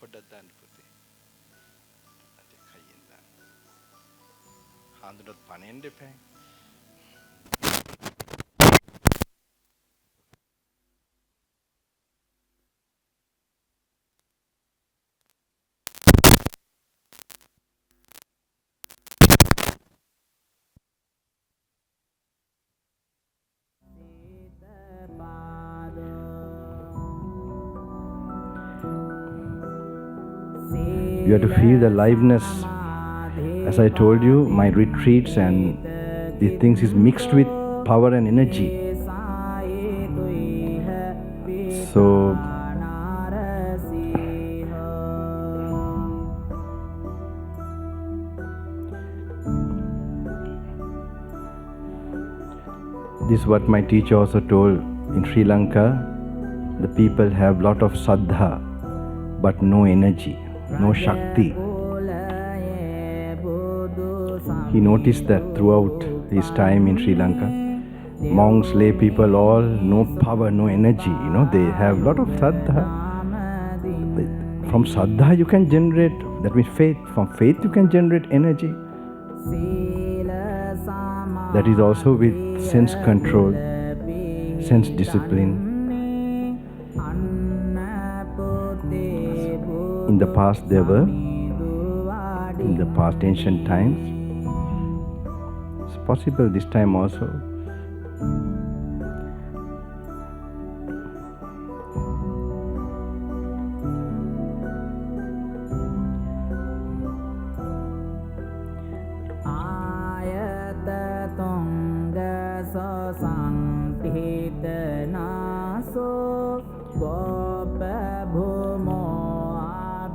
පොඩ්ඩක් දාන්න පුතේ. අද කයියෙන් දාන්න. හාමුදුරුවෝත් පණෙන්න එපා. You have to feel the aliveness. As I told you, my retreats and these things is mixed with power and energy. So this is what my teacher also told in Sri Lanka. The people have lot of saddha but no energy, no shakti. He noticed that throughout his time in Sri Lanka. Monks, lay people, all no power, no energy. You know, they have lot of saddha. From saddha you can generate, that means faith. From faith you can generate energy. That is also with sense control, sense discipline. In the past there were, in the past ancient times, it's possible this time also.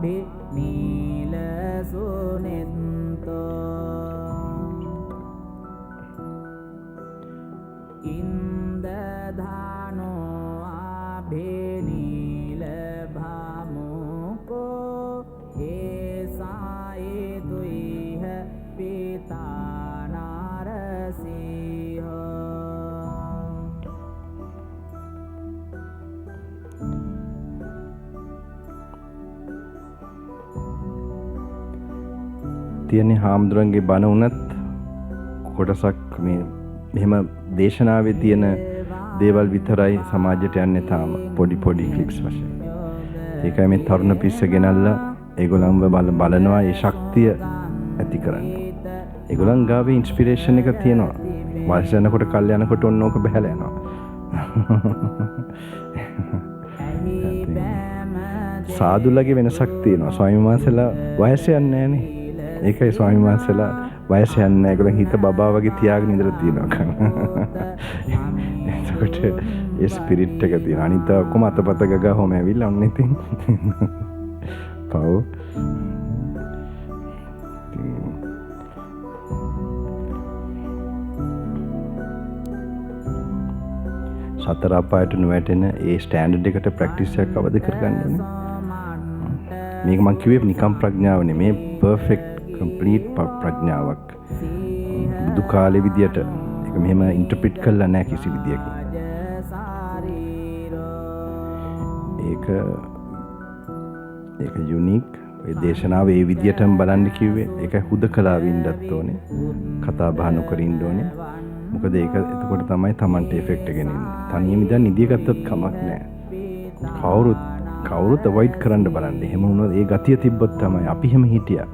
nila sunento indadhano abhe nila bhamuko esae duiha pita narasiha තියෙන හාමුදුරන්ගේ බණ උනත් කොටසක් මේ මෙහෙම දේශනාවේ තියෙන දේවල් විතරයි සමාජයට යන්නේ තාම පොඩි ක්ලිප්ස් වශයෙන්. ඒකයි මේ තරුණ පිස්ස ගෙනල්ලා ඒගොල්ලන්ව බලනවා ඒ ශක්තිය ඇති කරන්න. ඒගොල්ලන් ගාවේ ඉන්ස්පිරේෂන් එක තියෙනවා. වයස යනකොට කල් යනකොට ඔන්න ඕක බහැලා යනවා. සාදුලගේ වෙනසක් තියෙනවා. ස්වාමීන් වහන්සේලා වයස යන්නේ නැහනේ. ඒකයි ස්වාමීන් වහන්සේලා වයස යන්නේ නැහැ. ඒගොල්ලන් හිත බබා වගේ තියාගෙන ඉඳලා තියෙනවා. එතකොට ඒ ස්පිරිට් එක තියෙනවා. අනිත් ඔක්කොම අතපත ගගා හොම ඇවිල්ලා ඔන්න ඉතින් පව් සතර අපායට නොවැටෙන ඒ ස්ටෑන්ඩඩ් එකට ප්‍රැක්ටිස් එකක් අවදි කරගන්න ඕනේ. මේක මම කිව්වේ නිකම් ප්‍රඥාව නෙමේ පර්ෆෙක්ට් කම්ප්ලීට් ප්‍රඥාවක්. බුදු කාලේ විදියට ඒක මෙහෙම ඉන්ටර්ප්‍රිට් කරලා නැහැ කිසි විදියකින්. ඒක යුනික්. ඒ දේශනාව ඒ විදියටම බලන්න කිව්වේ. ඒක හුදකලාව ඉන්නත් ඕනේ. කතා බහ නොකර ඉන්න ඕනේ. මොකද ඒක එතකොට තමයි Tamanට ඉෆෙක්ට් එක එන්නේ. තනියම ඉඳන් නිදිය ගත්තත් කමක් නැහැ. කවුරුත් අවොයිඩ් කරන්න බලන්න. එහෙම වුණොත් ඒ ගතිය තිබ්බොත් තමයි අපි එහෙම හිටියා.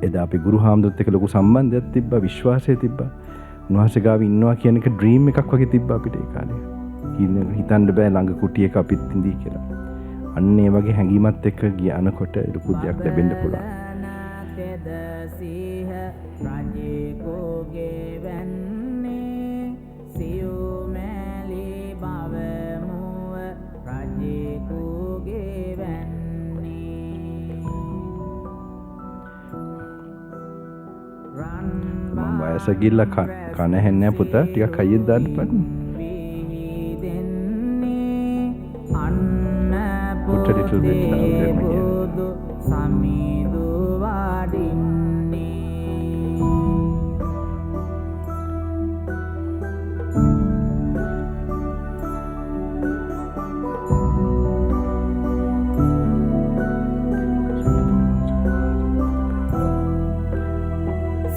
එදා අපි ගුරු හාමුදුරුවොත් එක්ක ලොකු සම්බන්ධයක් තිබ්බා, විශ්වාසය තිබ්බා. උන්වහන්සේ ගාව ඉන්නවා කියන එක ඩ්‍රීම් එකක් වගේ තිබ්බා අපිට ඒ කාලේ. හිතන්න බෑ ළඟ කුටියක අපිත් ඉඳී කියලා. අන්න ඒ වගේ හැඟීමත් එක්ක යනකොට ලොකු දෙයක් ලැබෙන්න පුළුවන්. වයස ගිල්ල කන හැන්නේ පුතා ටිකක් හයියෙන් දාන්න පන්න. Put a little bit louder again. Samidu vadinni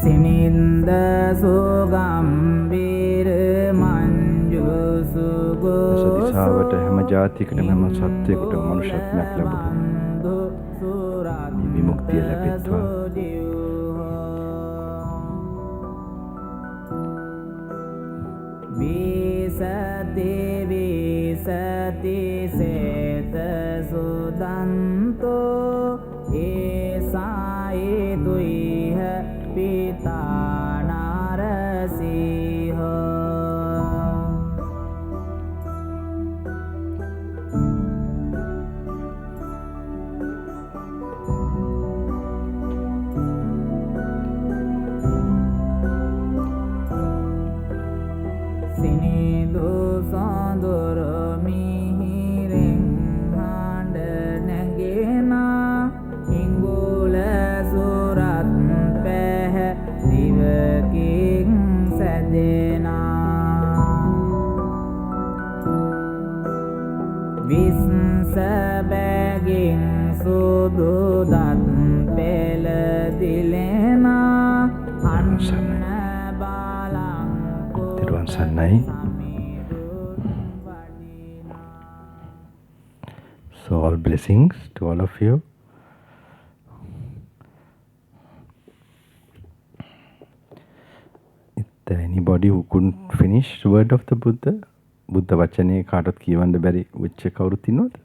sininda sugambir manju sugo සාවට හැම ජාතියකටම හැම සත්‍යයකටම මනුෂ්‍යත්වයක් ලැබුණා. විමුක්තිය ලැබෙත්වා. විසති සේත සුදන්තෝ ඒසායේ දුයිහ පිතා නාරසීහ Sabagin sududat pela dilena anna balang Tiruan Sannai. So all blessings to all of you. Is there anybody who couldn't finish the word of the Buddha? බුද්ධ වචනේ කාටවත් කියවන්න බැරි වෙච්ච කවුරුත් ඉන්නවද?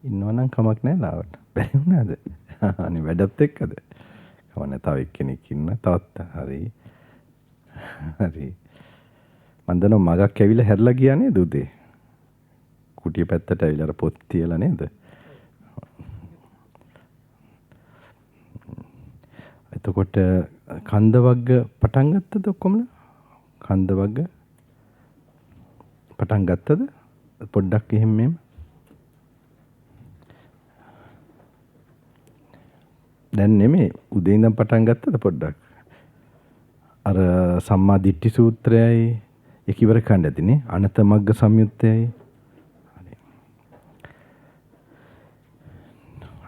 ඉන්නවනම් කමක් නැහැ ලාවට. බැරි වුණාද? අනේ වැඩත් එක්කද? කවන්න තව එක්කෙනෙක් ඉන්න. තවත් හරි. හරි. මන් දන්නවා මගක් ඇවිල්ලා හැරලා ගියා නේද උදේ? කුටිය පැත්තට ඇවිල්ලා අර පොත් තියලා නේද? එතකොට කන්ද වර්ග පටන් ගත්තද ඔක්කොමලා? කන්ද වර්ග පටන් ගත්තද? පොඩ්ඩක් එහෙම මෙහෙම. දැන් නෙමෙයි උදේ ඉඳන් පටන් ගත්තද පොඩ්ඩක්? අර සම්මා දිට්ඨි සූත්‍රයයි ඒක ඉවර කරන්න ඇතිනේ. අනත මග්ග සංයුත්තයයි.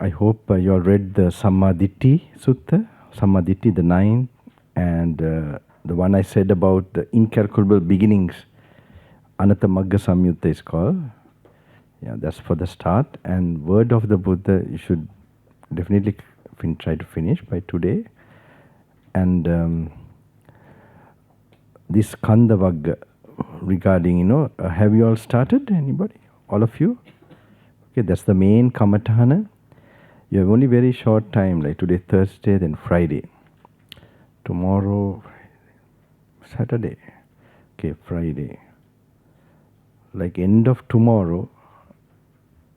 I hope you all read the Sammaditthi Sutta, Sammaditthi, the 9th, and the one I said about the incalculable beginnings, Anatta Magga Samyutta is called. Yeah, that's for the start. And word of the Buddha, you should definitely try to finish by today. And this Kanda Vagga regarding, have you all started? Anybody? All of you? Okay, that's the main Kamathana. You have only very short time, like today Thursday, then Friday. Tomorrow, Saturday. Okay, Friday. Like end of tomorrow,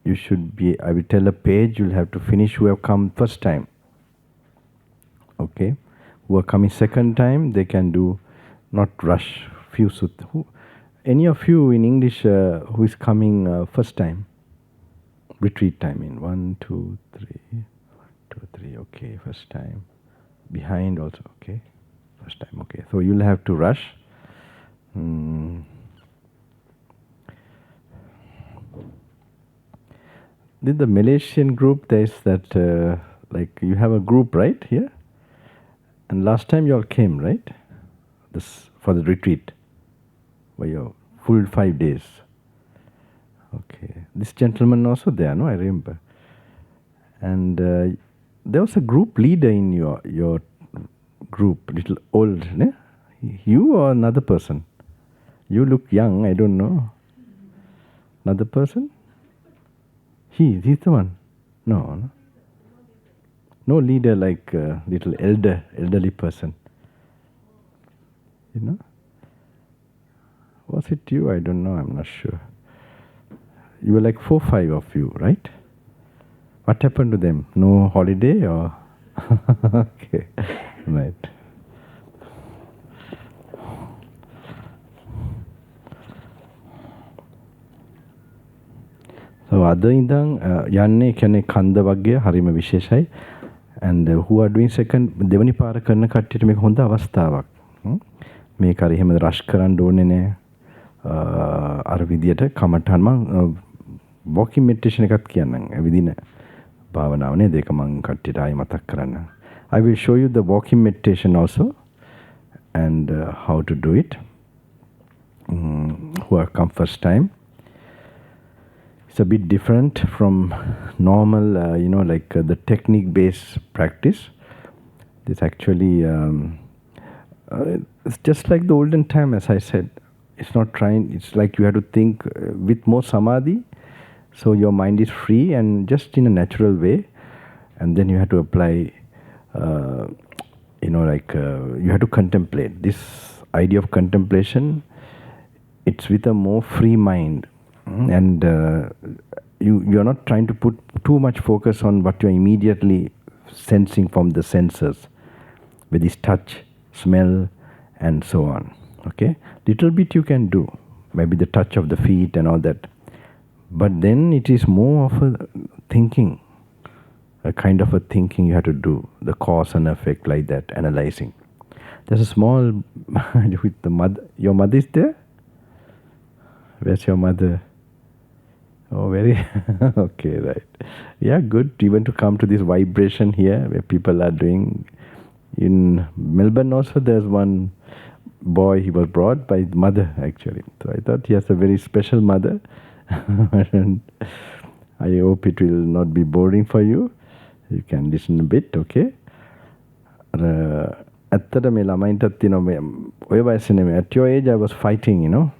you should be, I will tell a page, you'll have to finish who have come first time. Okay? Who are coming second time, they can do, not rush, few sutta. Any of you in English who is coming first time? Retreat time in 1, 2, 3, 1, 2, 3, okay, first time. Behind also, okay, first time, okay. So you'll have to rush. Did the Malaysian group, there is that, like you have a group, right, here? And last time you all came, right? This for the retreat, for your full 5 days. Okay, this gentleman also there, no? I remember. And there was a group leader in your group, little old, ne? You or another person? You look young, I don't know. Another person? He's the one. No. No leader like little elderly person. Was it you? I don't know, I'm not sure. You were like 4, 5 of you, right? What happened to them? No holiday or? Okay, right. So අද ඉඳන් යන්නේ කියන්නේ කන්ද වර්ගය හරිම විශේෂයි. And who are doing second දෙවනි පාර කරන කට්ටියට මේක හොඳ අවස්ථාවක්. මේක හරි එහෙම රෂ් කරන්න ඕනේ නෑ. අර විදියට කමටහන් මම walking meditation එකක් කියන්නම්. විදින භාවනාව නේද? ඒක මම කට්ටියට ආයෙ මතක් කරන්න. I will show you the walking meditation also and how to do it. Who have come first time. It's a bit different from normal, like the technique-based practice. This actually, it's just like the olden time, as I said. It's not trying, it's like you have to think with more samadhi. So your mind is free and just in a natural way. And then you have to apply, you have to contemplate. This idea of contemplation, it's with a more free mind. And you're not trying to put too much focus on what you're immediately sensing from the senses, with this touch, smell, and so on. Okay? Little bit you can do, maybe the touch of the feet and all that. But then it is more of a thinking, a kind of a thinking you have to do, the cause and effect like that, analyzing. There's a small, with the mother, your mother is there? Where's your mother? Oh, very, okay, right. Yeah, good even to come to this vibration here where people are doing. In Melbourne also there's one boy, he was brought by his mother actually. So I thought he has a very special mother. And I hope it will not be boring for you. You can listen a bit, okay? At your age I was fighting,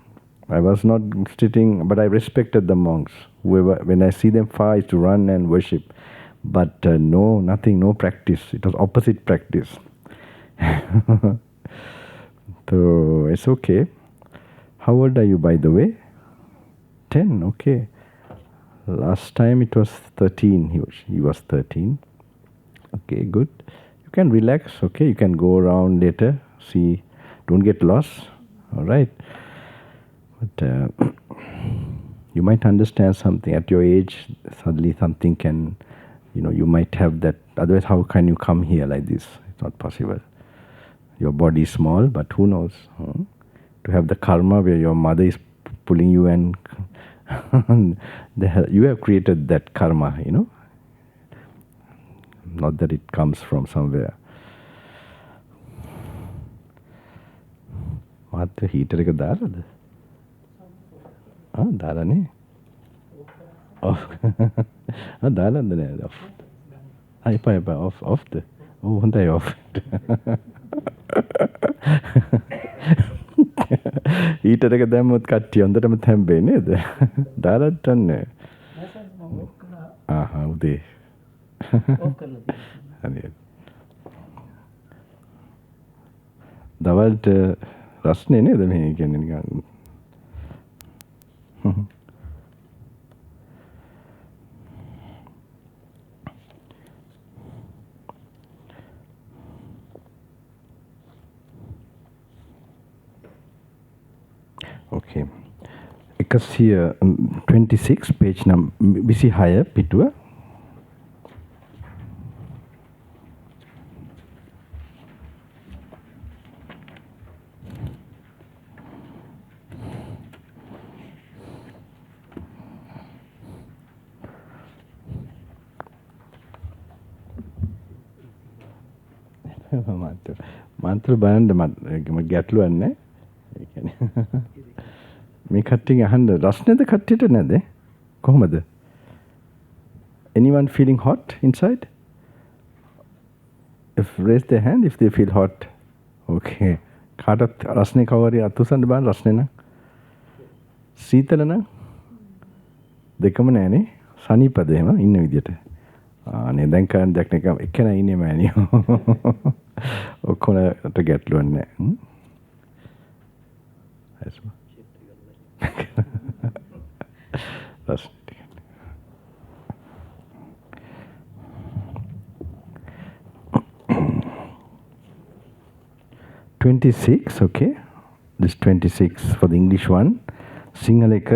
I was not sitting, but I respected the monks. When I see them far, I used to run and worship. But no practice. It was opposite practice. So it's okay. How old are you, by the way? 10, okay. Last time it was 13. He was 13. Okay, good. You can relax. Okay, you can go around later. See, don't get lost. All right. But you might understand something at your age. Suddenly something can, you might have that. Otherwise, how can you come here like this? It's not possible. Your body is small, but who knows? To have the karma where your mother is pulling you and you have created that karma, Not that it comes from somewhere. මාත් heater එක දාලාද? දාලානේ. දාලාද නේද? එපා ඔෆ්ද. හොඳයි of. Heater එක දැම්මොත් කට්ටිය හොඳටම තැම්බේ නේද? දාලාත් නැහැ. උදේ. ඔෆ් කරලා තියෙනවා. දවල්ට රස්නේ නේද මේ කියන්නේ නිකන්. Okay. 126 page number 26 පිටුව. මාත්‍ර බලන්න මම ගැටලුවක් නැහැ. ඒ කියන්නේ මේ කට්ටියන් අහන්න රස්නේද කට්ටියට නැද? කොහොමද? Anyone feeling hot inside? If raise their hand if they feel hot. Okay. කාටත් රස්නේ කවරේ අතුසන්න බලන්න රස්නේ නම්. සීතල නම් දෙකම නැහනේ. සනීපද එහෙම ඉන්න විදියට. නේ දැන් කරන් දැක්න එක එකන ඉන්නේ මෑනියෝ. ඔක්කොලට ගැටලුවක් නැහැ. හරිද? That's 26, okay. This 26 for the English one. Sinhala එක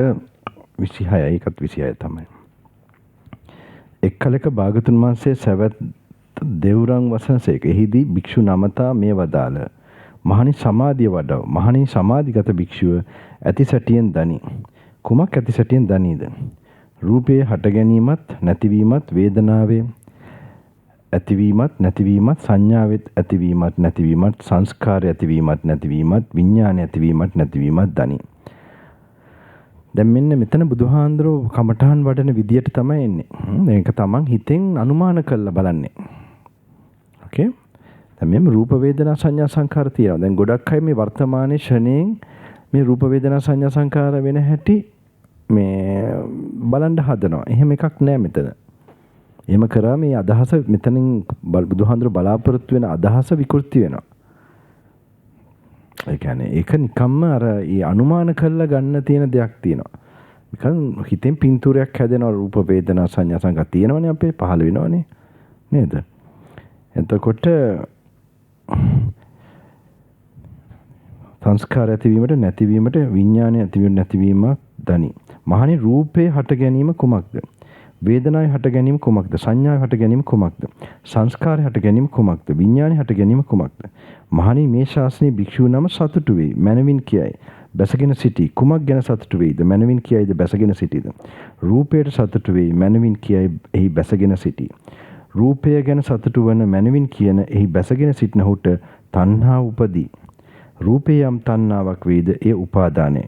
26 ඒකත් 26 තමයි. එක්කලක භාගතුන් වහන්සේ සවැත් දෙව්රම් වසනසේක. එහිදී භික්ෂු නමතා මේ වදාළ. මහණි සමාධිය වඩව. මහණි සමාධිගත භික්ෂුව ඇති සැටියෙන් දනි. කුමක් ඇති සැටියෙන් දනීද? රූපයේ හට ගැනීමත් නැතිවීමත්, වේදනාවේ ඇතිවීමත් නැතිවීමත්, සංඥාවෙත් ඇතිවීමත් නැතිවීමත්, සංස්කාරය ඇතිවීමත් නැතිවීමත්, විඥානය ඇතිවීමත් නැතිවීමත් දනි. දැන් මෙන්න මෙතන බුදුහාඳුරෝ කමඨාන් වඩන විදියට තමයි එන්නේ. මේක තමන් හිතෙන් අනුමාන කරලා බලන්නේ. ඕකේ? දැන් මේ රූප වේදනා සංඥා සංකාර තියෙනවා. දැන් ගොඩක් අය මේ වර්තමානයේ ෂණයෙන් මේ රූප වේදනා සංඥා සංකාර වෙන හැටි මේ බලන්න හදනවා. එහෙම එකක් නෑ මෙතන. එහෙම කරා මේ අදහස මෙතනින් බුදුහාඳුර බලාපොරොත්තු වෙන අදහස විකෘති වෙනවා. ඒ කියන්නේ ඒක නිකම්ම අර ඒ අනුමාන කරලා ගන්න තියෙන දෙයක් තියෙනවා. නිකන් හිතෙන් පින්තූරයක් හැදෙනවා රූප වේදනා සංඥා සංකාර තියෙනවනේ අපේ පහළ වෙනවනේ නේද? එතකොට සංස්කාර ඇතිවීමට නැතිවීමට විඥානය ඇතිවීම නැතිවීමක් දනි. මහණි රූපේ හට ගැනීම කුමක්ද? වේදනාවේ හට ගැනීම කුමක්ද? සංඥාවේ හට ගැනීම කුමක්ද? සංස්කාරයේ හට ගැනීම කුමක්ද? විඥානයේ හට ගැනීම කුමක්ද? මහණි මේ ශාස්ත්‍රයේ භික්ෂූ නම සතුටු වෙයි. මනවින් කියයි. බැසගෙන සිටි. කුමක් ගැන සතුටු වෙයිද? මනවින් කියයිද බැසගෙන සිටිද? රූපයට සතුටු වෙයි. මනවින් කියයි එහි බැසගෙන සිටි. රූපය ගැන සතුටු වන මනවින් කියන එහි බැසගෙන සිටිනහුට තණ්හා උපදී. රූපේ යම් තණ්හාවක් වේද ඒ උපාදානය.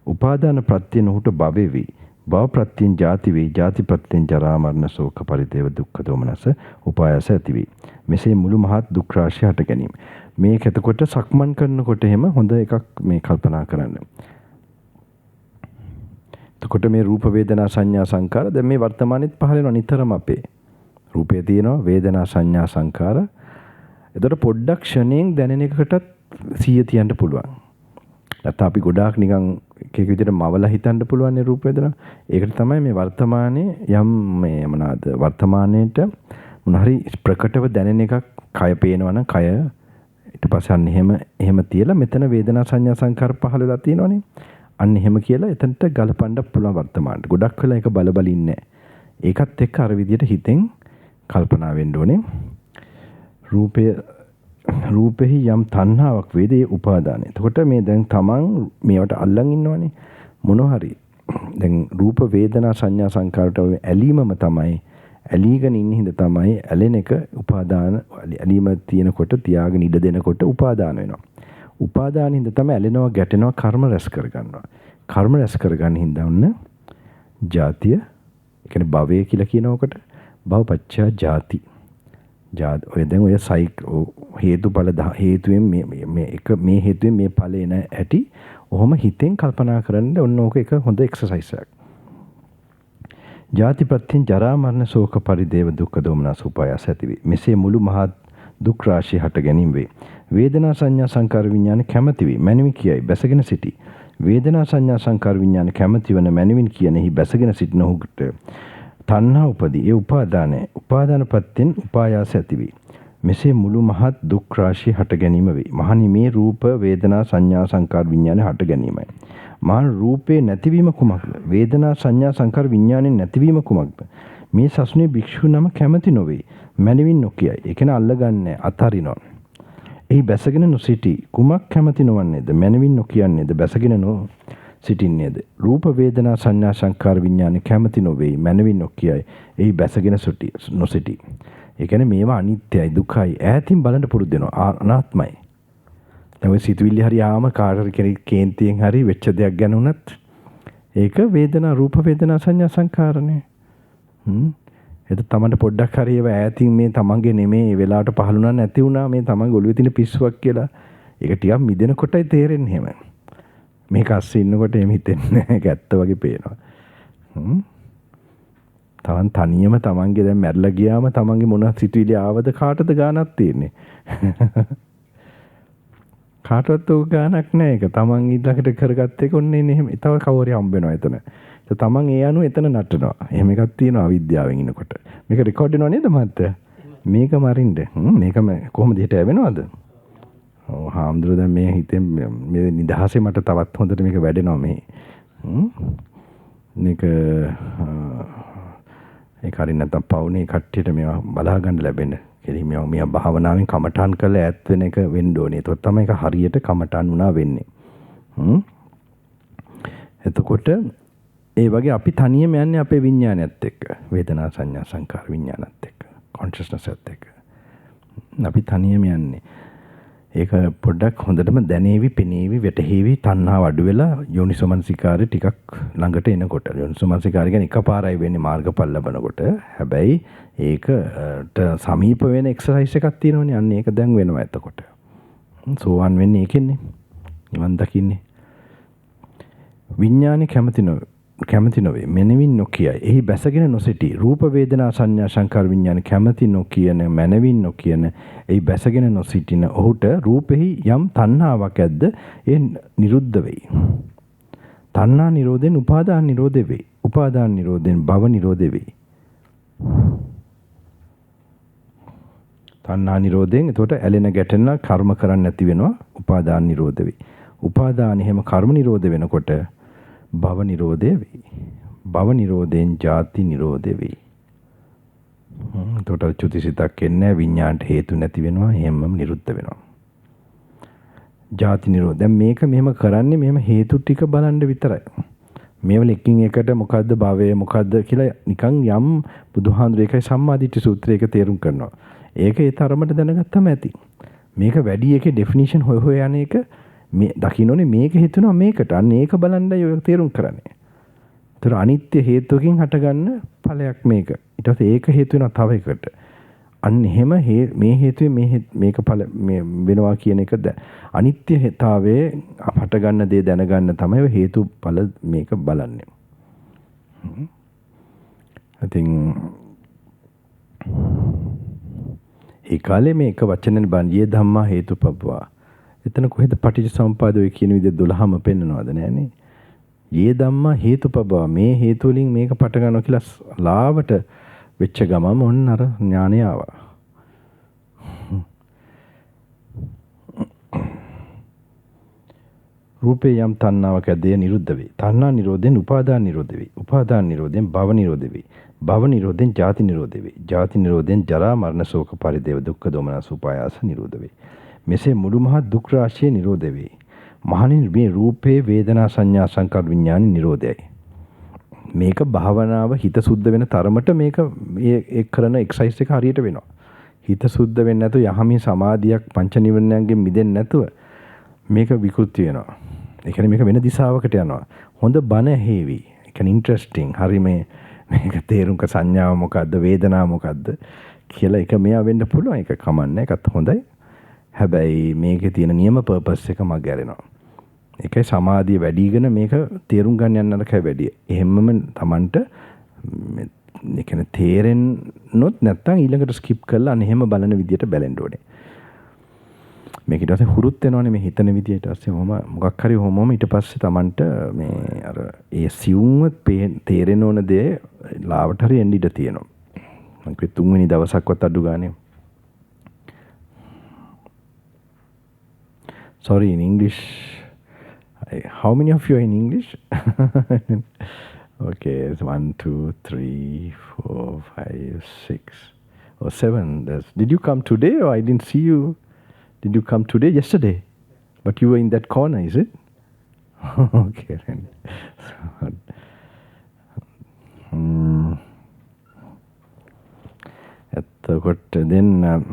උපාදාන ප්‍රත්‍යයෙන් ඔහුට භවය වේ. භව ප්‍රත්‍යයෙන් ජාති වේ. ජාති ප්‍රත්‍යයෙන් ජරා මරණ ශෝක පරිදේව දුක්ඛ දෝමනස උපායස ඇති වේ. මෙසේ මුළු මහත් දුක් රාශිය හට ගැනීම. මේක එතකොට සක්මන් කරනකොට එහෙම හොඳ එකක් මේ කල්පනා කරන්න. එතකොට මේ රූප වේදනා සංඥා සංකාර දැන් මේ වර්තමානෙත් පහළ වෙනවා නිතරම අපේ. රූපේ තියෙනවා වේදනා සංඥා සංකාර. එතකොට පොඩ්ඩක් ක්ෂණයෙන් දැනෙන එකකටත් 100 තියන්න පුළුවන්. නැත්නම් අපි ගොඩාක් නිකන් එක විදිහට මවලා හිතන්න පුළුවන් රූප වේදනා. ඒකට තමයි මේ වර්තමානයේ යම් මේ මොනවාද වර්තමානයේට මොන හරි ප්‍රකටව දැනෙන එකක් කය පේනවනම් කය ඊට පස්සේ අන්න එහෙම තියලා මෙතන වේදනා සංඥා සංකාර පහළ වෙලා තියෙනවනේ. අන්න එහෙම කියලා එතනට ගලපන්න පුළුවන් වර්තමානට. ගොඩක් වෙලා ඒක බල ඉන්නේ. ඒකත් එක්ක අර විදිහට හිතෙන් කල්පනා වෙන්න ඕනේ. රූපෙහි යම් තණ්හාවක් වේද ඒ උපාදානය. එතකොට මේ දැන් තමන් මේවට අල්ලන් ඉන්නවනේ. මොන හරි දැන් රූප වේදනා සංඥා සංකාරට ඇලීමම තමයි ඇලීගෙන ඉන්න හින්දා තමයි ඇලෙන එක උපාදාන ඇලීම තියෙනකොට තියාගෙන ඉඩ දෙනකොට උපාදාන වෙනවා. උපාදාන හින්දා තමයි ඇලෙනවා ගැටෙනවා කර්ම රැස් කරගන්නවා. කර්ම රැස් කරගන්න හින්දා ඔන්න ජාතිය ඒ කියන්නේ භවය කියලා කියනකොට භවපච්චය ජාති. ඔය දැන් ඔය හේතුඵල හේතුවෙන් මේ හේතුවෙන් මේ ඵල එන ඇති ඔහොම හිතෙන් කල්පනා කරන්න ඔන්න ඕක එක හොඳ එක්සර්සයිස් එකක්. ජාති ප්‍රත්‍යයෙන් ජරා මරණ ශෝක පරිදේව දුක්ඛ දෝමනස් උපායස ඇති වේ. මෙසේ මුළු මහත් දුක් රාශිය හට ගැනීම වේ. වේදනා සංඥා සංකාර විඥාන කැමැති වේ. මැනවි කියයි බැසගෙන සිටි. වේදනා සංඥා සංකාර විඥාන කැමැති වන මැනවින් කියනෙහි බැසගෙන සිටින ඔහුට තණ්හා උපදී. ඒ උපාදාන ප්‍රත්‍යයෙන් උපායාස ඇති වේ. මෙසේ මුළු මහත් දුක් රාශිය හට ගැනීම වේ. මහණි මේ රූප වේදනා සංඥා සංකාර විඥාන හට ගැනීමයි. මහණ රූපේ නැතිවීම කුමක්ද? වේදනා සංඥා සංකාර විඥානේ නැතිවීම කුමක්ද? මේ සසුනේ භික්ෂු නම කැමති නොවේ. මැනවින් නොකියයි. ඒ කියන්නේ අල්ලගන්නේ අතරිනවා. එහි බැසගෙන නොසිටි කුමක් කැමති නොවන්නේද? මැනවින් නොකියන්නේද? බැසගෙන සිටින්නේද? රූප වේදනා සංඥා සංකාර විඥාන කැමති නොවේ. මැනවින් නොකියයි. එහි බැසගෙන නොසිටි. ඒ කියන්නේ මේවා අනිත්‍යයි දුකයි ඈතින් බලන්න පුරුදු වෙනවා. අනාත්මයි. දැන් ඔය සිතුවිලි හරි ආම කාටරි කෙනෙක් කේන්තියෙන් හරි වෙච්ච දෙයක් ගැන උනත් ඒක වේදනා රූප වේදනා සංඥා සංකාරනේ. ඒක තමන්ට පොඩ්ඩක් හරි ඒව ඈතින් මේ තමන්ගේ නෙමේ ඒ වෙලාවට පහළුණා නැති වුණා මේ තමන්ගේ ඔළුවේ තියෙන පිස්සුවක් කියලා. ඒක ටිකක් මිදෙනකොටයි තේරෙන්නේ එහෙම. මේක අස්සේ ඉන්නකොට එහෙම හිතෙන්නේ නැහැ. ඒක ඇත්ත වගේ පේනවා. තමන් තනියම තමන්ගේ දැන් මැරලා ගියාම තමන්ගේ මොන සිතුවිලි ආවද කාටද ගානක් තියෙන්නේ. කාටවත් ඔක ගානක් නැහැ. ඒක තමන් ඊළඟට කරගත්ත එක ඔන්නේ එහෙම. තව කවුරු හම්බ වෙනවා එතන. තමන් ඒ අනුව එතන නටනවා. එහෙම එකක් තියෙනවා අවිද්‍යාවෙන් ඉනකොට. මේක රෙකෝඩ් වෙනව නේද මහත්තයා? මේක මරින්ද. මේකම කොහොමද හිට ඇවෙනවද? ඔව් හාමුදුරුවෝ දැන් මේ හිතෙන් මේ නිදහසේ මට තවත් හොඳට මේක වැඩෙනවා මේ. මේක ඒක හරිය නැත්තම් පවුනේ කට්ටියට මේවා බලා ගන්න ලැබෙන්න. කෙලින් මේවා භාවනාවෙන් කමඨාන් කරලා ඈත් වෙන එක වෙන්න ඕනේ. ඒතකොට තමයි ඒක හරියට කමඨාන් වුණා වෙන්නේ. එතකොට ඒ වගේ අපි තනියම යන්නේ අපේ විඥානයත් එක්ක. වේදනා සංඥා සංකාර විඥානත් එක්ක. කොන්ෂස්නස් එකත් එක්ක. අපි තනියම යන්නේ. ඒක පොඩ්ඩක් හොඳටම දැනේවි, පෙනේවි, වැටහෙවි, තණ්හාව අඩු වෙලා යෝනිසෝමනසිකාරය ටිකක් ළඟට එනකොට. යෝනිසෝමනසිකාරය කියන්නේ එකපාරයි වෙන්නේ මාර්ගඵල ලැබනකොට. හැබැයි ඒකට සමීප වෙන එක්සර්සයිස් එකක් තියෙනවනේ. අන්න ඒක දැන් වෙනවා එතකොට. සෝවන් වෙන්නේ ඒකෙන්නේ. නිවන් දකින්නේ. විඥානේ කැමති නොවේ. මනවින් නොකියයි. එහි බැසගෙන නොසිටි. රූප වේදනා සංඥා සංකාර විඥාන කැමති නොකියන, මනවින් නොකියන, එහි බැසගෙන නොසිටින ඔහුට රූපෙහි යම් තණ්හාවක් ඇද්ද ඒ නිරුද්ධ වෙයි. තණ්හා නිරෝධෙන් උපාදාන නිරෝධ වෙයි. උපාදාන නිරෝධෙන් භව නිරෝධ වෙයි. තණ්හා නිරෝධයෙන් එතකොට ඇලෙන ගැටෙන කර්ම කරන්නේ නැති වෙනවා. උපාදාන නිරෝධ වෙයි. උපාදාන එහෙම කර්ම නිරෝධ වෙනකොට භව නිරෝධය වෙයි. භව නිරෝධයෙන් ජාති නිරෝධය වෙයි. එතකොට චුතිසිතක් එන්නේ විඥාණයට හේතු නැති වෙනවා. එහෙමම නිරුද්ධ වෙනවා. ජාති නිරෝධ. දැන් මේක මෙහෙම කරන්නේ මෙහෙම හේතු ටික බලන්න විතරයි. මේවල එකින් එකට මොකද්ද භවය මොකද්ද කියලා නිකන් යම් බුදුහාඳුර ඒකයි සම්මාදිට්ඨි සූත්‍රයක තේරුම් කරනවා. ඒක ඒ තරමට දැනගත්තම ඇති. මේක වැඩි එකේ ඩෙෆිනිෂන් හොය යන එක මේ දකින්නෝනේ මේක හිතනවා මේකට. අන්න ඒක බලන්නයි ඔය තේරුම් කරන්නේ. ඒතර අනිත්‍ය හේතුවකින් හටගන්න ඵලයක් මේක. ඊට පස්සේ ඒක හේතු වෙනවා තව එකකට. අන්න එහෙම මේ හේතුවේ මේක ඵල වෙනවා කියන එකද අනිත්‍ය හේතාවේ හටගන්න දේ දැනගන්න තමයි හේතු ඵල මේක බලන්නේ. ඉතින් ඒ කාලේ මේක වචනෙන් බණ්ඩියේ ධම්මා හේතුපබ්බවා. එතන කොහෙද පටිච්ච සමුප්පාදය කියන විදිහ 12ම පෙන්නනවද නෑනේ. යේ ධම්මා හේතුපබව මේ හේතු වලින් මේක පට ගන්නවා කියලා ලාවට වෙච්ච ගමම ඔන්න අර ඥානය ආවා. රූපේ යම් තණ්හාවක් ඇදේ නිරුද්ධ වේ. තණ්හා නිරෝධයෙන් උපාදාන නිරෝධ වේ. උපාදාන නිරෝධයෙන් භව නිරෝධ වේ. භව නිරෝධයෙන් ජාති නිරෝධ වේ. ජාති නිරෝධයෙන් ජරා මරණ ශෝක පරිදේව දුක්ඛ දෝමනස් උපායාස නිරෝධ වේ. මෙසේ මුළු මහත් දුක් රාශිය නිරෝධ වේ. මහණෙනි මේ රූපේ වේදනා සංඥා සංකාර විඥාන නිරෝධයයි. මේක භාවනාව හිත සුද්ධ වෙන තරමට මේක ඒ කරන එක්සයිස් එක හරියට වෙනවා. හිත සුද්ධ වෙන්නේ නැතුව යහමී සමාධියක් පංච නිවර්ණයන්ගෙන් මිදෙන්නේ නැතුව මේක විකෘති වෙනවා. ඒ කියන්නේ මේක වෙන දිශාවකට යනවා. හොඳ බණ ඇහිවි. ඒ කියන්නේ ඉන්ටරෙස්ටිං. හරි මේක තේරුම්ක සංඥාව මොකද්ද වේදනාව මොකද්ද කියලා එක මෙයා වෙන්න පුළුවන්. ඒක කමන්නේ. ඒකත් හොඳයි. හැබැයි මේකේ තියෙන නියම පර්පස් එක මග ඇරෙනවා. ඒකයි සමාධිය වැඩිගෙන මේක තේරුම් ගන්න යන නරකයි වැඩි. එහෙමම Tamanට ඒ කියන්නේ තේරෙන්නොත් නැත්තම් ඊළඟට ස්කිප් කරලා අනේම බලන විදියට බැලෙන්න ඕනේ. මේක ඊට පස්සේ හුරුත් වෙනවනේ මේ හිතන විදිය. ඊට පස්සේ මොකක් හරි හොමම ඊට පස්සේ Tamanට මේ අර ඒ සියුම්ව තේරෙන ඕන දේ ලාවට හරි එන්න ඉඩ තියෙනවා. මම කිව්වේ තුන්වෙනි දවසක්වත් අඩු ගානේ. Sorry, in English. How many of you are in English? Okay, it's 1, 2, 3, 4, 5, 6, or 7. Did you come today or I didn't see you? Did you come today? Yesterday? But you were in that corner, is it? Okay. Then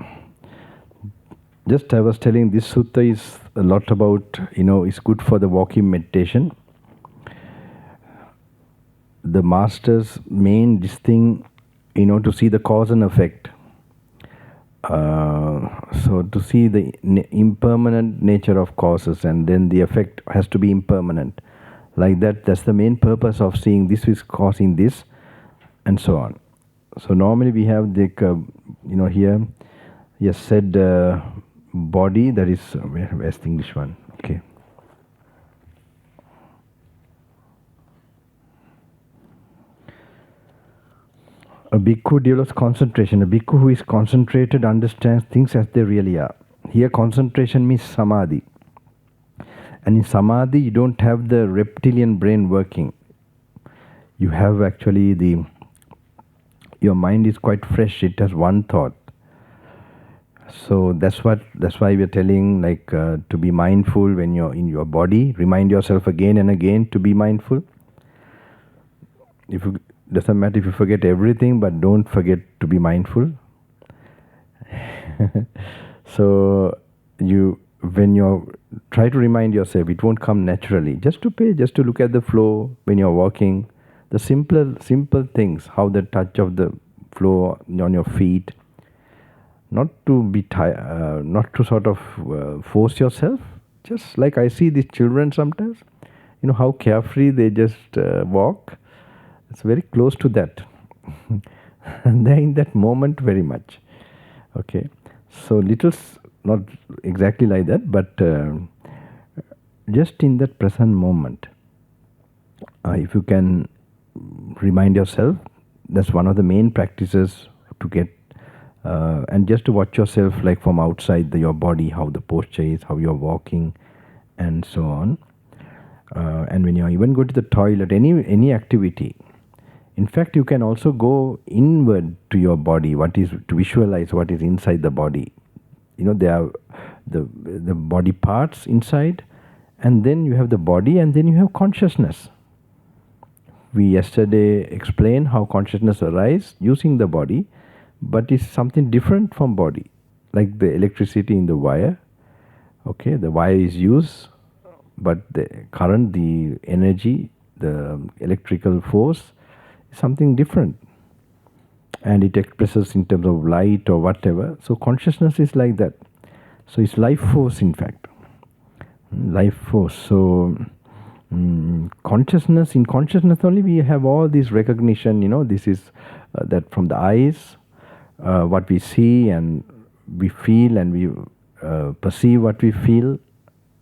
just I was telling this sutta is a lot about, it's good for the walking meditation. The master's main this thing, to see the cause and effect. So to see the impermanent nature of causes, and then the effect has to be impermanent. Like that, that's the main purpose of seeing this is causing this, and so on. So normally we have the, here, yes, said body, that is, where's the English one? Okay. A bhikkhu develops concentration. A bhikkhu who is concentrated understands things as they really are. Here concentration means samadhi. And in samadhi you don't have the reptilian brain working. You have actually your mind is quite fresh. It has one thought. So that's why we are telling to be mindful when you're in your body. Remind yourself again and again to be mindful. Doesn't matter if you forget everything, but don't forget to be mindful. So when you try to remind yourself, it won't come naturally. Just to look at the flow when you're walking, the simple things, how the touch of the flow on your feet. Not to be not to sort of force yourself. Just like I see these children sometimes, how carefree they just walk. It's very close to that. And they're in that moment very much. Okay. So not exactly like that, but just in that present moment. If you can remind yourself, that's one of the main practices to get, and just to watch yourself like from outside your body, how the posture is, how you're walking, and so on. And when you even go to the toilet, any activity, in fact, you can also go inward to your body. To visualize what is inside the body. There are the body parts inside, and then you have the body, and then you have consciousness. We yesterday explained how consciousness arises using the body, but it's something different from body. Like the electricity in the wire. Okay, the wire is used, but the current, the energy, the electrical force, something different, and it expresses in terms of light or whatever. So consciousness is like that. So it's life force, in fact, life force. So consciousness, in consciousness only we have all this recognition. This is that from the eyes, what we see and we feel, and we perceive what we feel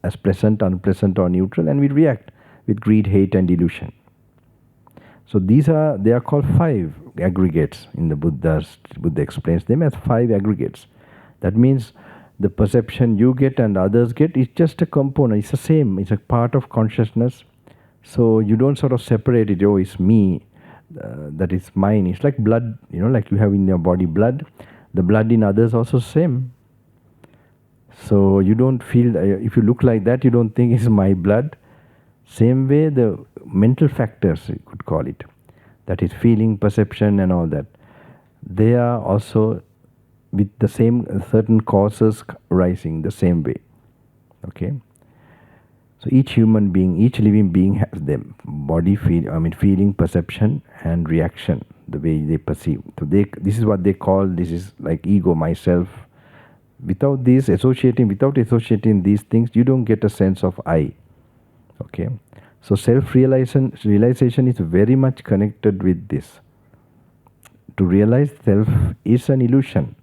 as pleasant, unpleasant, or neutral, and we react with greed, hate and delusion. So they are called 5 aggregates in the Buddha explains them as 5 aggregates. That means the perception you get and others get is just a component. It's the same. It's a part of consciousness. So you don't sort of separate it. Oh, it's me. That is mine. It's like blood. Like you have in your body blood. The blood in others also same. So you don't feel. If you look like that, you don't think it's my blood. Same way, the mental factors, you could call it. That is feeling, perception, and all that. They are also with the same certain causes rising the same way. Okay. So each human being, each living being has them. Body, feeling, perception, and reaction. The way they perceive. So this is what they call. This is like ego, myself. Without associating these things, you don't get a sense of I. Okay. So self-realization is very much connected with this. To realize self is an illusion.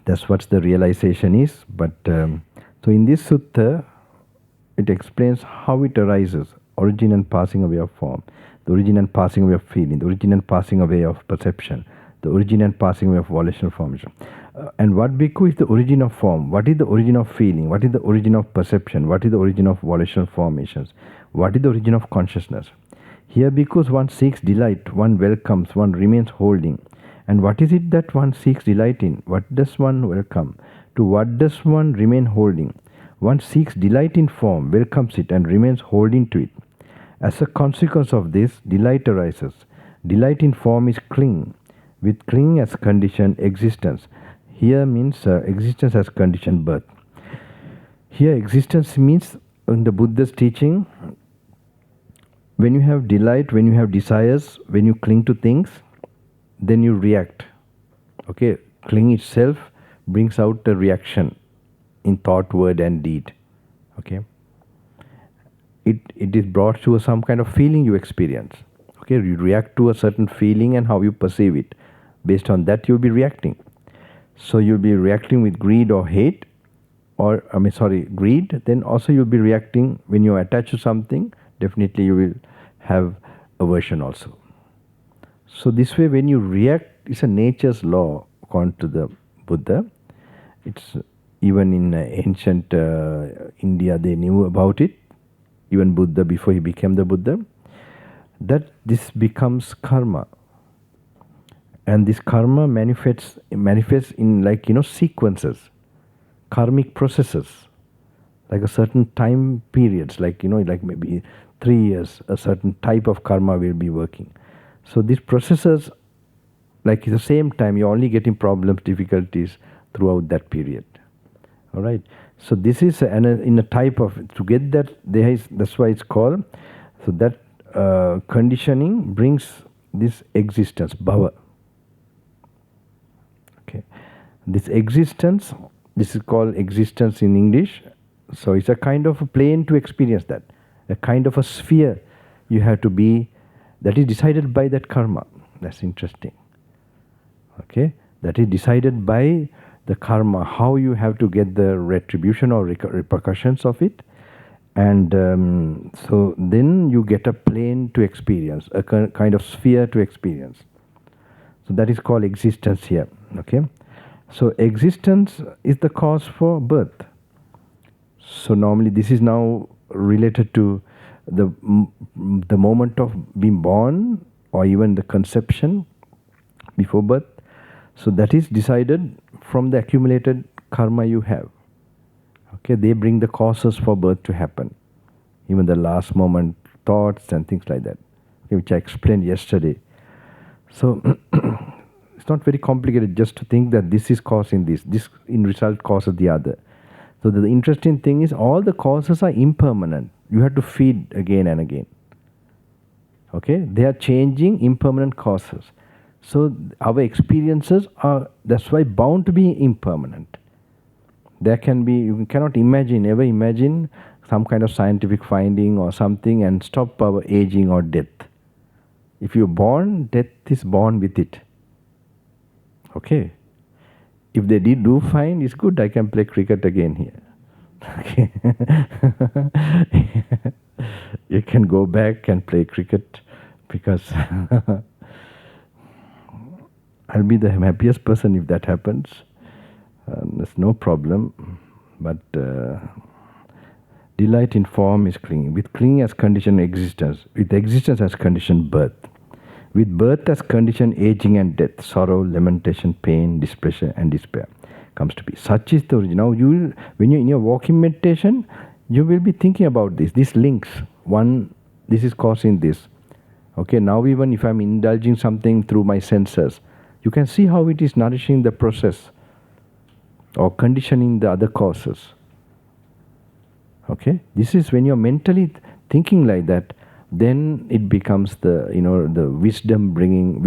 That's what the realization is. But so in this sutta, it explains how it arises, origin and passing away of form, the origin and passing away of feeling, the origin and passing away of perception, the origin and passing away of volitional formation. And what bhikkhu is the origin of form? What is the origin of feeling? What is the origin of perception? What is the origin of volitional formations? What is the origin of consciousness? Here, because one seeks delight, one welcomes, one remains holding. And what is it that one seeks delight in? What does one welcome? To what does one remain holding? One seeks delight in form, welcomes it, and remains holding to it. As a consequence of this, delight arises. Delight in form is clinging. With clinging as condition, existence. Here means existence as condition, birth. Here existence means, in the Buddha's teaching, when you have delight, when you have desires, when you cling to things, then you react. Okay, cling itself brings out a reaction in thought, word and deed. Okay, it is brought to some kind of feeling you experience. Okay, you react to a certain feeling and how you perceive it. Based on that, you'll be reacting. So you'll be reacting with greed or hate, greed. Then also you'll be reacting when you're attached to something. Definitely you will have aversion also. So this way, when you react, it's a nature's law according to the Buddha. It's even in ancient India, they knew about it. Even Buddha, before he became the Buddha, that this becomes karma. And this karma manifests in sequences, karmic processes, like a certain time periods, like maybe 3 years, a certain type of karma will be working. So these processes, like at the same time, you're only getting problems, difficulties throughout that period. All right. So this is in a type of, to get that, that's why it's called. So that conditioning brings this existence, bhava. Okay. This existence, this is called existence in English. So it's a kind of a plane to experience that. A kind of a sphere you have to be, that is decided by that karma. That's interesting. Okay. That is decided by the karma, how you have to get the retribution or repercussions of it. And so then you get a plane to experience, a kind of sphere to experience. So that is called existence here. Okay. So existence is the cause for birth. So normally this is now related to the moment of being born, or even the conception before birth. So that is decided from the accumulated karma you have. Okay, they bring the causes for birth to happen. Even the last moment thoughts and things like that, okay, which I explained yesterday. So it's not very complicated just to think that this is causing this in result causes the other. So the interesting thing is all the causes are impermanent. You have to feed again and again. Okay, they are changing, impermanent causes. So our experiences are, that's why, bound to be impermanent. There can be, you cannot ever imagine some kind of scientific finding or something and stop our aging or death. If you're born, death is born with it. Okay. If they do find, it's good, I can play cricket again here. Okay. You can go back and play cricket because I'll be the happiest person if that happens. There's no problem. But delight in form is clinging. With clinging as condition existence. With existence as condition birth. With birth as condition aging and death. Sorrow, lamentation, pain, displeasure and despair comes to be. Such is the origin. Now you will, when you're in your walking meditation, you will be thinking about this. These links. One, this is causing this. Okay, now even if I'm indulging something through my senses, you can see how it is nourishing the process or conditioning the other causes. Okay, this is when you're mentally thinking like that, then it becomes the, the wisdom bringing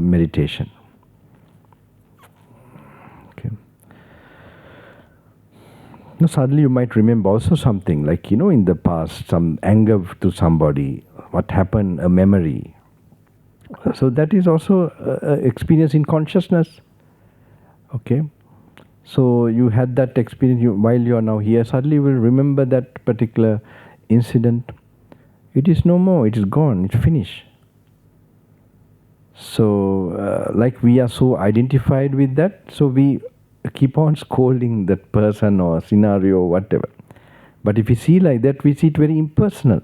meditation. Okay. Now suddenly you might remember also something like, in the past, some anger to somebody, what happened, a memory. So that is also experience in consciousness. Okay. So you had that experience while you are now here, suddenly you will remember that particular incident. It is no more, it is gone, it's finished. So like we are so identified with that, so we keep on scolding that person or scenario or whatever. But if we see like that, we see it very impersonal.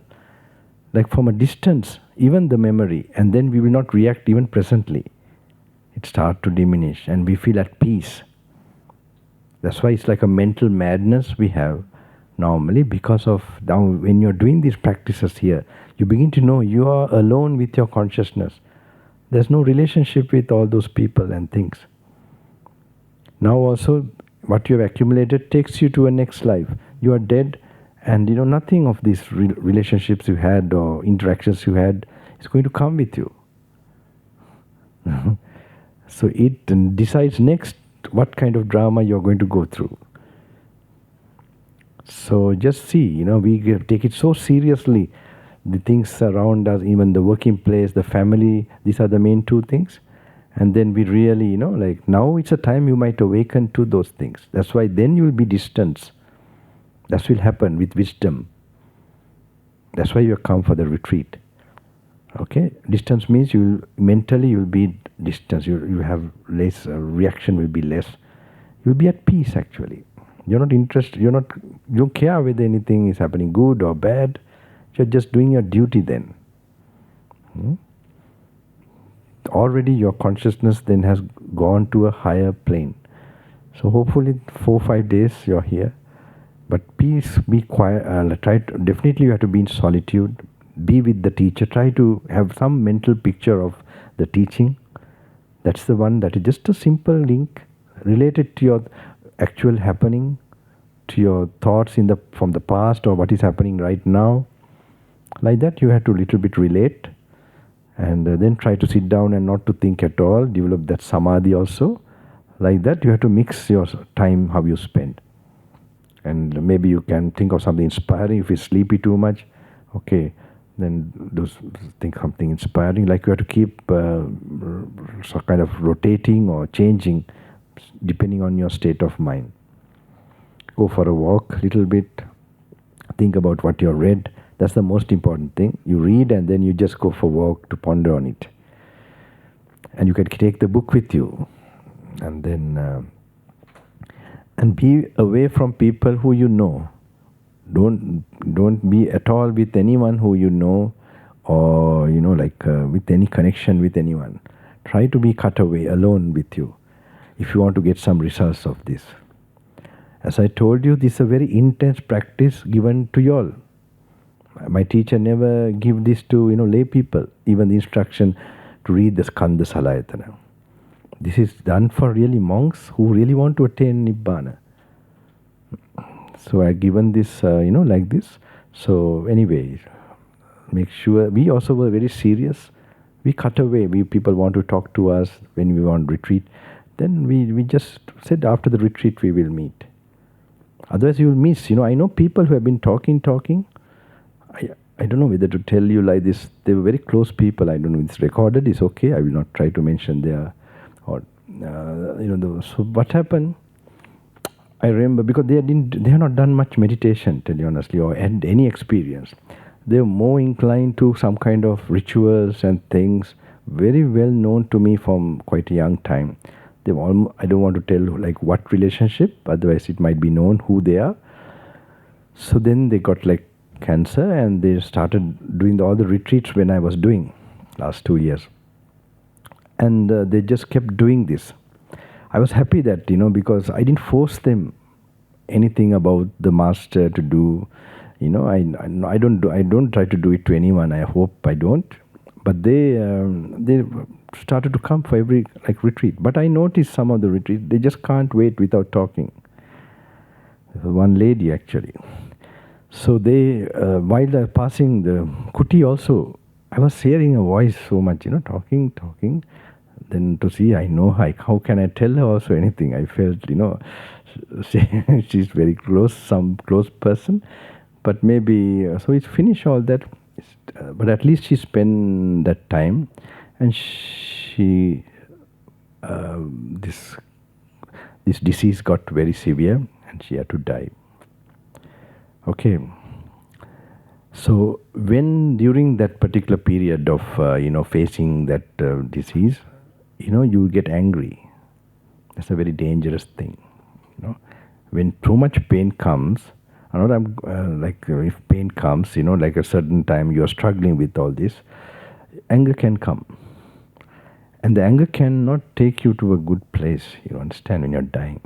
Like from a distance, even the memory, and then we will not react even presently. It starts to diminish and we feel at peace. That's why it's like a mental madness we have normally, because of now when you're doing these practices here, you begin to know you are alone with your consciousness. There's no relationship with all those people and things. Now also what you have accumulated takes you to a next life. You are dead, and nothing of these relationships you had or interactions you had is going to come with you. So it decides next what kind of drama you're going to go through. So just see, we take it so seriously. The things around us, even the working place, the family, these are the main two things. And then we really, like now it's a time you might awaken to those things. That's why then you will be distant. That will happen with wisdom. That's why you come for the retreat. Okay? Distance means mentally you will be distant. You have less, reaction will be less. You will be at peace actually. You're not interested, you don't care whether anything is happening good or bad. You're just doing your duty then. Already your consciousness then has gone to a higher plane. So hopefully 4-5 days you're here. But please be quiet. Definitely you have to be in solitude. Be with the teacher. Try to have some mental picture of the teaching. That's the one that is just a simple link related to your actual happening, to your thoughts from the past or what is happening right now. Like that you have to little bit relate, and then try to sit down and not to think at all. Develop that samadhi also. Like that you have to mix your time, how you spend. And maybe you can think of something inspiring. If you're sleepy too much, okay, then think something inspiring. Like you have to keep some kind of rotating or changing depending on your state of mind. Go for a walk little bit. Think about what you read. That's the most important thing. You read and then you just go for a walk to ponder on it. And you can take the book with you. And then and be away from people who you know. Don't be at all with anyone who you know, or with any connection with anyone. Try to be cut away, alone with you, if you want to get some results of this. As I told you, this is a very intense practice given to you all. My teacher never give this to lay people. Even the instruction to read the Skandha Salayatana. This is done for really monks who really want to attain Nibbana. So I given this, like this. So anyway, make sure we also were very serious. We cut away. People want to talk to us when we want retreat. Then we just said after the retreat we will meet. Otherwise you will miss. I know people who have been talking. I don't know whether to tell you like this. They were very close people. I don't know. It's recorded. It's okay. I will not try to mention their. So what happened? I remember because they have not done much meditation, tell you honestly, or had any experience. They were more inclined to some kind of rituals and things, very well known to me from quite a young time. They were I don't want to tell like what relationship, otherwise it might be known who they are. So then they got like cancer and they started doing all the retreats when I was doing last 2 years. And they just kept doing this. I was happy that, because I didn't force them anything about the master to do. I don't try to do it to anyone. I hope I don't. But they started to come for every like retreat. But I noticed some of the retreats, they just can't wait without talking. One lady actually. So they, while they're passing the kuti also, I was hearing a voice so much, talking. Then to see, I know her, how can I tell her also anything? I felt, she's very close, some close person. But maybe, so it's finished all that. But at least she spent that time. And she, this disease got very severe and she had to die. Okay. So when during that particular period of, facing that disease, you get angry. That's a very dangerous thing. When too much pain comes, if pain comes, like a certain time you are struggling with all this, anger can come. And the anger cannot take you to a good place, you understand, when you're dying.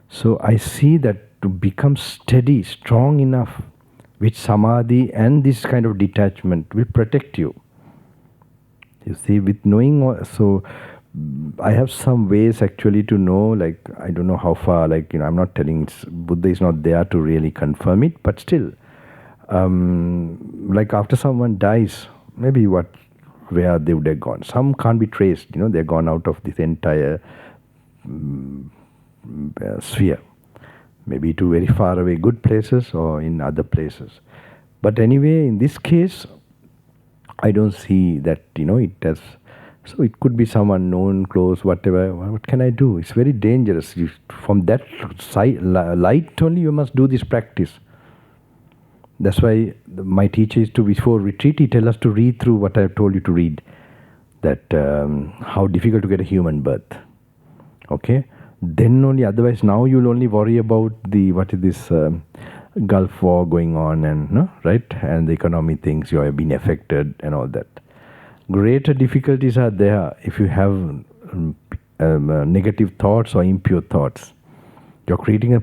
So I see that to become steady, strong enough with samadhi and this kind of detachment will protect you. You see, with knowing, so I have some ways actually to know, like, I don't know how far, I'm not telling, Buddha is not there to really confirm it, but still, like after someone dies, maybe where they would have gone. Some can't be traced, they're gone out of this entire sphere. Maybe to very far away good places or in other places. But anyway, in this case, I don't see that, it has, so it could be someone known, close, whatever. What can I do? It's very dangerous. From that light only you must do this practice. That's why my teacher is to, before retreat, he tells us to read through what I have told you to read. That how difficult to get a human birth. Okay? Then only, otherwise now you'll only worry about this Gulf War going on and, right? And the economy things, you have been affected and all that. Greater difficulties are there if you have negative thoughts or impure thoughts. You're creating a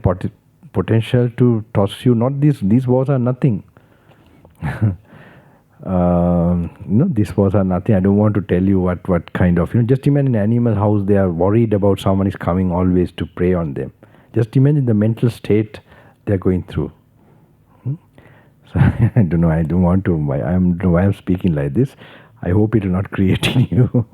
potential to toss you, not these wars are nothing. These wars are nothing. I don't want to tell you what kind of, just imagine an animal house, they are worried about someone is coming always to prey on them. Just imagine the mental state they're going through. So I don't know, I don't want to, why I'm speaking like this. I hope it will not create in you.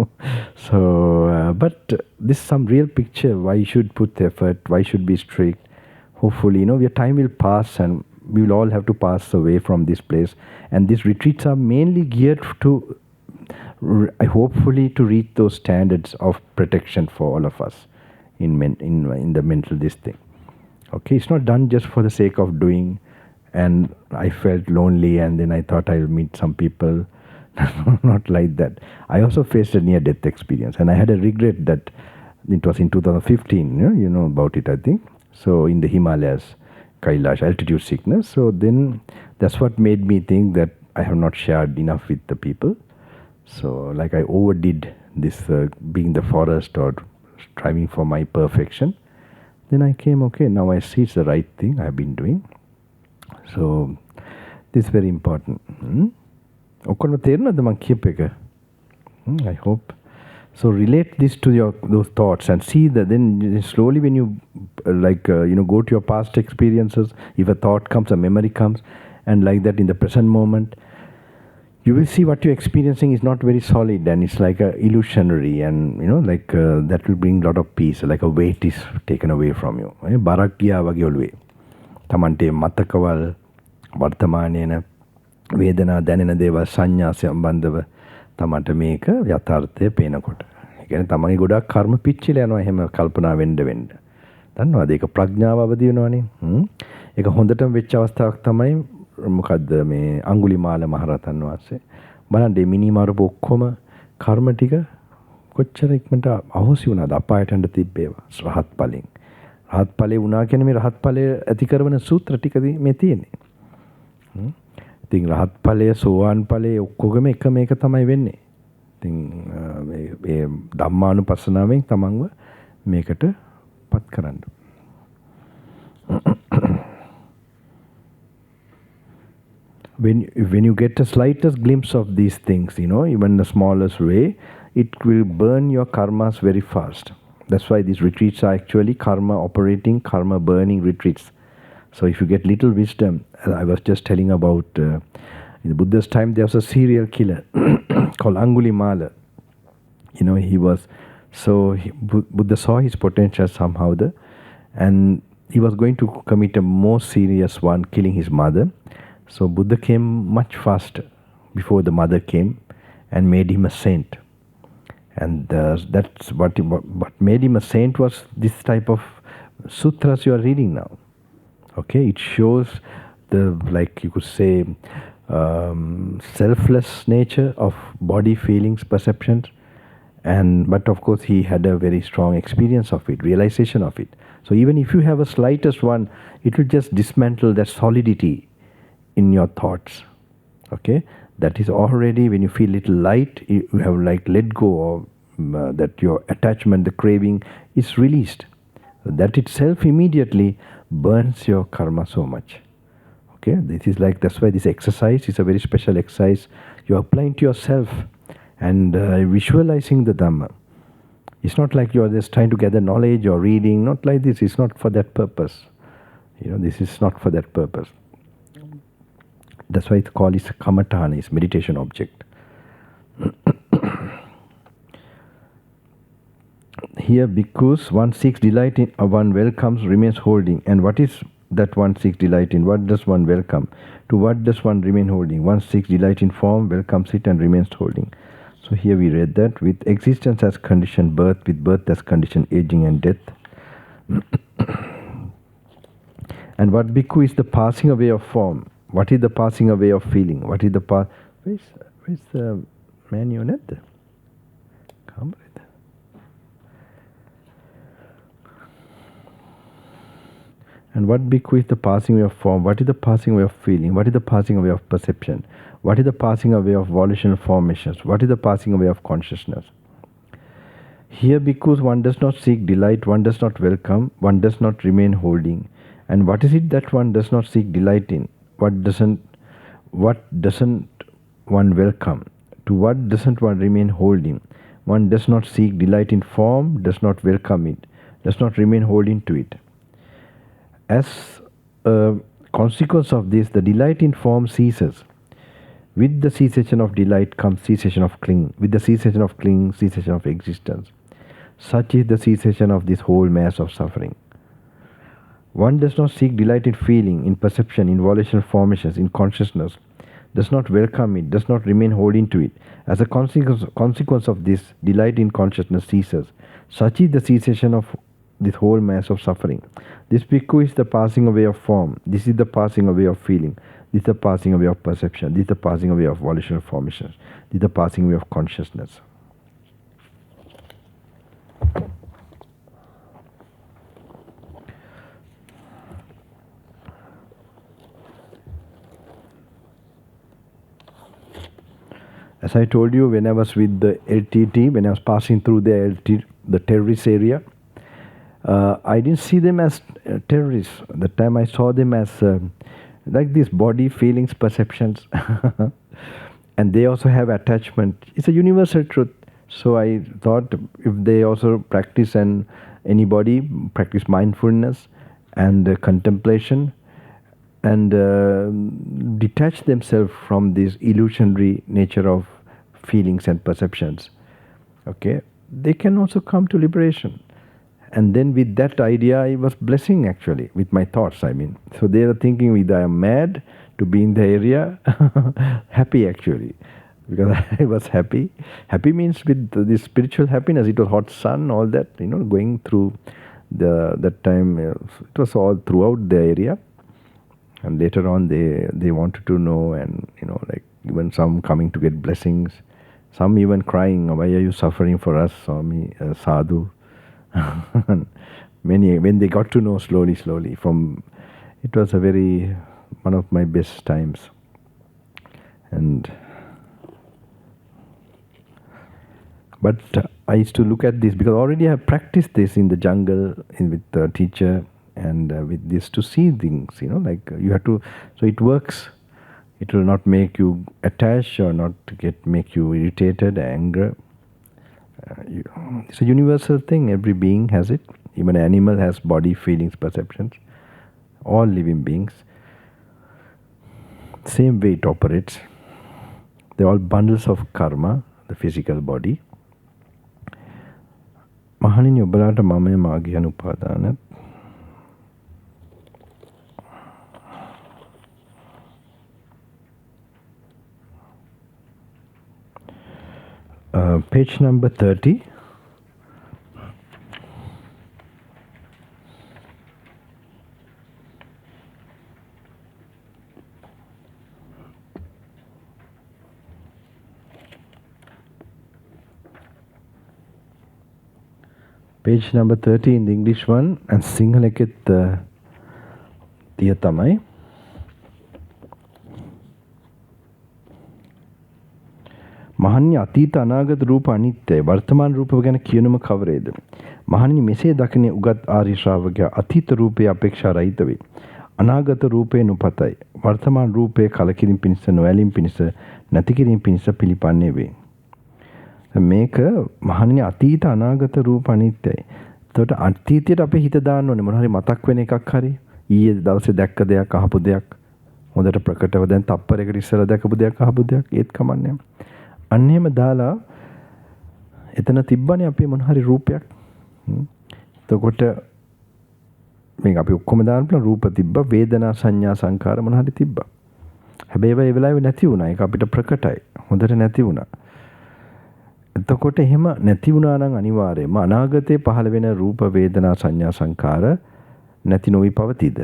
So, but this is some real picture, why you should put effort, why should be strict. Hopefully, your time will pass and we will all have to pass away from this place. And these retreats are mainly geared to, hopefully, to reach those standards of protection for all of us in the mental this thing. Okay, it's not done just for the sake of doing. And I felt lonely and then I thought I'll meet some people. Not like that. I also faced a near-death experience and I had a regret that it was in 2015, you know about it, I think. So in the Himalayas, Kailash, altitude sickness. So then that's what made me think that I have not shared enough with the people. So like I overdid this being the forest or striving for my perfection. Then I came, okay, now I see it's the right thing I've been doing. So this is very important. I hope. So relate this to those thoughts and see that then slowly when you go to your past experiences, if a thought comes, a memory comes, and like that in the present moment, you will see what you're experiencing is not very solid and it's like a illusionary and that will bring a lot of peace, like a weight is taken away from you. Barakya wage olwe. Tamante matakawal vartamanena වේදනා දැනෙන දේවල් සංඥා සම්බන්ධව තමන්ට මේක යථාර්ථය පේනකොට. ඒ කියන්නේ තමන්ගේ ගොඩක් කර්ම පිච්චිලා යනවා එහෙම කල්පනා වෙන්න. දන්නවද ඒක ප්‍රඥාව අවදි වෙනවනේ. ඒක හොඳටම වෙච්ච අවස්ථාවක් තමයි මොකද්ද මේ අඟුලිමාල මහරහතන් වහන්සේ. බලන්න මේ මිනිමරුප ඔක්කොම කර්ම ටික කොච්චර ඉක්මනට අහෝසි වුණාද අපායට යන්න තිබ්බේවා රහත් ඵලෙන්. රහත් ඵලේ වුණා කියන්නේ මේ රහත් ඵලය ඇති කරන සූත්‍ර ටිකදී මේ තියෙන්නේ. ඉතින් රහත් ඵලය සෝවාන් ඵලය ඔක්කොගම එක මේක තමයි වෙන්නේ. ඉතින් මේ ධම්මානුපස්සනාවෙන් තමන්ව මේකට පත් කරන්න. When you get a slightest glimpse of these things, even the smallest way, it will burn your karmas very fast. That's why these retreats are actually karma operating, karma burning retreats. So if you get little wisdom, I was just telling about in the Buddha's time there was a serial killer called Angulimala. He was Buddha saw his potential somehow and he was going to commit a more serious one, killing his mother. So Buddha came much faster before the mother came and made him a saint. And that's what made him a saint was this type of sutras you are reading now. Okay, it shows like you could say, selfless nature of body, feelings, perceptions. But of course he had a very strong experience of it, realization of it. So even if you have a slightest one, it will just dismantle that solidity in your thoughts. Okay, that is already when you feel little light, you have like let go of that your attachment, the craving is released. That itself immediately burns your karma so much. Okay, this is like, that's why this exercise is a very special exercise. You are applying to yourself and visualizing the Dhamma. It's not like you are just trying to gather knowledge or reading, not like this. It's not for that purpose. This is not for that purpose. That's why it's called Kamatana, is meditation object. Here, because one seeks delight in, one welcomes, remains holding. And what is that one seeks delight in? What does one welcome? To what does one remain holding? One seeks delight in form, welcomes it, and remains holding. So here we read that with existence as condition birth, with birth as condition aging and death. And what bhikkhu is the passing away of form? What is the passing away of feeling? What is the where's the marionette? Come with. And what bhikkhu is the passing away of form? What is the passing away of feeling? What is the passing away of perception? What is the passing away of volitional formations? What is the passing away of consciousness? Here, because one does not seek delight, one does not welcome, one does not remain holding. And what is it that one does not seek delight in? What doesn't one welcome? To what doesn't one remain holding? One does not seek delight in form, does not welcome it, does not remain holding to it. As a consequence of this, the delight in form ceases. With the cessation of delight comes cessation of clinging. With the cessation of clinging, cessation of existence. Such is the cessation of this whole mass of suffering. One does not seek delight in feeling, in perception, in volitional formations, in consciousness, does not welcome it, does not remain holding to it. As a consequence of this, delight in consciousness ceases. Such is the cessation of this whole mass of suffering. This bhikkhu is the passing away of form. This is the passing away of feeling. This is the passing away of perception. This is the passing away of volitional formations. This is the passing away of consciousness. As I told you, when I was with the LTT, when I was passing through the terrorist area, I didn't see them as terrorists. At the time I saw them as like these body, feelings, perceptions. And they also have attachment. It's a universal truth. So I thought if they also practice and anybody practice mindfulness and contemplation and detach themselves from this illusionary nature of feelings and perceptions, okay, they can also come to liberation. And then with that idea, I was blessing actually with my thoughts. I mean, so they were thinking either I am mad to be in the area, happy actually, because I was happy. Happy means with this spiritual happiness. It was hot sun, all that, going through that time it was all throughout the area, and later on they wanted to know, and like even some coming to get blessings, some even crying, why are you suffering for us, Swami, sadhu. Many, when they got to know slowly from, it was a very one of my best times. And but I used to look at this because already I have practiced this in the jungle with the teacher, and with this to see things, like you have to, so it works. It will not make you attached or not make you irritated, anger. It's a universal thing. Every being has it. Even an animal has body, feelings, perceptions. All living beings. Same way it operates. They're all bundles of karma, the physical body. මහණෙනි ඔබලාට මමය මාගේ අනුපාදාන page number 30. Page number 30 in the English one, and Sinhala එකෙත් තිය තමයි. මහණනි අතීත අනාගත රූප අනිත්‍යයි. වර්තමාන රූප ගැන කියනුම කවරේද? මහණනි මෙසේ දකින උගත් ආර්ය ශ්‍රාවකයා අතීත රූපේ අපේක්ෂා රහිත වේ. අනාගත රූපේ නුපතයි. වර්තමාන රූපේ කලකිරීම පිණිස නොඇලීම පිණිස නැති කිරීම පිණිස පිළිපන්නේ වේ. මේක මහණනි අතීත අනාගත රූප අනිත්‍යයි. එතකොට අතීතයට අපේ හිත දාන්න ඕනේ මොන හරි මතක් වෙන එකක් හරි. ඊයේ දවසේ දැක්ක දෙයක්, අහපු දෙයක්, හොඳට ප්‍රකටව දැන් තප්පරයකට ඉස්සෙල්ලා දැකපු දෙයක්, අහපු දෙයක්, ඒත් කමන්නේ. අන්න එහෙම දාලා එතන තිබ්බනේ අපේ මොන හරි රූපයක්. එතකොට මේක අපි ඔක්කොම දාන්න පුළුවන් රූප තිබ්බා, වේදනා, සංඥා, සංකාර මොන හරි තිබ්බා. හැබැයි ඒ වෙලාවේ නැති වුණා. ඒක අපිට ප්‍රකටයි. හොඳට නැති වුණා. එතකොට එහෙම නැති වුණා නම් අනිවාර්යයෙන්ම අනාගතේ පහළ වෙන රූප, වේදනා, සංඥා, සංකාර නැති නොවි පවතිද?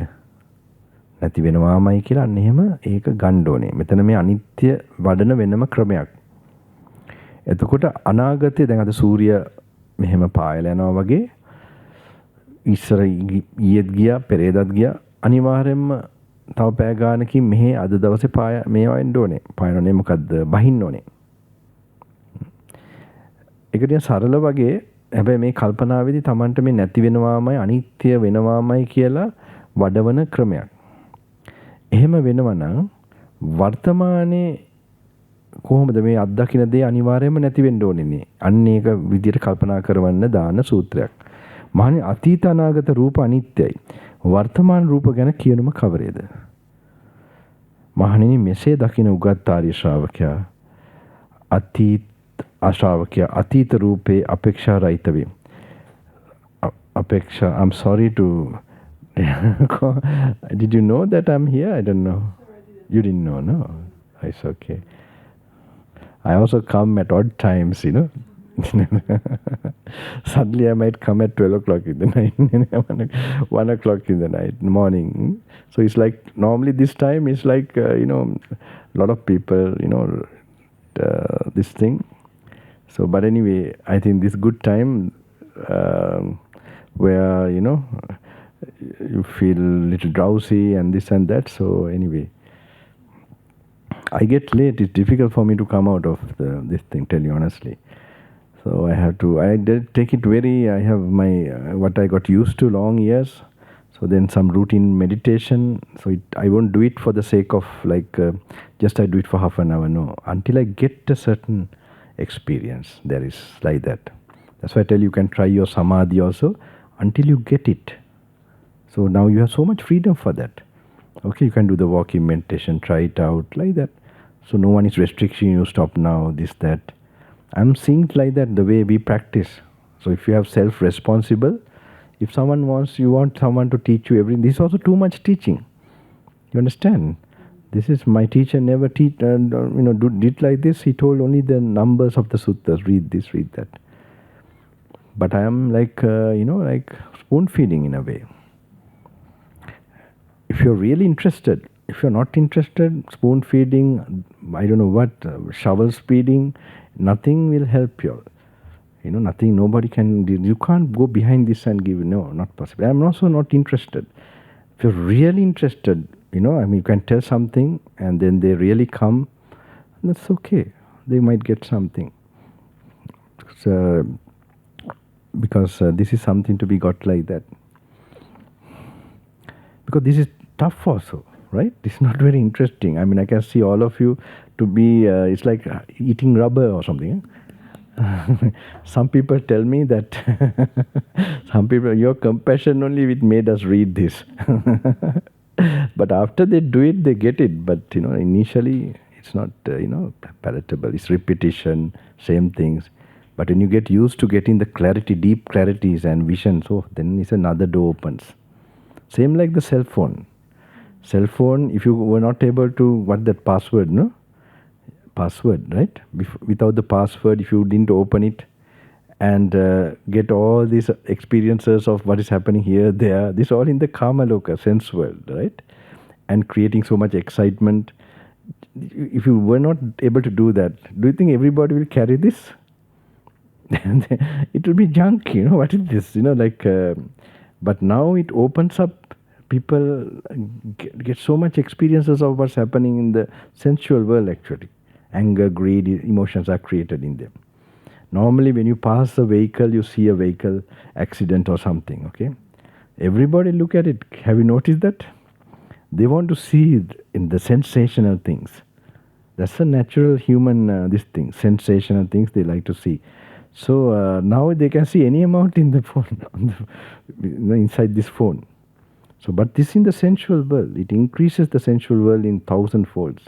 නැති වෙනවාමයි කියලා අන්න එහෙම ඒක ගන්න ඕනේ. මෙතන මේ අනිත්‍ය වඩන වෙනම ක්‍රමයක්. එතකොට අනාගතේ දැන් අද සූර්ය මෙහෙම පායලා යනවා වගේ ඉස්සර ඊයේත් ගියා, පෙරේදත් ගියා. අනිවාර්යයෙන්ම තව පෑ ගානකින් මෙහි අද දවසේ පාය මේවා එන්න ඕනේ. පායනනේ මොකද්ද? බහින්න ඕනේ. ඒක ටික සරල වගේ. හැබැයි මේ කල්පනාවේදී Tamanට මේ නැති වෙනවාමයි අනිත්‍ය වෙනවාමයි කියලා වඩවන ක්‍රමයක්. එහෙම වෙනවා නම් වර්තමානයේ කොහොමද මේ අත්දකින්න දේ අනිවාර්යයෙන්ම නැති වෙන්න ඕනේ. අන්න ඒක විදියට කල්පනා කරවන්න දාන සූත්‍රයක්. මහණනි අතීත අනාගත රූප අනිත්‍යයි. වර්තමාන රූප ගැන කියනුම කවරේද? මහණෙනි මෙසේ දකින උගත් ආර්ය ශ්‍රාවකයා අතීත රූපේ අපේක්ෂා රහිත වේ. අපේක්ෂා, I'm sorry to did you know that I'm here? I don't know. You didn't know, no? It's okay. I also come at odd times, Suddenly I might come at 12 o'clock in the night, 1 o'clock in the night, morning. So it's like, normally this time is like, a lot of people, this thing. So, but anyway, I think this good time where, you feel a little drowsy and this and that. So anyway, I get late. It's difficult for me to come out of this thing, tell you honestly. So I did take it I have my, what I got used to long years. So then some routine meditation. So I won't do it for the sake of just I do it for half an hour. No, until I get a certain experience. There is like that. That's why I tell you can try your samadhi also until you get it. So now you have so much freedom for that. Okay, you can do the walking meditation, try it out like that. So no one is restricting you, stop now, this, that. I'm seeing it like that, the way we practice. So if you have self-responsible, if someone you want someone to teach you everything, this is also too much teaching. You understand? This is my teacher never did like this. He told only the numbers of the suttas, read this, read that. But I am like, like spoon feeding in a way. If you're really interested, if you're not interested, spoon feeding, I don't know what, shovel feeding, nothing will help you. Nothing, nobody can, you can't go behind this and give, no, not possible. I'm also not interested. If you're really interested, you can tell something and then they really come, that's okay. They might get something. So, because this is something to be got like that. Because this is tough also, right? This is not very interesting. I can see all of you to be, it's like eating rubber or something. Some people tell me that some people, your compassion only which made us read this. But after they do it, they get it. But initially it's not palatable. It's repetition, same things. But when you get used to getting the clarity, deep clarities and vision, so then it's another door opens. Same like the cell phone. Cell phone, if you were not able to, what that password, no? Password, right? Without the password, if you didn't open it and get all these experiences of what is happening here, there, this all in the Kamaloka, sense world, right? And creating so much excitement. If you were not able to do that, do you think everybody will carry this? It will be junk, what is this? But now it opens up, people get so much experiences of what's happening in the sensual world actually. Anger, greed, emotions are created in them. Normally when you pass a vehicle, you see a vehicle accident or something, okay? Everybody look at it. Have you noticed that? They want to see it in the sensational things. That's a natural human, this thing, sensational things they like to see. So now they can see any amount in the phone, inside this phone. So, but this in the sensual world, it increases the sensual world in 1,000 folds.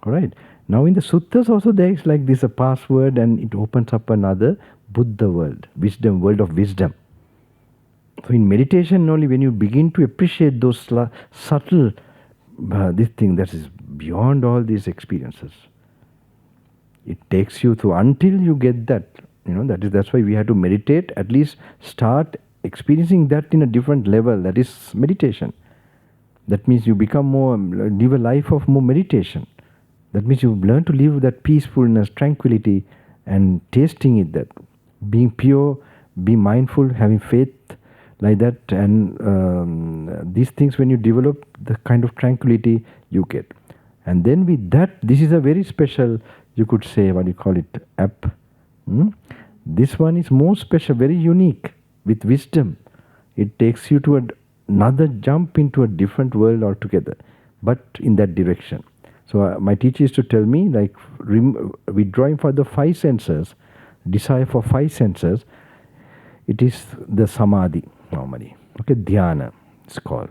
All right. Now in the suttas also there is like this a password and it opens up another Buddha world, wisdom, world of wisdom. So in meditation only when you begin to appreciate those subtle, this thing that is beyond all these experiences. It takes you through until you get that, that's why we have to meditate, at least start experiencing that in a different level, that is meditation. That means you become live a life of more meditation. That means you learn to live that peacefulness, tranquility, and tasting it, that being pure, be mindful, having faith like that. And these things, when you develop the kind of tranquility you get. And then with that, this is a very special, you could say, what you call it, app. This one is more special, very unique, with wisdom. It takes you to another jump into a different world altogether, but in that direction. So my teacher used to tell me, like withdrawing for the 5 senses, desire for 5 senses, it is the samadhi normally. Okay, dhyana it's called.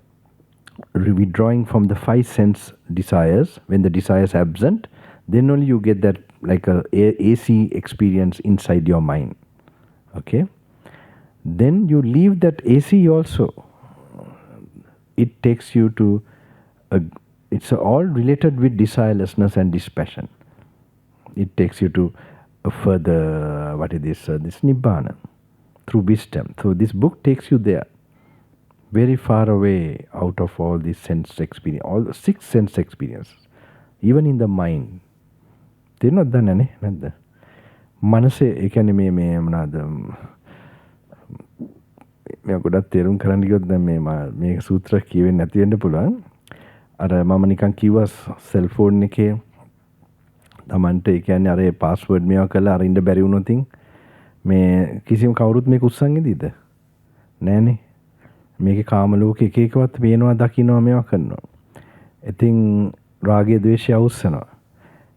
Withdrawing from the 5 sense desires, when the desire is absent, then only you get that like a AC experience inside your mind. Okay? Then you leave that AC also. It takes you to it's all related with desirelessness and dispassion. It takes you to a further, what is this? This Nibbana, through wisdom. So this book takes you there, very far away out of all these sense experience, all the 6 sense experiences, even in the mind. තේරෙනවද දන්නේ නැද්ද? මනසේ ඒ කියන්නේ මේ මොනවාද? මේ ගොඩක් තේරුම් කරන්න ගියොත් දැන් මේ සූත්‍ර කියවෙන්නේ නැති වෙන්න පුළුවන්. අර මම නිකන් කිව්වා සෙල් ෆෝන් එකේ තමන්ට ඒ කියන්නේ අර පාස්වර්ඩ් මේවා කරලා අරින්න බැරි වුණොත් මේ කිසිම කවුරුත් මේක උස්සන් ඉදීද? නෑනේ. මේකේ කාම ලෝකේ එක එකවත් පේනවා දකින්නවා මේවා කරනවා. ඉතින් රාගය ද්වේෂය අවුස්සනවා.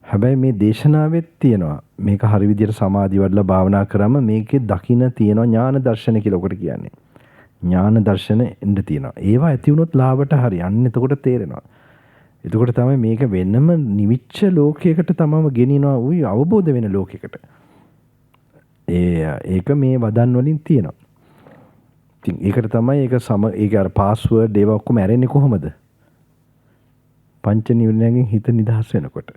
හැබැයි මේ දේශනාවෙත් තියෙනවා මේක හරි විදියට සමාධි වඩලා භාවනා කරාම මේකේ දකින්න තියෙනවා ඥාන දර්ශන කියලා ඔකට කියන්නේ. ඥාන දර්ශන එන්න තියෙනවා. ඒවා ඇති වුණොත් ලාවට හරි. අන්න එතකොට තේරෙනවා. එතකොට තමයි මේක වෙනම නිවිච්ච ලෝකයකට තමම ගෙනිනවා උයි අවබෝධ වෙන ලෝකයකට. ඒක මේ වදන් වලින් තියෙනවා. ඉතින් ඒකට තමයි ඒක අර පාස්වර්ඩ් ඒවා ඔක්කොම ඇරෙන්නේ කොහොමද? පංච නිවනයෙන් හිත නිදහස් වෙනකොට.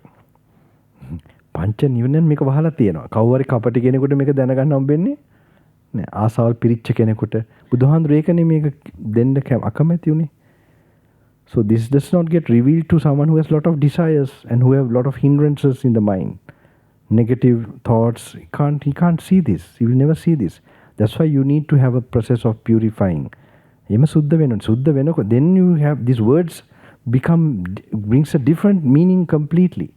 පංච නිවනන් මේක වහලා තියෙනවා. කවුරු හරි කපටි කෙනෙකුට මේක දැනගන්න හම්බෙන්නේ නේ ආසාවල් පිරිච්ච කෙනෙකුට බුදුහාඳුර ඒකනේ මේක දෙන්න අකමැති උනේ. So this does not get revealed to someone who has lot of desires and who have lot of hindrances in the mind. Negative thoughts, he can't see this. He will never see this. That's why you need to have a process of purifying. Ema suddha වෙනවා. සුද්ධ වෙනකොට then you have these words brings a different meaning completely.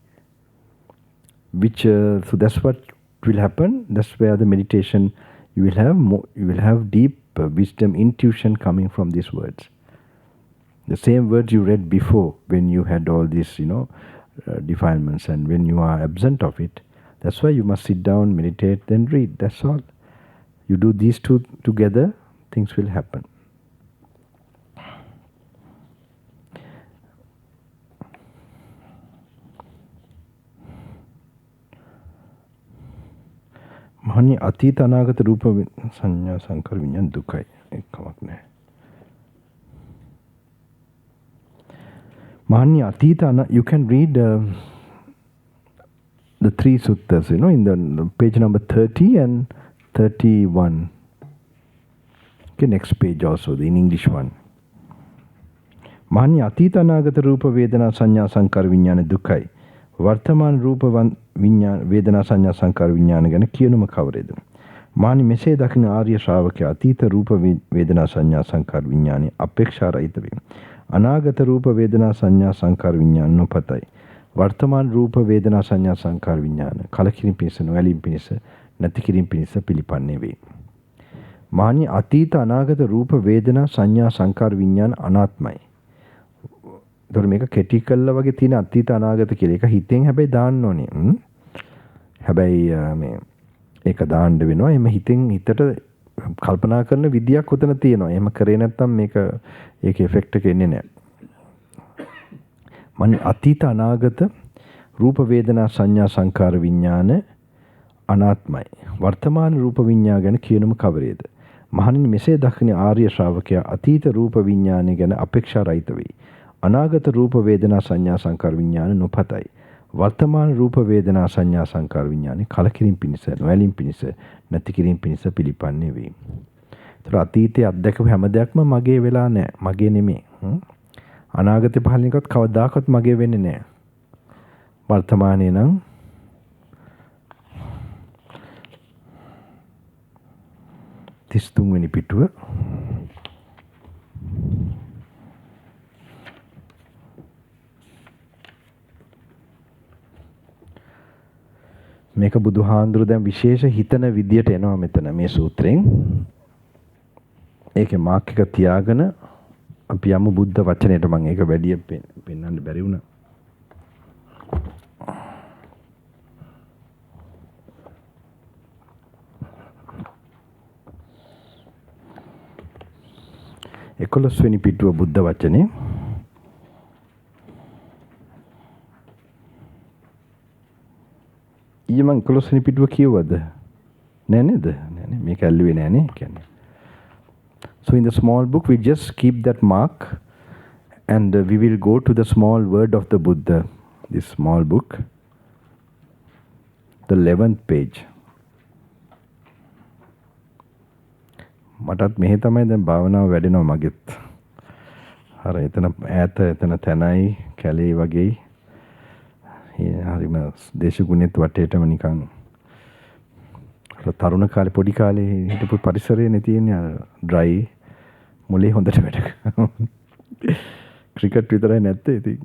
Which so that's what will happen. That's where the meditation you will have deep wisdom, intuition coming from these words. The same words you read before when you had all these, defilements, and when you are absent of it. That's why you must sit down, meditate, then read. That's all. You do these two together, things will happen. මහණනි අතීත අනාගත රූප සංඥා සංකාර විඤ්ඤාණ දුකයි එකමක් නැහැ. මහණනි අතීත you can read the three suttas, in the page number 30 and 31. Okay, next page also, in English one. මහණනි අතීත අනාගත රූප වේදනා සංඥා සංකාර විඤ්ඤාණ දුකයි. වර්තමාන රූප විඤ්ඤාණ වේදනා සංඥා සංකාර විඤ්ඤාණ ගැන කියනුම කවරේද? මහණනි මෙසේ දකින ආර්ය ශ්‍රාවකයා අතීත රූප වේදනා සංඥා සංකාර විඤ්ඤාණය අපේක්ෂා රහිත වේ. අනාගත රූප වේදනා සංඥා සංකාර විඤ්ඤාණ නොපතයි. වර්තමාන රූප වේදනා සංඥා සංකාර විඤ්ඤාණ කලකිරීම පිණිස නොඇලීම පිණිස නැති කිරීම පිණිස පිළිපන්නේ වේ. මහණනි අතීත අනාගත රූප වේදනා සංඥා සංකාර විඤ්ඤාණ අනාත්මයි. ඒතකොට මේක කෙටි කළා වගේ තියෙන අතීත අනාගත කියලා. ඒක හිතෙන් හැබැයි දාන්න ඕනේ. හැබැයි මේ ඒක දාන්න වෙනවා. එimhe හිතට කල්පනා කරන විදියක් උතන තියෙනවා. එහෙම කරේ නැත්නම් මේක ඒක ඉෆෙක්ට් එක එන්නේ නැහැ. මන්නේ අතීත අනාගත රූප වේදනා සංඥා සංකාර විඥාන අනාත්මයි. වර්තමාන රූප විඤ්ඤාණ ගැන කියනුම කවරේද? මහණෙනි මෙසේ දක්වන ආර්ය ශ්‍රාවකයා අතීත රූප විඤ්ඤාණය ගැන අපේක්ෂා රහිත වෙයි. අනාගත රූප වේදනා සංඥා සංකාර විඥාන නොපතයි. වර්තමාන රූප වේදනා සංඥා සංකාර විඥාන කලකිරීම පිණිස නොඇලීම පිණිස නැති කිරීම පිණිස පිළිපන්නේ වේ. ඒතර අතීතයේ අත්දැකපු හැම දෙයක්ම මගේ වෙලා නැහැ. මගේ නෙමෙයි. අනාගතේ පහළ එකත් කවදාකවත් මගේ වෙන්නේ නැහැ. වර්තමානයේ නම් තිස්තුන්වෙනි පිටුව මේක බුදුහාඳුරු දැන් විශේෂ හිතන විදියට එනවා මෙතන මේ සූත්‍රයෙන්. ඒකේ මාක් එක තියාගෙන අපි යමු බුද්ධ වචනයට. මම ඒක වැඩි පෙන්වන්න බැරි වුණා. එකොළොස්වෙනි පිටුව බුද්ධ වචනේ. ඊයේ මම 11 වෙනි පිටුව කියවද? නෑ නේද? නෑ මේක ඇල්ලුවේ නෑනේ කියන්නේ. So in the small book we just keep that mark and we will go to the small word of the Buddha. This small book, the 11th page. මටත් මෙහෙ තමයි දැන් භාවනාව වැඩෙනවා මගෙත්. අර එතන ඈත එතන තැනයි කැලේ වගේ. හරිම දේශගුණෙත් වටේටම නිකන් තරුණ කාලේ පොඩි කාලේ හිටපු පරිසරයනේ තියෙන්නේ. අර ඩ්‍රයි මොලේ හොඳට වැඩ කරනවා. ක්‍රිකට් විතරයි නැත්තේ ඉතින්.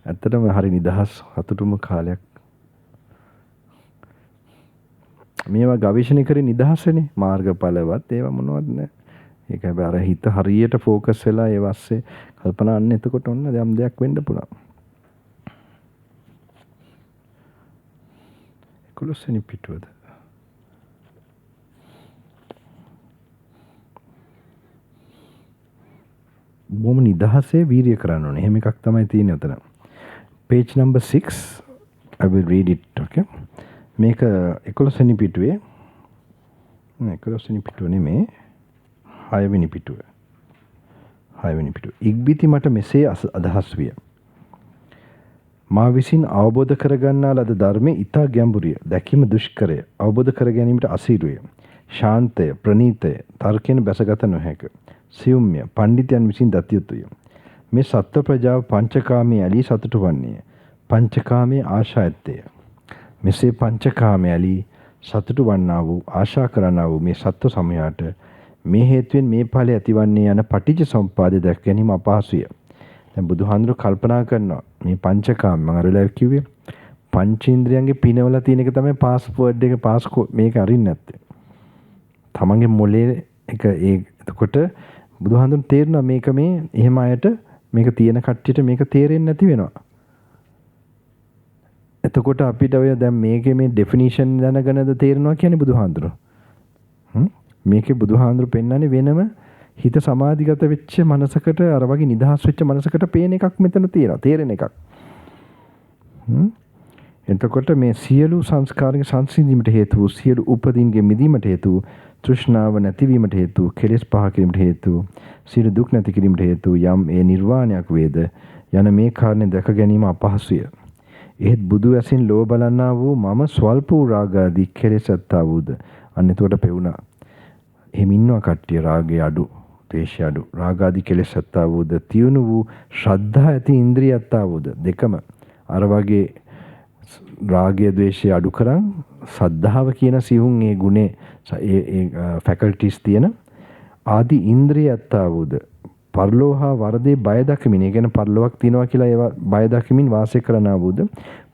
ඇත්තටම හරි නිදහස් හතුටුම කාලයක්. මේවා ගවේෂණය කරේ නිදහසනේ. මාර්ගඵලවත් ඒවා මොනවද නැහැ. ඒක හැබැයි අර හිත හරියට ફોකස් වෙලා ඒ වස්සේ කල්පනා අන්න එතකොට ඔන්න යම් දෙයක් වෙන්න පුළුවන්. 11 වෙනි පිටුවද? බොහොම නිදහසේ වීර්ය කරන්න ඕනේ. එහෙම එකක් තමයි තියෙන්නේ උතන. Page number 6. I will read it, okay? මේක 11 වෙනි පිටුවේ 11 වෙනි පිටුව නෙමෙයි 6 වෙනි පිටුව. 6 වෙනි පිටුව. ඉක්බිති මට මෙසේ අදහස් විය. මා විසින් අවබෝධ කරගන්නා ලද ධර්මයේ ඊතා ගැඹුරිය. දැකීම දුෂ්කරය. අවබෝධ කර ගැනීමට අසීරුය. ශාන්තය, ප්‍රණීතය, තර්කයෙන් බැසගත නොහැක. සියුම්ය, පඬිතයන් විසින් දත යුතුය. මේ සත්ව ප්‍රජාව පංචකාමයේ ඇලී සතුටු වන්නේය. පංචකාමයේ ආශා ඇත්තේය. මෙසේ පංචකාමයේ ඇලී සතුටු වන්නා වූ ආශා කරන්නා වූ මේ සත්ව සමූහයට මේ හේතුවෙන් මේ ඵලය ඇතිවන්නේ යන පටිච්ච සමුප්පාදය දැක ගැනීම අපහසුය. දැන් බුදුහාඳුර කල්පනා කරනවා මේ පංචකාම මම අරලා කිව්වේ පංචේන්ද්‍රයන්ගේ පිනවල තියෙන එක තමයි පාස්වර්ඩ් එක මේක අරින්න නැත්තේ. තමන්ගේ මොලේ එක එතකොට බුදුහාඳුන් තේරෙනවා මේක මේ එහෙම අයට මේක තියෙන කට්ටියට මේක තේරෙන්නේ නැති වෙනවා. එතකොට අපිට ඔය දැන් මේකේ මේ ඩෙෆිනිෂන් දැනගෙනද තේරෙනවා කියන්නේ බුදුහාඳුර. මේකේ බුදුහාඳුර පෙන්නන්නේ වෙනම හිත සමාධිගත වෙච්ච මනසකට අර වගේ නිදහස් වෙච්ච මනසකට පේන එකක් මෙතන තියෙනවා. තේරෙන එකක්. එතකොට මේ සියලු සංස්කාරක සංසිඳීමට හේතු වූ සියලු උපදීන්ගේ මිදීමට හේතු වූ තෘෂ්ණාව නැතිවීමට හේතු වූ කෙලෙස් පහ කිරීමට හේතු වූ සියලු දුක් නැති කිරීමට හේතු වූ යම් ඒ නිර්වාණයක් වේද යන මේ කාරණේ දැක ගැනීම අපහසුය. එහෙත් බුදු ඇසින් ලෝ බලන්නා වූ මම ස්වල්ප වූ රාගාදී කෙලෙස් ඇත්තා වූද අන්න එතකොට පෙවුනා. එහෙම ඉන්නවා කට්ටිය රාගය අඩු, ද්වේෂය අඩු, රාගාදී කෙලෙස් ඇත්තා වූද තියුණු වූ ශ්‍රද්ධා ඇති ඉන්ද්‍රිය ඇත්තා වූද දෙකම අර වගේ රාගය ද්වේෂය අඩු කරන් සද්ධාව කියන සිහුන් ඒ ගුණේ ඒ ෆැකල්ටිස් තියෙන ආදි ඉන්ද්‍රිය ඇත්තා වූද පරලෝහා වරදේ බය දකිමින් ඒ කියන්නේ පරලෝවක් තියනවා කියලා ඒවා බය දකිමින් වාසය කරනා වූද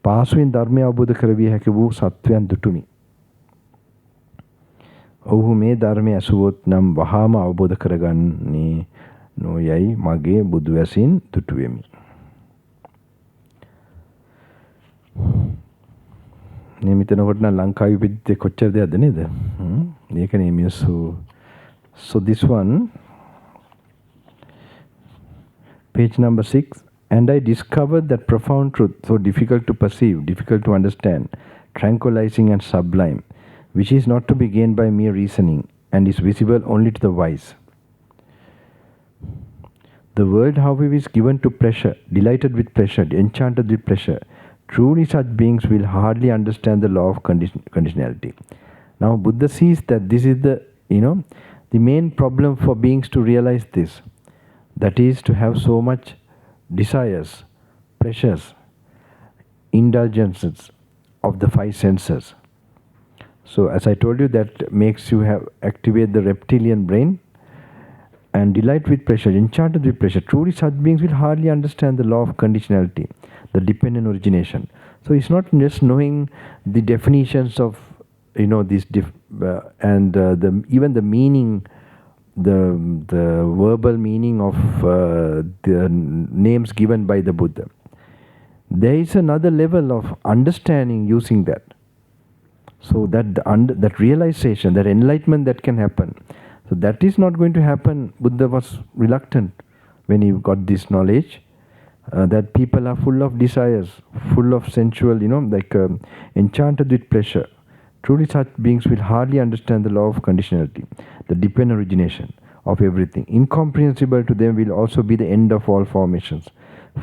පාසුවෙන් ධර්මය අවබෝධ කරවිය හැකි වූ සත්වයන් දුටුමි. ඔව්හු මේ ධර්මය ඇසුවොත් නම් වහාම අවබෝධ කරගන්නේ නොයයි මගේ බුදු ඇසින් දුටුවෙමි. මේ මෙතනකොට නම් ලංකාවේ පිටින් කොච්චර දෙයක්ද නේද? මේකනේ මිනිස්සු. So this one page number 6, and I discovered that profound truth, so difficult to perceive, difficult to understand, tranquilizing and sublime, which is not to be gained by mere reasoning and is visible only to the wise. The world, however, is given to pleasure, delighted with pleasure, enchanted with pleasure. Truly such beings will hardly understand the law of conditionality. Now Buddha sees that this is the main problem for beings to realize this. That is to have so much desires, pleasures, indulgences of the five senses. So as I told you, that makes you activate the reptilian brain and delight with pleasure, enchanted with pleasure. Truly such beings will hardly understand the law of conditionality, the dependent origination. So it's not just knowing the definitions of this even the meaning, the verbal meaning of the names given by the Buddha. There is another level of understanding using that. So that realization, that enlightenment that can happen. So that is not going to happen. Buddha was reluctant when he got this knowledge. That people are full of desires, full of sensual, enchanted with pleasure. Truly such beings will hardly understand the law of conditionality, the dependent origination of everything. Incomprehensible to them will also be the end of all formations,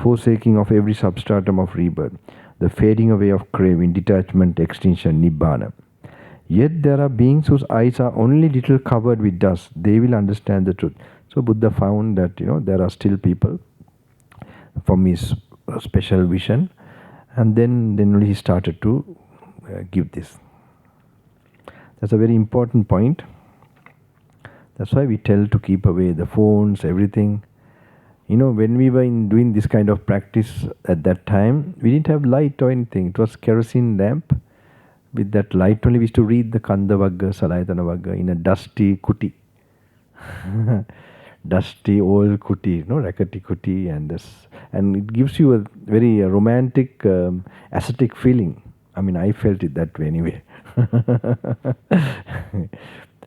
forsaking of every substratum of rebirth, the fading away of craving, detachment, extinction, nibbana. Yet there are beings whose eyes are only little covered with dust. They will understand the truth. So Buddha found that there are still people from his special vision, and then only he started to give this. That's a very important point. That's why we tell to keep away the phones, everything. When we were doing this kind of practice at that time, we didn't have light or anything. It was kerosene lamp. With that light only we used to read the Kanda Vagga, Salayatana Vagga in a dusty kuti. Dusty old kuti, rackety kuti, and it gives you a very romantic, ascetic feeling. I mean, I felt it that way anyway.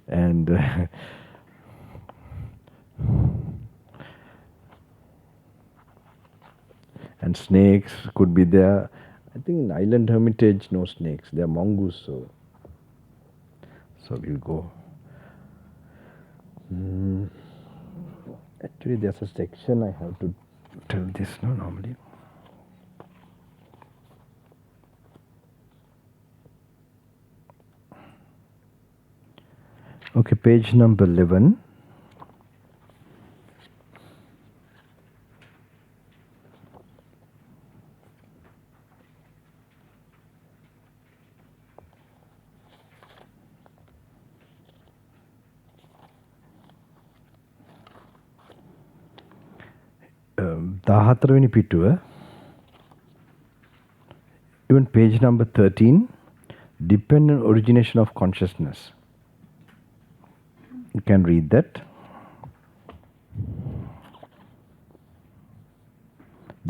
And and snakes could be there. I think in Island Hermitage, no snakes. They are mongoose, so we'll go. Actually, there's a section I have to tell this normally. Okay, page number 11. දාහතරවෙනි පිටුව, even page number 13, dependent origination of consciousness. You can read that.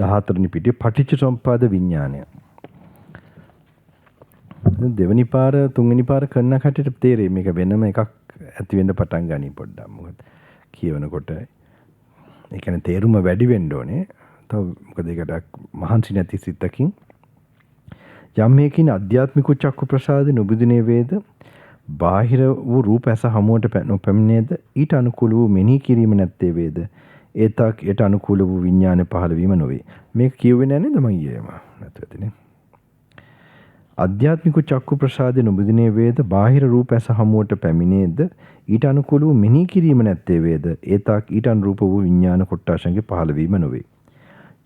14වෙනි පිටුවේ පටිච්චසමුප්පාද විඥානය. දෙවෙනි පාර තුන්වෙනි පාර කරන කටට තේරෙයි මේක වෙනම එකක් ඇති වෙන්න පටන් ගනී පොඩ්ඩක්. මොකද කියවනකොට ඒ කියන්නේ තේරුම වැඩි වෙන්න ඕනේ. තව මොකද ඒකට මහන්සි නැති සිතකින් යම් මේකින් අධ්‍යාත්මික චක්කු ප්‍රසාද නුබුදිනේ වේද බාහිර වූ රූප ඇස හමුවට නොපැමිණේද ඊට අනුකූල වූ මෙනෙහි කිරීම නැත්තේ වේද ඒතක් ඊට අනුකූල වූ විඥාන පහළ වීම නොවේ. මේක කියුවේ නැහැ නේද මම ඊයේම නැත්නම් අධ්‍යාත්මික චක්කු ප්‍රසාද නුබුදිනේ වේද බාහිර රූප ඇස හමුවට පැමිණේද ඊට අනුකූල වූ මෙනෙහි කිරීම නැත්තේ වේද ඒතක් ඊට අනුරූප වූ විඥාන කොට්ටාශංගේ පහළ වීම නොවේ.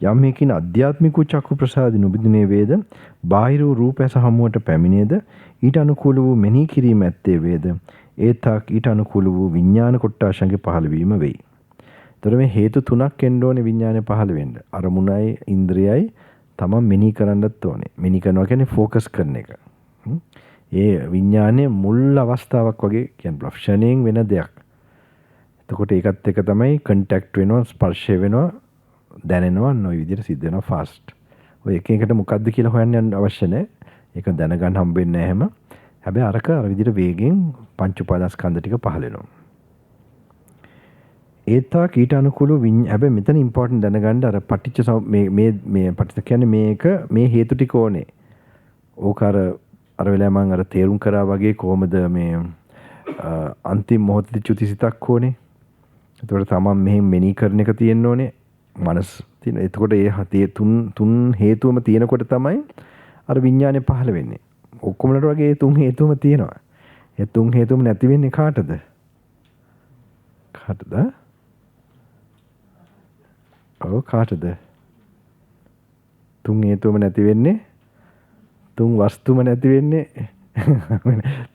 යම් මේකින් අධ්‍යාත්මික චක්කු ප්‍රසාද නුබුදිනේ වේද බාහිර වූ රූප ඇස හමුවට පැමිණේද ඊට අනුකූල වූ මෙනෙහි කිරීම ඇත්තේ වේද ඒතක් ඊට අනුකූල වූ විඥාන කොට්ටාශංගේ පහළ වීම වෙයි. එතකොට මේ හේතු තුනක් එන්න ඕනේ විඥානේ පහළ වෙන්න. අරමුණයි ඉන්ද්‍රියයි තමන් මෙනෙහි කරන්නත් ඕනේ. මෙනෙහි කරනවා කියන්නේ ફોકસ කරන එක. ඒ විඥානයේ මුල් අවස්ථාවක් වගේ කියන්නේ ක්ෂණයෙන් වෙන දෙයක්. එතකොට ඒකත් එක තමයි කන්ටැක්ට් වෙනවා, ස්පර්ශය වෙනවා, දැනෙනවා, ඔය විදිහට සිද්ධ වෙනවා ෆාස්ට්. ඔය එක එකට මොකද්ද කියලා හොයන්න යන්න අවශ්‍ය නැහැ. ඒක දැනගන්න හම්බෙන්නේ නැහැ හැම. හැබැයි අර විදිහට වේගෙන් පංච උපාදානස්කන්ධ ටික පහළ වෙනවා. ඒතක් ඊට අනුකූල හැබැයි මෙතන ඉම්පෝටන්ට් දැනගන්න අර පටිච්ච මේ පටිච්ච කියන්නේ මේක මේ හේතු ටික ඕනේ. ඕක අර වෙලාව මම අර තේරුම් කරා වගේ කොහොමද මේ අන්තිම මොහොතේ චුතිසිතක් ඕනේ. එතකොට තමයි මෙහෙම මෙනී කරන එක තියෙන්න ඕනේ. මනස තියෙන. එතකොට ඒ තුන් හේතුවම තියෙනකොට තමයි අර විඥානේ පහළ වෙන්නේ. ඔක්කොමලට වගේ තුන් හේතුවම තියෙනවා. ඒ තුන් හේතුවම නැති වෙන්නේ කාටද? කාටද? කාටද? තුන් හේතුවම නැති වෙන්නේ තුන් වස්තුම නැති වෙන්නේ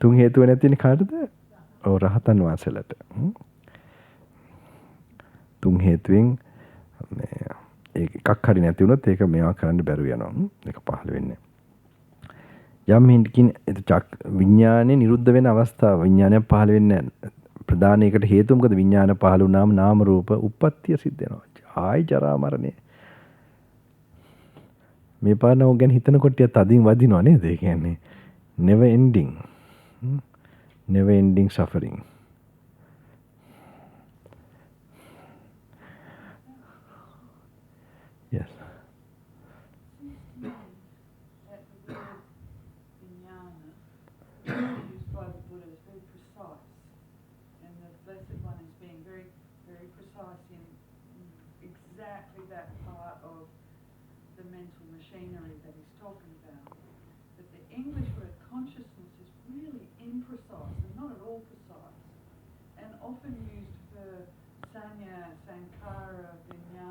තුන් හේතුව නැති වෙන්නේ කාටද? රහතන් වහන්සේලාට. තුන් හේතුවෙන් එකක් හරි නැති වුණොත් ඒක මේවා කරන්න බැරුව යනවා. ඒක පහළ වෙන්නේ. යම් හින්දකින් විඥානේ නිරුද්ධ වෙන අවස්ථාව විඥානය පහළ වෙන්නේ ප්‍රධාන එකට හේතුව මොකද? විඥාන පහළ වුණාම නාම රූප උප්පත්තිය සිද්ධ වෙනවා. ආයි ජරා මරණය. මේ පානෝ ගැන හිතනකොට තදින් වදිනවා නේද? ඒ කියන්නේ never ending suffering. Yes.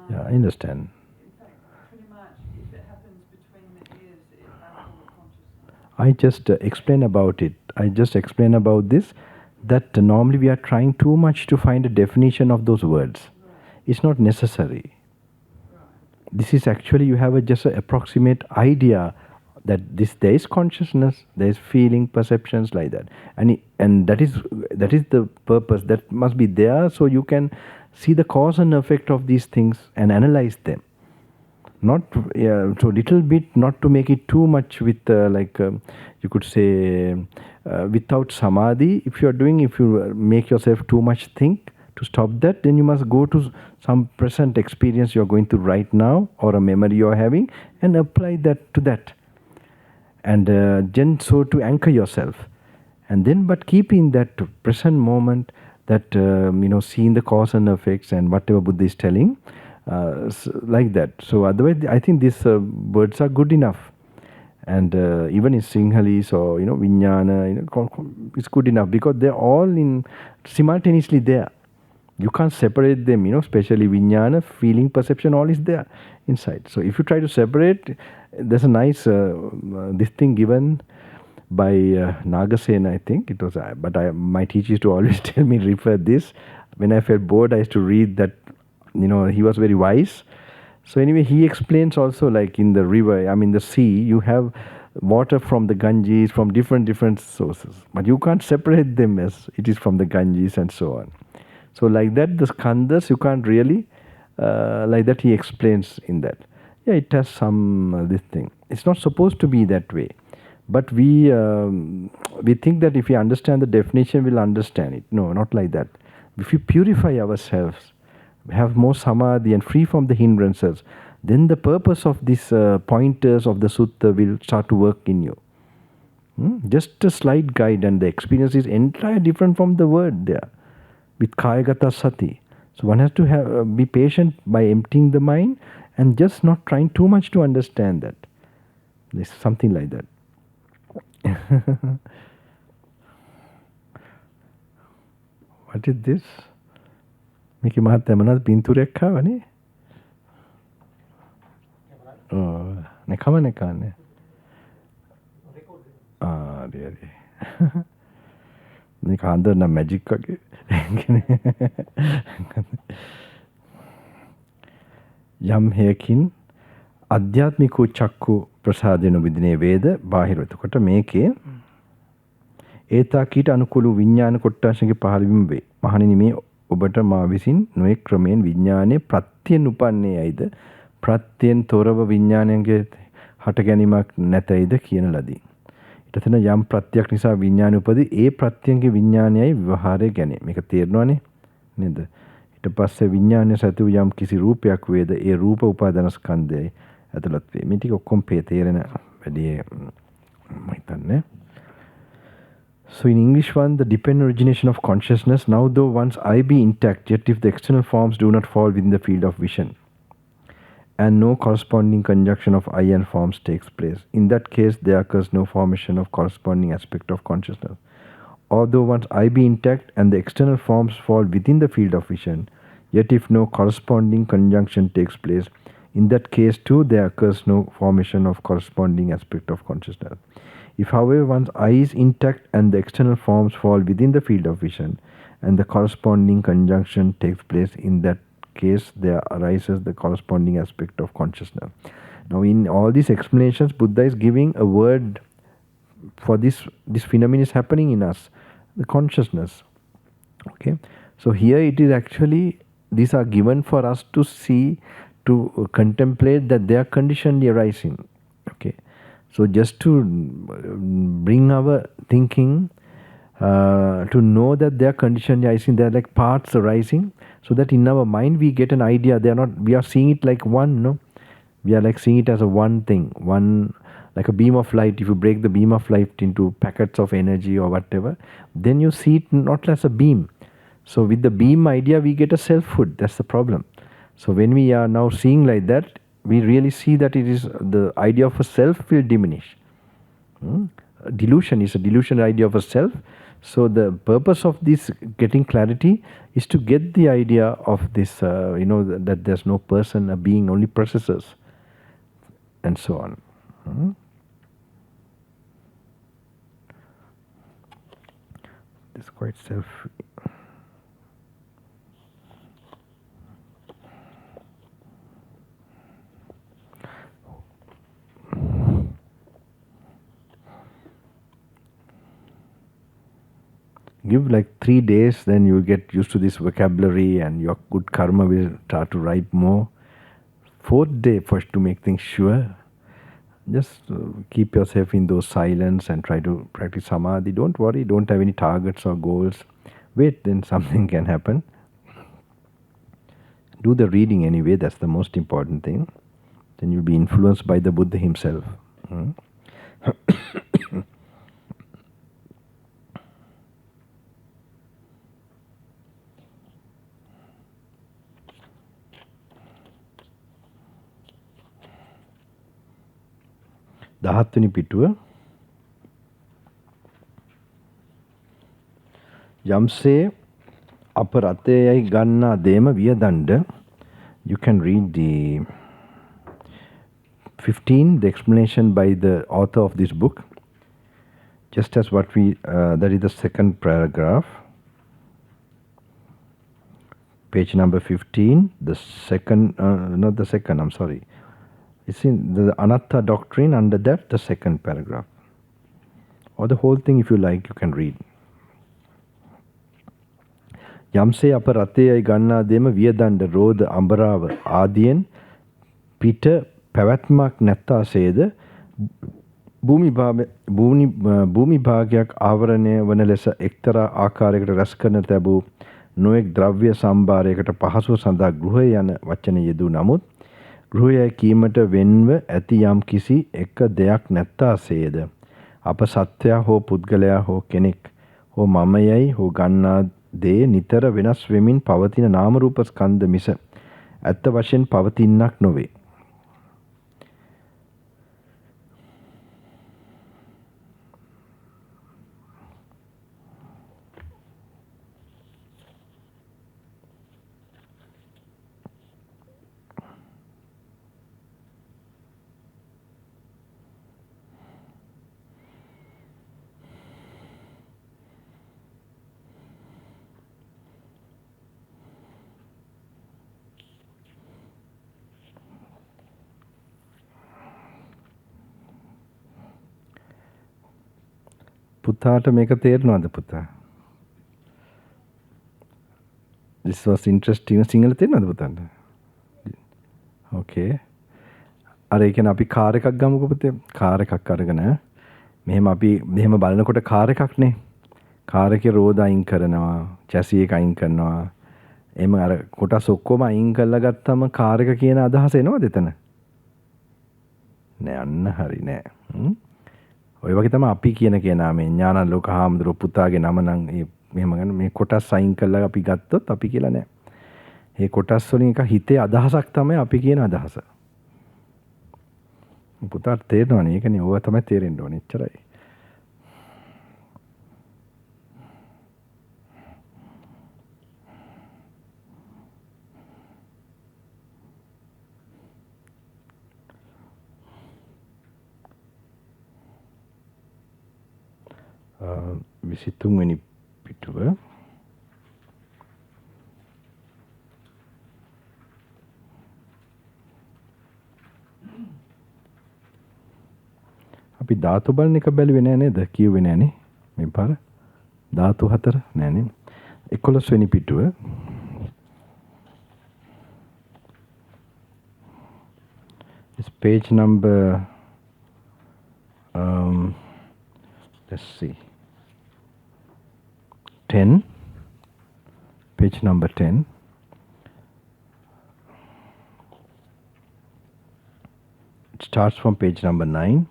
Yeah, I understand. In fact, pretty much, if it happens between the ears, it has all the consciousness. I just explain about it. I just explain about this, that normally we are trying too much to find a definition of those words. Right. It's not necessary. Right. This is actually, you have just an approximate idea that there is consciousness, there is feeling, perceptions like that. And that is the purpose. That must be there so you can see the cause and effect of these things and analyze them. Not so little bit, not to make it too much with you could say without samadhi. If you make yourself too much think, to stop that, then you must go to some present experience you are going through right now or a memory you are having and apply that to that. And then so to anchor yourself. And then but keep in that present moment, that seeing the cause and effects and whatever Buddha is telling, like that. So otherwise I think these words are good enough. And even in Sinhalese or Vijnana, it's good enough because they're all in simultaneously there. You can't separate them, especially Vijnana, feeling, perception, all is there inside. So if you try to separate, there's a nice this thing given by Nagasena, I think it was. My teacher used to always tell me refer this. When I felt bored, I used to read that. He was very wise. So anyway, he explains also like in the river, the sea, you have water from the Ganges, from different sources, but you can't separate them as it is from the Ganges and so on. So like that, the skandhas, you can't really, like that he explains in that. Yeah, it has some, this thing. It's not supposed to be that way. But we think that if we understand the definition, we'll understand it. No, not like that. If we purify ourselves, have more samadhi and free from the hindrances, then the purpose of these pointers of the sutta will start to work in you. Just a slight guide, and the experience is entirely different from the word there with kayagata sati. So one has to be patient by emptying the mind and just not trying too much to understand that. There's something like that. What is this? මේකේ මහත්තයා මොනවද පින්තූරයක් ආවනේ? නැකම නැකන්නේ. හරි. මේක හඳුනන magic වගේ. යම් හේකින් අධ්‍යාත්මික චක්කු ප්‍රසාදේන විදිනේ වේද බාහිර. එතකොට මේකේ ඒතාකීට අනුකූල විඥාන කොට්ටාශගේ පහළවීම වේ. මහණෙනි මේ ඔබට මා විසින් නොයෙක් ක්‍රමයෙන් විඥානයේ ප්‍රත්‍යයෙන් උපන්නේ ඇයිද? ප්‍රත්‍යයෙන් තොරව විඥානයේ හට ගැනීමක් නැතයිද කියන ලදී. ඊට තන යම් ප්‍රත්‍යක් නිසා විඥානය උපදී ඒ ප්‍රත්‍යයෙන්ගේ විඥානයයි ව්‍යවහාරය ගැනේ. මේක තේරෙනවනේ නේද? ඊට පස්සේ විඥානය සතු යම් කිසි රූපයක් වේද ඒ රූප උපාදාන ස්කන්ධයයි ඇතුළත් වේ. මේ ටික ඔක්කොම තේරෙන වැඩි මම හිතන්නේ. So in English one, the dependent origination of consciousness, now though one's eye be intact, yet if the external forms do not fall within the field of vision, and no corresponding conjunction of eye and forms takes place, in that case there occurs no formation of corresponding aspect of consciousness. Although one's eye be intact and the external forms fall within the field of vision, yet if no corresponding conjunction takes place, in that case too there occurs no formation of corresponding aspect of consciousness. If, however, one's eye is intact and the external forms fall within the field of vision, and the corresponding conjunction takes place, in that case there arises the corresponding aspect of consciousness. Now, in all these explanations, Buddha is giving a word for this phenomenon is happening in us, the consciousness. Okay, so here it is actually, these are given for us to see, to contemplate that they are conditionally arising. Okay. So just to bring our thinking to know that they are conditionally arising, they are like parts arising, so that in our mind we get an idea. They are not. We are seeing it like one. No, we are like seeing it as a one thing, one like a beam of light. If you break the beam of light into packets of energy or whatever, then you see it not as a beam. So with the beam idea, we get a selfhood. That's the problem. So when we are now seeing like that, we really see that it is the idea of a self will diminish. Delusion is a delusion idea of a self. So the purpose of this getting clarity is to get the idea of this, that there's no person, a being, only processes, and so on. It's quite self. Give like 3 days, then you get used to this vocabulary and your good karma will start to write more. 4th day, first to make things sure, just keep yourself in those silence and try to practice samadhi. Don't worry, don't have any targets or goals. Wait, then something can happen. Do the reading anyway, that's the most important thing. Then you'll be influenced by the Buddha himself. 17 වෙනි පිටුව. යම්සේ අප රතයයි ගන්නා දේම වියදණ්ඩ. You can read the 15, the explanation by the author of this book. Just as what we, that is the second paragraph. Page number 15, the second, not the second, I'm sorry. It's in the Anatta doctrine, under that, the second paragraph. Or the whole thing, if you like, you can read. යම්සේ අප රතයයි ගන්නා දෙම වියදණ්ඩ රෝධ අඹරාව ආදියෙන් පිට පැවැත්මක් නැත්තාසේද භූමි භාගයක් ආවරණය වන ලෙස එක්තරා ආකාරයකට රැස් කරන ලැබූ නොයෙක් ද්‍රව්‍ය සම්භාරයකට පහසුව සඳහා ගෘහය යන වචන යෙදූ නමුත් ගෘහය කීමට වෙන්ව ඇති යම් කිසි එක දෙයක් නැත්තාසේද අප සත්වයා හෝ පුද්ගලයා හෝ කෙනෙක් හෝ මමයයි හෝ ගන්නා දේ නිතර වෙනස් වෙමින් පවතින නාම රූප ස්කන්ධ මිස ඇත්ත වශයෙන් පවතින්නක් නොවේ. පුතාට මේක තේරෙනවද පුතා? This was interesting. සිංහල තේරෙනවද පුතාට? Okay. අර ඒ කියන්නේ අපි කාර් එකක් ගමුකෝ පුතේ. කාර් එකක් අරගෙන මෙහෙම අපි මෙහෙම බලනකොට කාර් එකක්නේ. කාර් එකේ රෝද අයින් කරනවා, චැසි එක අයින් කරනවා. එහෙම අර කොටස් ඔක්කොම අයින් කරලා ගත්තම කාර් එක කියන අදහස එනවද එතන? නෑ අන්න හරි නෑ. ඔය වගේ තමයි අපි කියන මේ ඥානලෝක හාමුදුරුවෝ පුතාගේ නම නම් මෙහෙම ගන්න මේ කොටස් අයින් කරලා අපි ගත්තොත් අපි කියලා නෑ. මේ කොටස් වලින් එක හිතේ අදහසක් තමයි අපි කියන අදහස. පුතාට තේරෙනවනේ ඒකනේ ඕවා තමයි තේරෙන්න ඕනේ එච්චරයි. විසිතුන්වෙනි පිටුව අපි ධාතු බලන එක බැලුවේ නෑ නේද? කියුවේ නෑනේ මේ පාර ධාතු 4 නෑනේ. 11 වෙනි පිටුව it's page number let's see 10, page number 10. It starts from page number 9.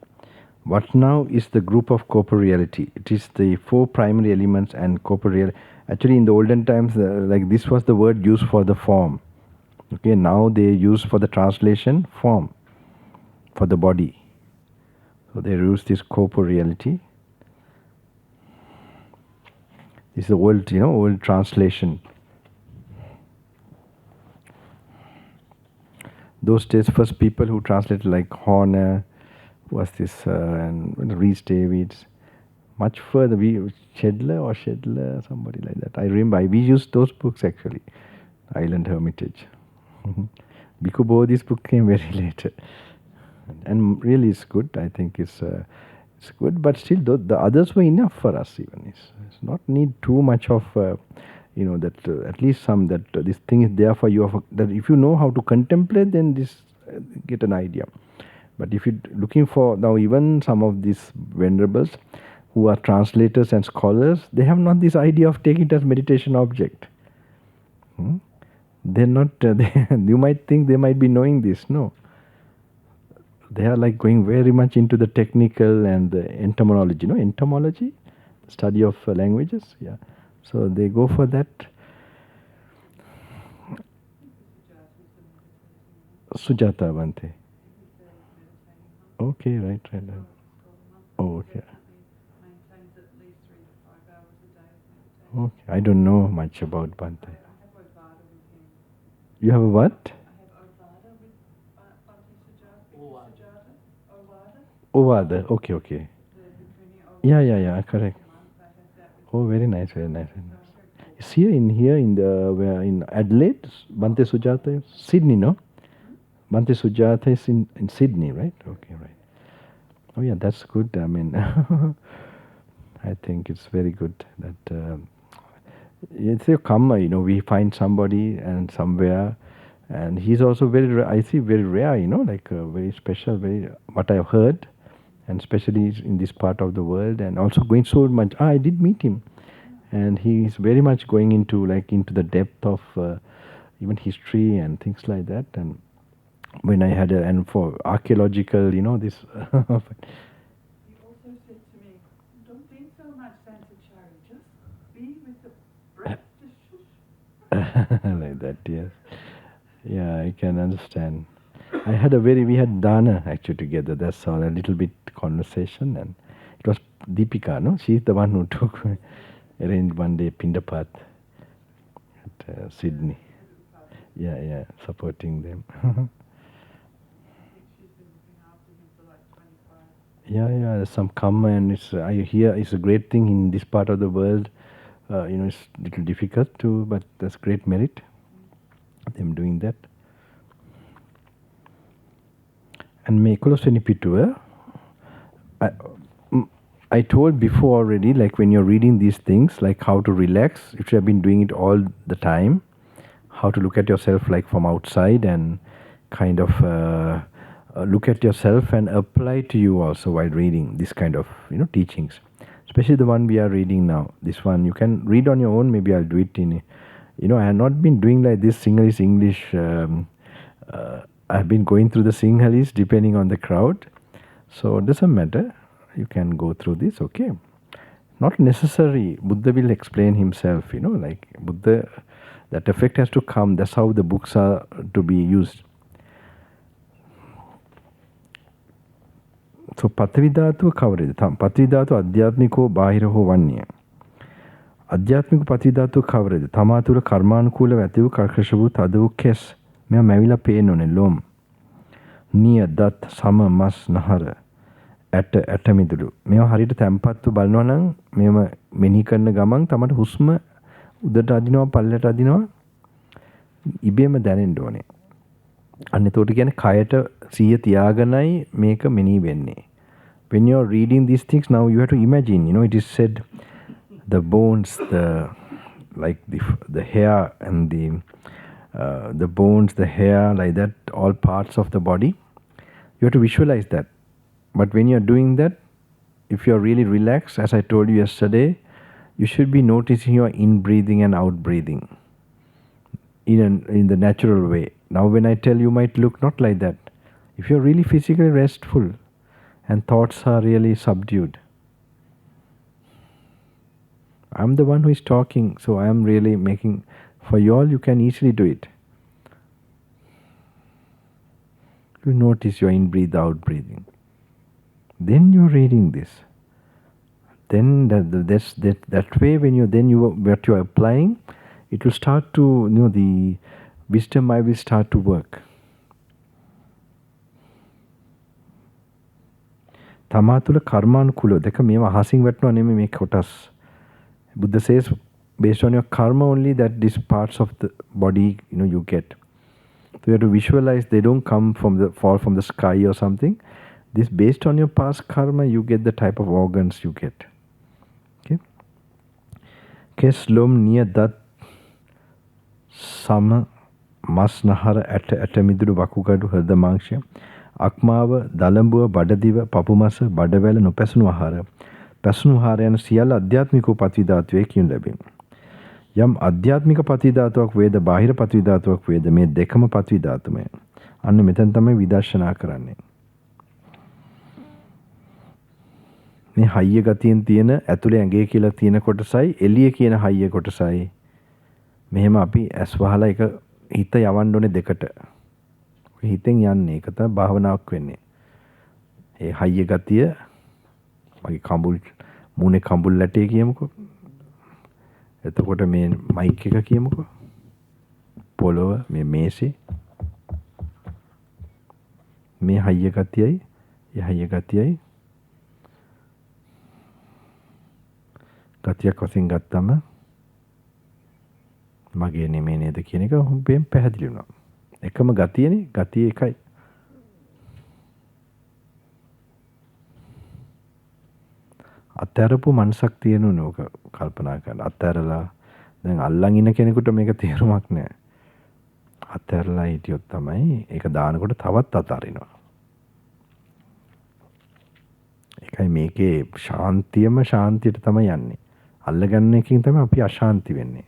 What now is the group of corporeality? It is the four primary elements and corporeal. Actually, in the olden times, like this was the word used for the form. Okay, now they use for the translation form for the body. So they use this corporeality. This is the old, old translation. Those days, first people who translated like Horner, was this, and Rhys Davids, much further, Shedler, somebody like that. I remember, we used those books actually, Island Hermitage. Bhikkhu Bodhi's book came very later. And really it's good, I think it's good, but still the others were enough for us even. It's not need too much of, that at least some, that this thing is there for you, that if you know how to contemplate, then this get an idea. But if you're looking for, now even some of these venerables who are translators and scholars, they have not this idea of taking it as meditation object. They're not, you might think they might be knowing this, no. They are like going very much into the technical and the entomology, entomology, study of languages, yeah. So they go for that. Sujata Bante. Okay, right. Oh, okay. Maintains at least 3 to 5 hours a day of meditation. Okay, I don't know much about Bhante. I have Ovada with him. You have a what? I have Ovada with Bhante Sujata. Ovada. Ovada. Okay. The Bhikkhuni Ovada. Yeah, correct. I have that with Oh, very nice. It's here in Adelaide, Bhante Sujata, Sydney, no? Bhante Sujata is in Sydney, right? Okay, right. Oh yeah, that's good. I mean, I think it's very good that it's a karma. We find somebody and somewhere, and he's also I see very rare. Like very special. Very what I've heard, and especially in this part of the world, and also going so much. I did meet him, and he is very much going into the depth of even history and things like that. And when I had and for archaeological, this. He also said to me, don't think so much, Santachari, just be with the breath, just shush. Like that, yes. Yeah, I can understand. We had Dana actually together, that's all, a little bit conversation, and it was Deepika, no? She's the one who arranged one day Pindapat at Sydney. Yeah, supporting them. Yeah, there's some karma, and I hear it's a great thing in this part of the world. It's a little difficult but that's great merit, them doing that. And me 11 පිටුව I told before already, like when you're reading these things, like how to relax, if you have been doing it all the time, how to look at yourself like from outside and kind of look at yourself and apply to you also while reading this kind of teachings, especially the one we are reading now. This one you can read on your own. Maybe I'll do it in I have not been doing like this Sinhalese English. I've been going through the Sinhalese depending on the crowd, so it doesn't matter. You can go through this, okay? Not necessary. Buddha will explain himself, like Buddha, that effect has to come. That's how the books are to be used. So පඨවි ධාතුව කවරේද? පඨවි ධාතුව අධ්‍යාත්මිකව බාහිර හෝ වන්නේ. අධ්‍යාත්මික පඨවි ධාතුව කවරේද? තමා තුළ කර්මානුකූලව ඇති වූ කර්කශ වූ තද වූ කෙස්. මෙයා මැවිලා පේන්නෝනේ ලොම්. නිය දත් සම මස් නහර ඇට මිදුළු. මේවා හරියට තැම්පත්ව බලනවා නම් මේව මෙනෙහි කරන ගමන් තමයි හුස්ම උදට අදිනවා පල්ලයට අදිනවා ඉබේම දැනෙන්න ඕනේ. අන්න එතකොට කියන්නේ කයට සිහිය තියාගෙනයි මේක මෙනෙහි වෙන්නේ. When you're reading these things, now you have to imagine, it is said the bones, the hair and the bones, the hair, like that, all parts of the body. You have to visualize that. But when you're doing that, if you're really relaxed, as I told you yesterday, you should be noticing your in-breathing and out-breathing in the natural way. Now when I tell you might look not like that. If you're really physically restful and thoughts are really subdued. I'm the one who is talking, so I am really making, for you all, you can easily do it. You notice your in-breath, out-breathing. Then you're reading this. Then that way, what you're applying, it will start to, the wisdom I will start to work. තමා තුළ කර්මානුකූලව දෙක මේවා අහසින් වැටෙනවා නෙමෙයි මේ කොටස්. Buddha says based on your karma only that these parts of the body you get. So you have to visualize they don't fall from the sky or something. This based on your past karma you get the type of organs you get. Okay. කෙස් ලොම් නිය දත් සම මස් නහර ඇට මිදුළු වකුගඩු හෘද මාංශය අක්මාව දලඹුව බඩදිව පපු මස බඩවැල නොපැසුණු ආහාර පැසුණු ආහාර යන සියල්ල අධ්‍යාත්මික පඨවි ධාතුවේ කියනු ලැබේ. යම් අධ්‍යාත්මික පඨවි ධාතුවක් වේද බාහිර පඨවි ධාතුවක් වේද මේ දෙකම පඨවි ධාතුමය. අන්න මෙතන තමයි විදර්ශනා කරන්නේ. මේ හයිය ගතියෙන් තියෙන ඇතුලේ ඇඟේ කියලා තියෙන කොටසයි එළිය කියන හයිය කොටසයි මෙහෙම අපි ඇස් වහලා එක හිත යවන්න ඕනේ දෙකට. හිතෙන් යන්නේ ඒක තමයි භාවනාවක් වෙන්නේ. ඒ හයිය ගතිය මගේ කඹුල් මූණේ කඹුල් ලැටේ කියමුකෝ. එතකොට මේ මයික් එක කියමුකෝ. පොළොව මේ මේසේ මේ හයිය ගතියයි ඒ හයිය ගතියයි ගතියක් වශයෙන් ගත්තම මගේ නෙමෙයි නේද කියන එක හොම්බෙන් පැහැදිලි වුණා. එකම ගතියනේ, ගතිය එකයි. අත්හැරපු මනසක් තියෙනුනේ ඕක කල්පනා කරලා. අත්හැරලා දැන් අල්ලන් ඉන්න කෙනෙකුට මේක තේරුමක් නෑ. අත්හැරලා හිටියොත් තමයි ඒක දානකොට තවත් අතාරිනවා. ඒකයි මේකේ ශාන්තියම ශාන්තියට තමයි යන්නේ. අල්ලගන්න එකකින් තමයි අපි අශාන්ති වෙන්නේ.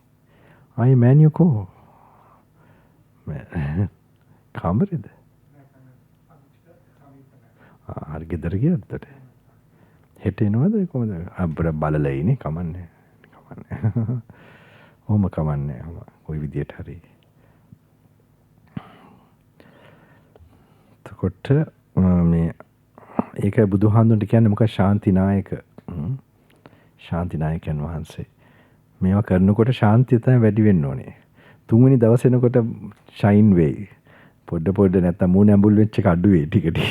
ආයේ මෑනියකෝ කාමරේද? හරි ගෙදර ගියද්දට. හෙට එනවද කොහමද? අපිට බලලා ඉන්නේ කමන්නේ. කමන්නේ. ඔහොම කමන්නේ. කොයි විදියට හරි. එතකොට මේ ඒකයි බුදුහාමුදුරන්ට කියන්නේ මොකක්ද? ශාන්තිනායක. ශාන්තිනායකයන් වහන්සේ. මේවා කරනකොට ශාන්තිය තමයි වැඩි වෙන්න ඕනේ. තුන්වෙනි දවස් එනකොට ෂයින් වෙයි. පොඩ නැත්තම් මූණ ඇඹුල් වෙච්ච එක අඩු වෙයි ටික ටික.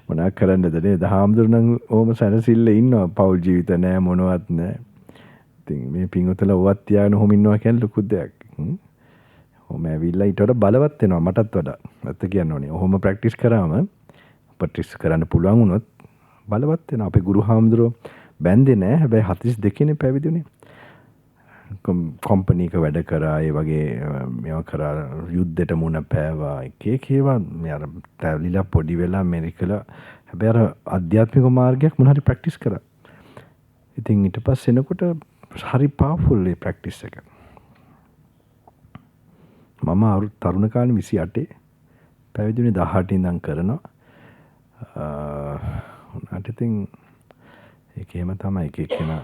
මොනා කරන්නද නේද? හාමුදුරනම් ඕම සැනසෙල්ල ඉන්නවා. පෞල් ජීවිත නෑ මොනවත් නෑ. ඉතින් මේ පින්වතුන්ලා ඔවත් තියාගෙන ඔහොම ඉන්නවා කියන්නේ ලොකු දෙයක්. ඔහොම ඇවිල්ලා ඊට වඩා බලවත් වෙනවා මටත් වඩා. නැත්ත කියන්න ඕනේ. ඔහොම ප්‍රැක්ටිස් කරාම ප්‍රැක්ටිස් කරන්න පුළුවන් වුණොත් බලවත් වෙනවා. අපේ ගුරු හාමුදුරුවෝ බැන්දේ නෑ. හැබැයි 42 නේ පැවිදි වුණේ. කම්පැනි එක වැඩ කරා. ඒ වගේ මේවා කරා. යුද්ධෙට මුණ පෑවා. එක ඒවා මේ අර තැවිලිලා පොඩි වෙලා මෙරිකලා. හැබැයි අර ආධ්‍යාත්මික මාර්ගයක් මොන හරි ප්‍රැක්ටිස් කරා. ඉතින් ඊට පස්සේ එනකොට හරි පවර්ෆුල් ඒ ප්‍රැක්ටිස් එක. මම තරුණ කාලේ 28 පැවිදි වුණේ 18 ඉඳන් කරනවා. උනාට ඉතින් ඒකේම තමයි එක එකනා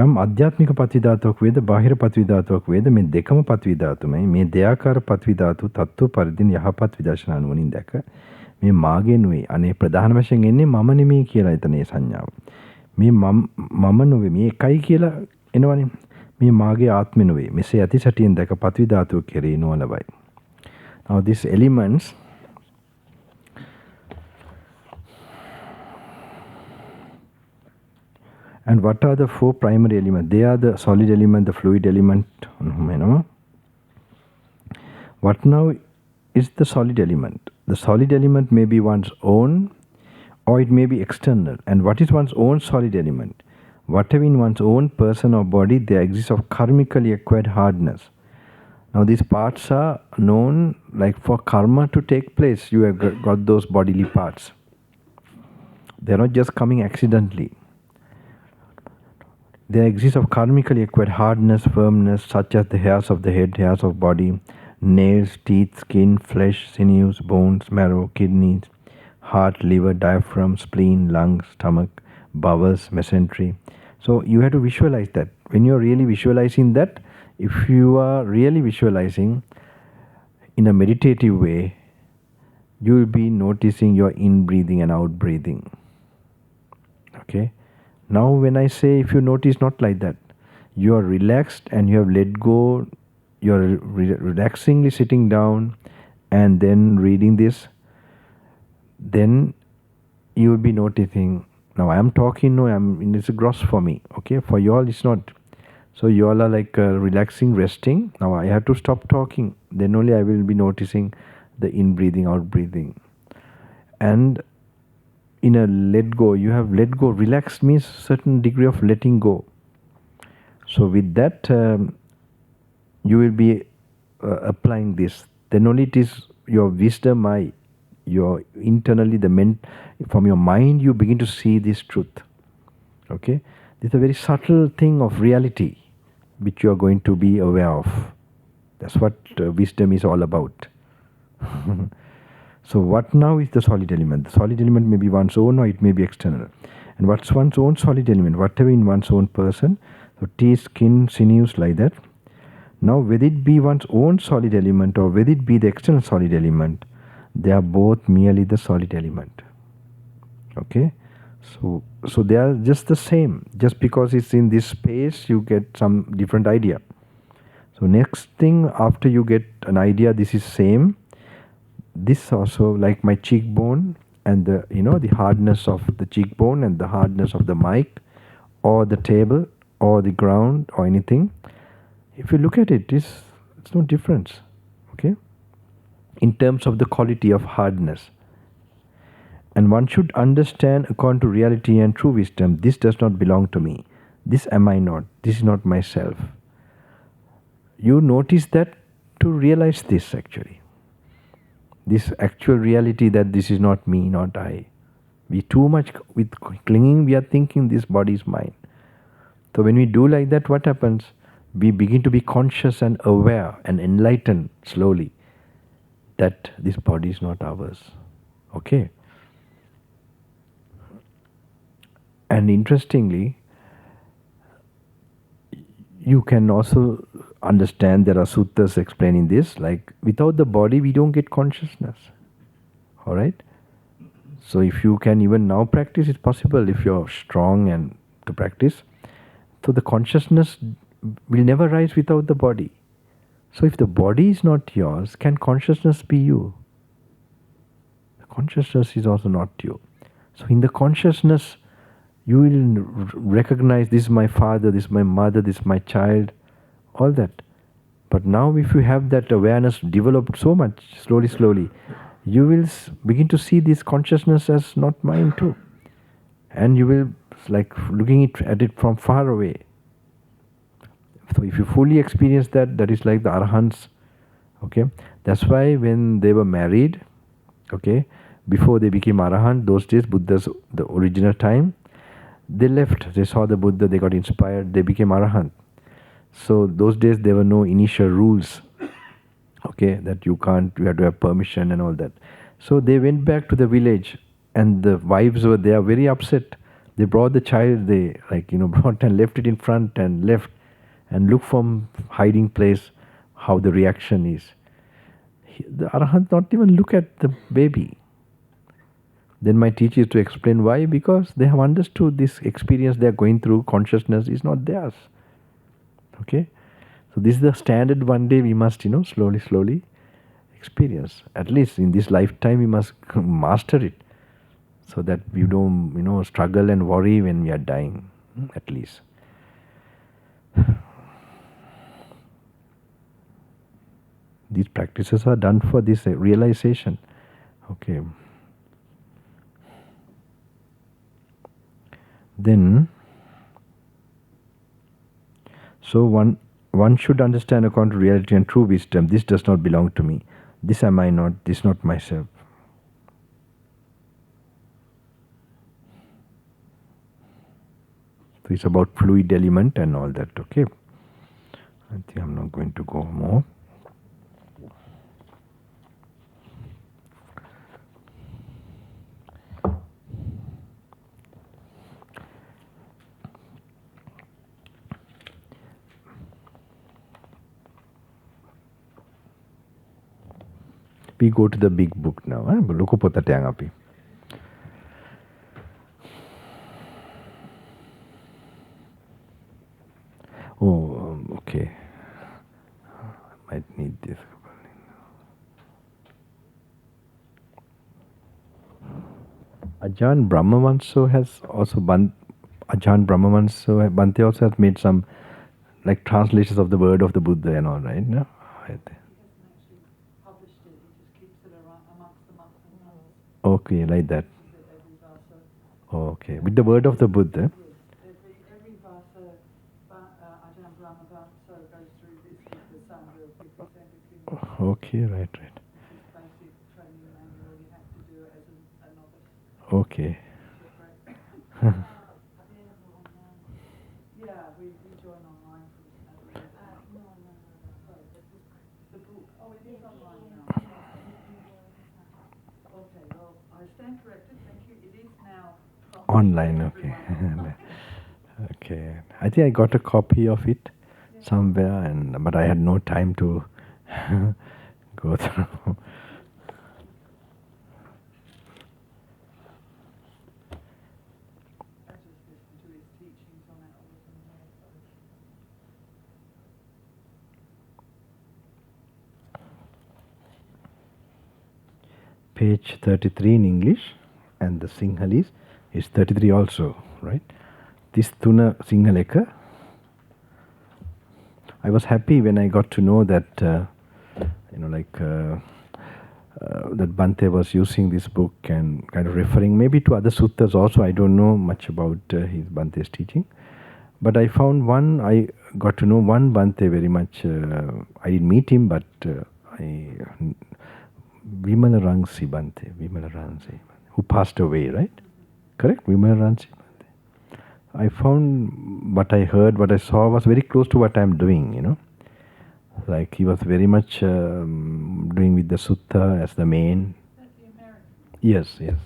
යම් ආධ්‍යාත්මික පතිවිධාතුවක් වේද බාහිර පතිවිධාතුවක් වේද මේ දෙකම පතිවිධාතුමයි. මේ දෙයාකාර පතිවිධාතු තත්ත්ව පරිදින යහපත් විදර්ශනා නුවණින් දැක මේ මාගේ නෙවෙයි අනේ ප්‍රධාන වශයෙන් එන්නේ මම නෙමෙයි කියලා එතන ඒ සංඥාව. මේ මම නෙවෙයි මේ එකයි කියලා එනවනේ. මේ මාගේ ආත්මෙ නෙවෙයි. මෙසේ ඇති සැටියෙන් දැක පතිවිධාතුව කෙරෙහි නොලබයි. Now these elements and what are the four primary elements? They are the solid element, the fluid element. What now is the solid element? The solid element may be one's own or it may be external. And what is one's own solid element? Whatever in one's own person or body there exists of karmically acquired hardness. Now these parts are known like for karma to take place. You have got those bodily parts. They are not just coming accidentally. There exists of karmically acquired hardness, firmness, such as the hairs of the head, hairs of body, nails, teeth, skin, flesh, sinews, bones, marrow, kidneys, heart, liver, diaphragm, spleen, lungs, stomach, bowels, mesentery. So you have to visualize that. When you are really visualizing that, if you are really visualizing in a meditative way, you will be noticing your in-breathing and out-breathing. Okay? Now when I say if you notice not like that, you are relaxed and you have let go, you are relaxingly sitting down and then reading this, then you will be noticing, now I am talking, it's a gross for me, okay, for you all it's not. So you all are like relaxing, resting. Now I have to stop talking, then only I will be noticing the in-breathing, out-breathing. And in a let go, you have let go. Relax means certain degree of letting go. So with that, you will be applying this. Then only it is your wisdom eye, your internally from your mind you begin to see this truth. Okay, this is a very subtle thing of reality, which you are going to be aware of. That's what wisdom is all about. So what now is the solid element? The solid element may be one's own or it may be external. And what's one's own solid element? Whatever in one's own person. So teeth, skin, sinews, like that. Now whether it be one's own solid element or whether it be the external solid element, They are both merely the solid element. Okay? So they are just the same. Just because it's in this space, you get some different idea. So next thing, after you get an idea, this is same. This also, like my cheekbone and the the hardness of the cheekbone and the hardness of the mic or the table or the ground or anything. If you look at it, it's no difference. Okay? In terms of the quality of hardness. And one should understand according to reality and true wisdom, this does not belong to me. This am I not. This is not myself. You notice that to realize this actually. This actual reality that this is not me, not I. We too much with clinging, we are thinking this body is mine. So when we do like that, what happens? We begin to be conscious and aware and enlightened slowly that this body is not ours. Okay? And interestingly, you can also understand there are suttas explaining this, like without the body we don't get consciousness. Alright? So if you can even now practice, it's possible if you're strong and to practice. So the consciousness will never rise without the body. So if the body is not yours, can consciousness be you? The consciousness is also not you. So in the consciousness, you will recognize this is my father, this is my mother, this is my child, all that. But now if you have that awareness developed so much, slowly, you will begin to see this consciousness as not mine too. And you will like looking at it from far away. So if you fully experience that, that is like the Arahants. Okay? That's why when they were married, okay, before they became Arahant, those days, Buddha's, the original time, they left, they saw the Buddha, they got inspired, they became Arahant. So those days there were no initial rules, okay, that you have to have permission and all that. So they went back to the village and the wives were there very upset. They brought the child, they brought and left it in front and left and looked from hiding place how the reaction is. The Arahant not even look at the baby. Then my teacher is to explain why, because they have understood this experience they are going through, consciousness is not theirs. Okay? So this is the standard one day we must, slowly experience. At least in this lifetime we must master it. So that we don't, struggle and worry when we are dying, at least. These practices are done for this realization. Okay. Then, so one should understand according to reality and true wisdom, this does not belong to me. This am I not, this is not myself. So it's about fluid element and all that, okay? I think I'm not going to go more. We go to the big book now. Loko pota tayang api. Oh, okay. I might need this. Ajahn Brahmavanso has also Ajahn Brahmavanso Bhante also has made some like translations of the word of the Buddha and all, right? No? Okay, like that. Okay, with the word of the Buddha. Every vasa, Ajahn Brahmavanso goes through this with the Sangha of 50 Okay, right. This is basic training manual. You have to do it as a novice. Okay. Yeah, we join online from the book. Oh, it is online now. Okay, well, I stand corrected. Thank you. It is now Online, okay. Okay. I think I got a copy of it somewhere, but I had no time to go through. page 33 in English, and the Sinhalese is 33 also, right? This Tuna Sinhaleka. I was happy when I got to know that, that Bhante was using this book and kind of referring maybe to other suttas also. I don't know much about his Bhante's teaching. But I found one, I got to know one Bhante very much. I didn't meet him, but Vimala Rangsi Bhante, who passed away, right? Correct? Vimala Rangsi Bhante. I found what I heard, what I saw was very close to what I'm doing, Like he was very much doing with the sutta as the main. That's the American. Yes. I met him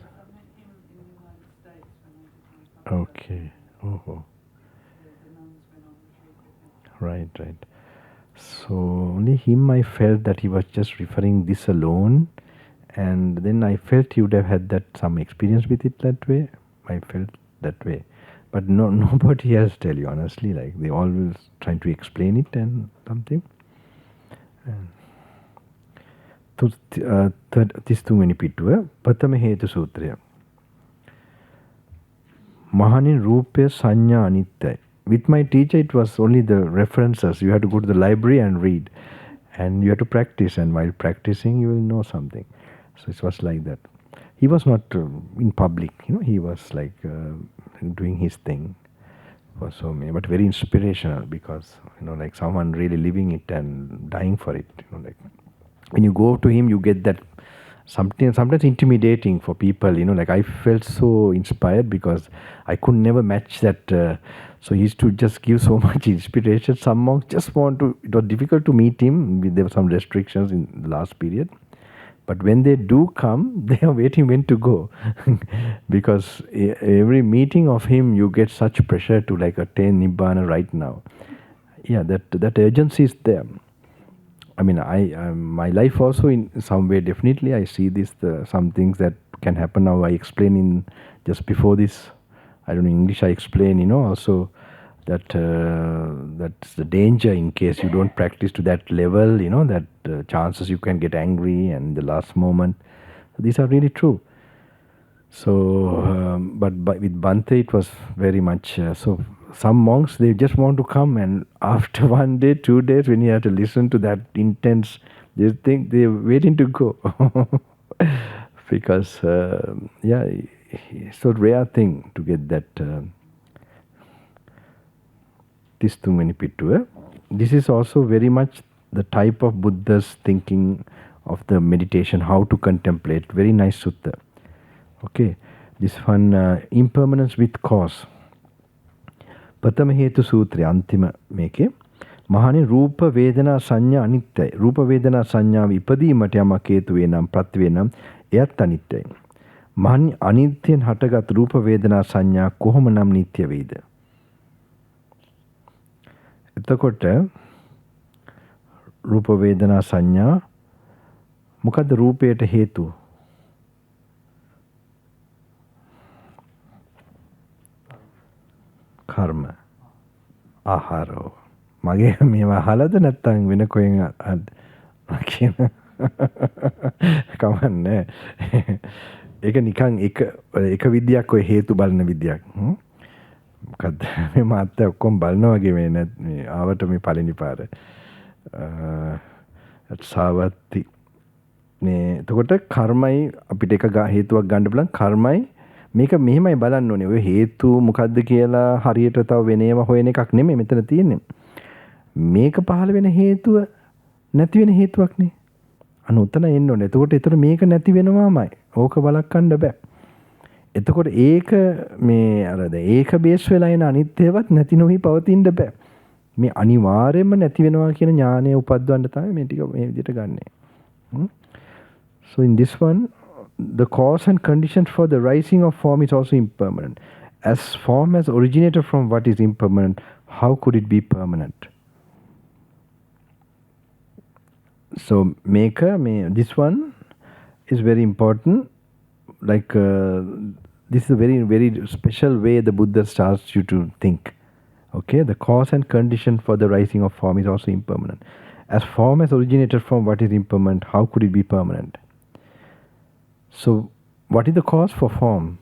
in the United States when I did my doctorate. Okay. Oh. The nuns went on retreat with him. Right. So only him I felt that he was just referring this alone, and then I felt he would have had that some experience with it that way. I felt that way. But nobody else tell you honestly, like they always trying to explain it and something. තිස්තුන්වෙනි පිටුව ප්‍රථම හේතු සූත්‍රය. මහණෙනි රූපය සංඥා අනිත්‍යයි. With my teacher it was only the references. You have to go to the library and read, and you have to practice, and while practicing you will know something. So it was like that. He was not in public, he was like doing his thing for so many, but very inspirational because, like someone really living it and dying for it, like when you go to him, you get that sometimes intimidating for people, like I felt so inspired because I could never match that. So he used to just give so much inspiration. Some monks just it was difficult to meet him. There were some restrictions in the last period. But when they do come, they are waiting when to go. Because every meeting of him, you get such pressure to like attain Nibbana right now. Yeah, that urgency is there. I mean, my life also in some way, definitely I see this, some things that can happen now. I explain in just before this, I don't know, English I explain, also that that's the danger in case you don't practice to that level, that chances you can get angry and the last moment. These are really true. So, but with Bhante it was very much, so some monks, they just want to come, and after 1 day, 2 days, when you have to listen to that intense, they think they're waiting to go. Because, it's a rare thing to get that. This is also very much the type of Buddha's thinking of the meditation, how to contemplate. Very nice sutta. Okay, this one, impermanence with cause. ප්‍රථම හේතු සූත්‍රය අන්තිම මේකේ මහණේ රූප වේදනා සංඥා අනිත්‍යයි. රූප වේදනා සංඥාව ඉපදීමට යමක් හේතු වේ නම් ප්‍රත්‍ය වේ නම් එයත් අනිත්‍යයි. මහණි අනිත්‍යයෙන් හටගත් රූප වේදනා සංඥා කොහොමනම් නිට්ටය වේද? එතකොට රූප වේදනා සංඥා මොකද්ද රූපයට හේතු? කර්ම ආහාරෝ. මගේ මේවා අහලාද නැත්නම් වෙන කොහෙන් කියන කවන්නේ. ඒක නිකන් එක විදියක් ඔය හේතු බලන විදියක්. මොකද්ද මේ මාත්‍ය ඔක්කොම බලනවා වගේ මේ ආවට මේ පළවෙනි පාර. සාවත්ති මේ එතකොට කර්මයි අපිට එක හේතුවක් ගන්න බලන් කර්මයි මේක මෙහෙමයි බලන්න ඕනේ. ඔය හේතු මොකද්ද කියලා හරියට තව වෙන ඒවා හොයන එකක් නෙමෙයි මෙතන තියෙන්නේ. මේක පහළ වෙන හේතුව නැති වෙන හේතුවක් නේ. අන්න උතන එන්න ඕනේ. එතකොට මේක නැති වෙනවාමයි. ඕක බලක්වන්න බෑ. එතකොට ඒක මේ අරද ඒක බේස් වෙලා එන අනිත්‍යවත් නැති නොවි පවතින්න බෑ. මේ අනිවාර්යයෙන්ම නැති වෙනවා කියන ඥානය උපද්දවන්න තමයි මේ ටික මේ විදිහට ගන්නෙ. So in this one, the cause and condition for the rising of form is also impermanent. As form has originated from what is impermanent, how could it be permanent? So this one is very important. Like this is a very, very special way the Buddha starts you to think. Okay, the cause and condition for the rising of form is also impermanent. As form has originated from what is impermanent, how could it be permanent? So what is the cause for form?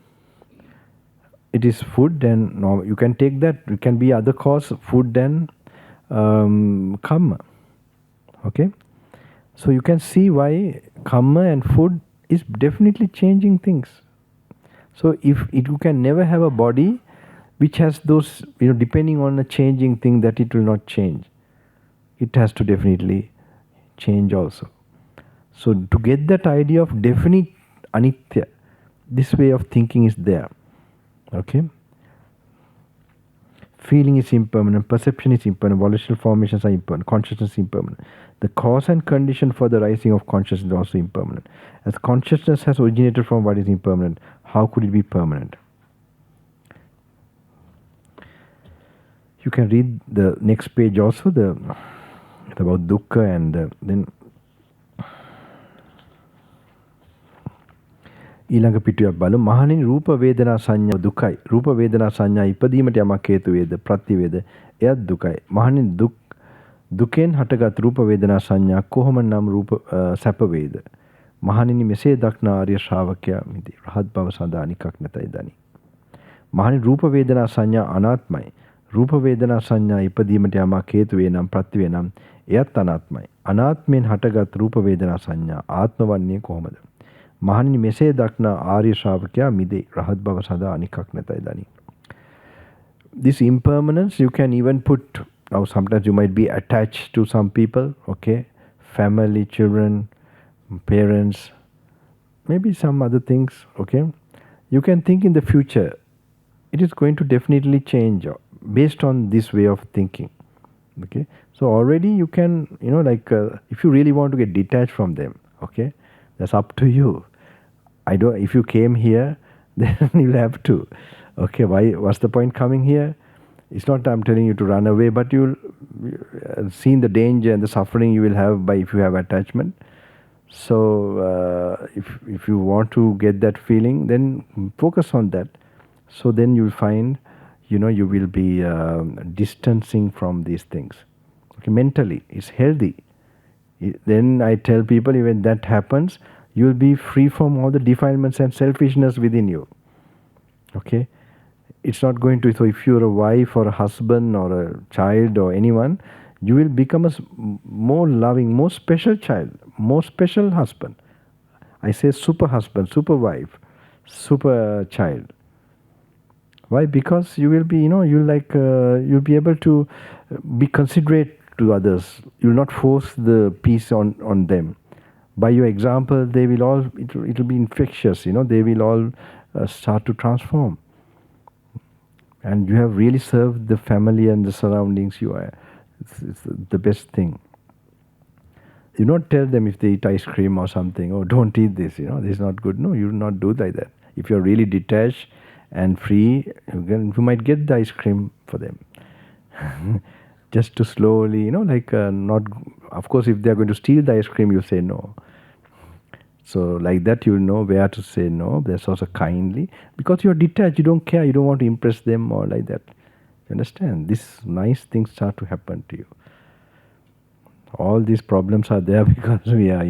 It is food, and no, you can take that. It can be other cause, food and karma. Okay, so you can see why karma and food is definitely changing things. So you can never have a body which has those, depending on a changing thing, that it will not change. It has to definitely change also. So to get that idea of definite anitya, this way of thinking is there. Okay. Feeling is impermanent, perception is impermanent, volitional formations are impermanent, consciousness is impermanent. The cause and condition for the rising of consciousness is also impermanent. As consciousness has originated from what is impermanent, how could it be permanent? You can read the next page also, about dukkha, and then ඊළඟ පිටුවක් බලමු. මහණෙනි රූප වේදනා සංඥා දුකයි. රූප වේදනා සංඥා ඉපදීමට යමක් හේතු වේද ප්‍රති වේද එයත් දුකයි. මහණෙනි දුකෙන් හටගත් රූප වේදනා සංඥා කොහොමනම් රූප සැප වේද? මහණෙනි මෙසේ දක්නා ආර්ය ශ්‍රාවකයා මිදී රහත් බව සඳහා නිකක් නැතයි දනි. මහණෙනි රූප වේදනා සංඥා අනාත්මයි. රූප වේදනා සංඥා ඉපදීමට යමක් හේතු වේ නම් ප්‍රති වේ නම් එයත් අනාත්මයි. අනාත්මෙන් හටගත් රූප වේදනා සංඥා ආත්ම වන්නේ කොහොමද? මහණෙනි මෙසේ දක්නා ආර්ය ශ්‍රාවකයා මිදේ රහත් බව සදා අනිකක් නැතයි දනි. This impermanence you can even put, now sometimes you might be attached to some people, okay, family, children, parents, maybe some other things, okay. You can think in the future it is going to definitely change based on this way of thinking, okay. So already you can, if you really want to get detached from them, okay, that's up to you. If you came here, then you'll have to. Okay, what's the point coming here? It's not I'm telling you to run away, but you'll see the danger and the suffering you will have if you have attachment. So if you want to get that feeling, then focus on that. So then you'll find, you will be distancing from these things. Okay, mentally, it's healthy. Then I tell people, when that happens, you will be free from all the defilements and selfishness within you. Okay? It's not going to, so if you're a wife or a husband or a child or anyone, you will become a more loving, more special child, more special husband. I say super husband, super wife, super child. Why? Because you will be, you'll be able to be considerate to others. You will not force the peace on them. By your example, they will all, it will be infectious, they will all start to transform. And you have really served the family and the surroundings you are. It's the best thing. You don't tell them if they eat ice cream or something, oh, don't eat this, this is not good. No, you will not do like that. If you're really detached and free, you might get the ice cream for them. Just to slowly, not, of course, if they're going to steal the ice cream, you say no. So like that, you'll know where to say no. That's also kindly. Because you're detached, you don't care, you don't want to impress them or like that. You understand? These nice things start to happen to you. All these problems are there because we are,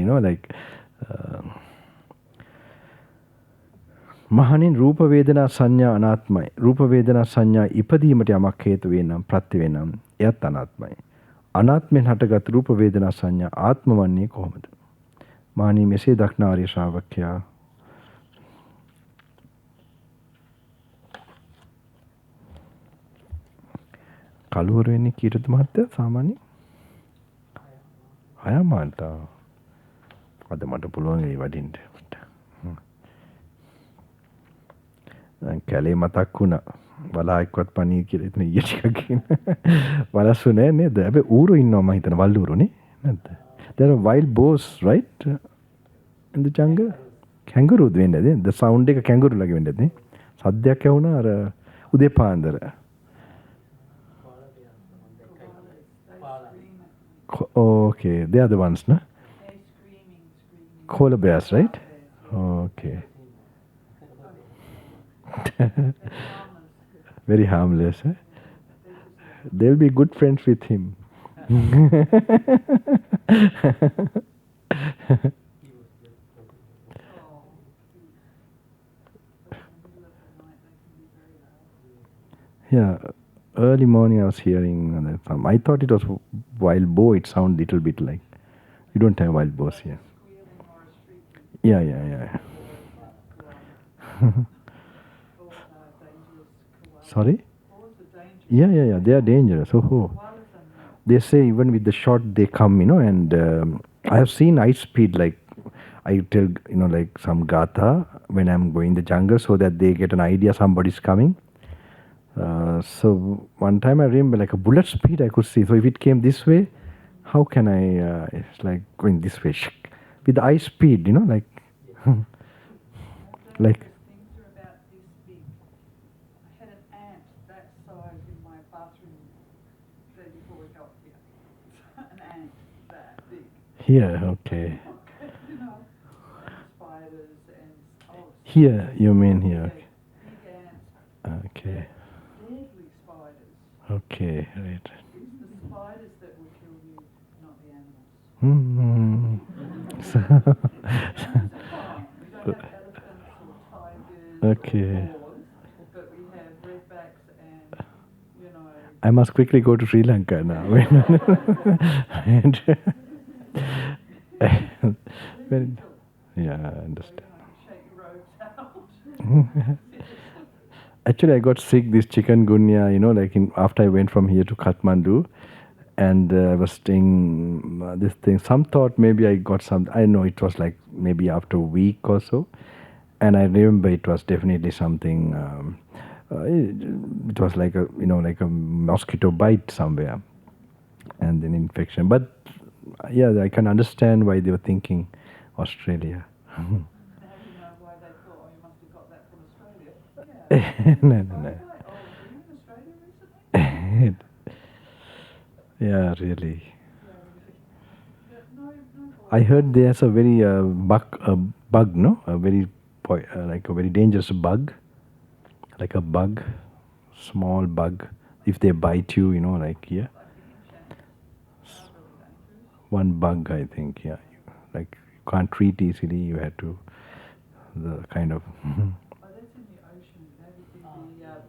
මහණෙනි රූප වේදනා සංඥා අනාත්මයි. රූප වේදනා සංඥා ඉපදීමට යමක් හේතු වේ නම් ප්‍රත්‍ය වේ නම් එයත් අනාත්මයි. අනාත්මෙන් හටගත් රූප වේදනා සංඥා ආත්ම වන්නේ කොහොමද? මහණෙනි මෙසේ දක්නා ආර්ය ශ්‍රාවකයා කලුවර වෙන්නේ කීයටද මහත්තයා සාමාන්‍යයෙන්? 6 මාට. අද මට පුළුවන් ඒ වඩින්න. කැලේ මතක් වුණා. බලායක්වත් පණී කියලා ඉතින් ඊයේ ටිකක් කියන. වලස්සු නෑ නේද? හැබැයි ඌරු ඉන්නවා මම හිතන වල්ලූරුනේ නැද්ද? There are wild boars, right? In the jungle? Kangaroo වෙන්නේ නේද? The sound එක kangaroo ලගේ වෙන්නේ නැද්ද? සද්දයක් ඇහුණා අර උදේ පාන්දර. Okay, they are the ones, no? Koala bears, right? Okay. Very harmless, eh? They'll be good friends with him. Yeah, early morning I was hearing that sound. I thought it was wild boar. It sounded little bit like. You don't have wild boars here. Squealing or a shrieking. Yeah, yeah, yeah. Boars are dangerous. Koalas. Sorry? Boars are dangerous. Yeah, yeah, yeah. They are dangerous. Oh, Koalas are not. they say even with the shot they come, and I have seen high speed, like I tell, like some gatha when I'm going in the jungle so that they get an idea somebody's coming. So one time I remember like a bullet speed I could see. So if it came this way, how can I, it's like going this way, with the eye speed, like, like, Things are about this big. I had an ant that size in my bathroom day before we got here. An ant that big. here, okay. You know, and spiders and Here, you mean here, big ants, okay. deadly spiders. Okay, right. It's the spiders that will kill you, not the animals. Hmm. Animals are fine. We don't have elephants or tigers Okay. or boars, but we have redbacks and, I must quickly go to Sri Lanka now. And yeah, I understand. shake your robes out. Actually, I got sick this chikungunya, like after I went from here to Kathmandu, and I was staying this thing. Some thought maybe I got some. I know it was like maybe after a week or so, and I remember it was definitely something. It was like like a mosquito bite somewhere, and then infection. But yeah, I can understand why they were thinking Australia. Now you know why they thought, oh, you must have got that from Australia. Yeah. No, no, Oh, no. were you in Australia recently? Yeah, really. No, I heard there's a very bug, no? A very like a very dangerous bug, like a bug, small bug. If they bite you, like here, one bug, I think, yeah. Like you can't treat easily. You have to the kind of. Oh, that's in the ocean. That is in the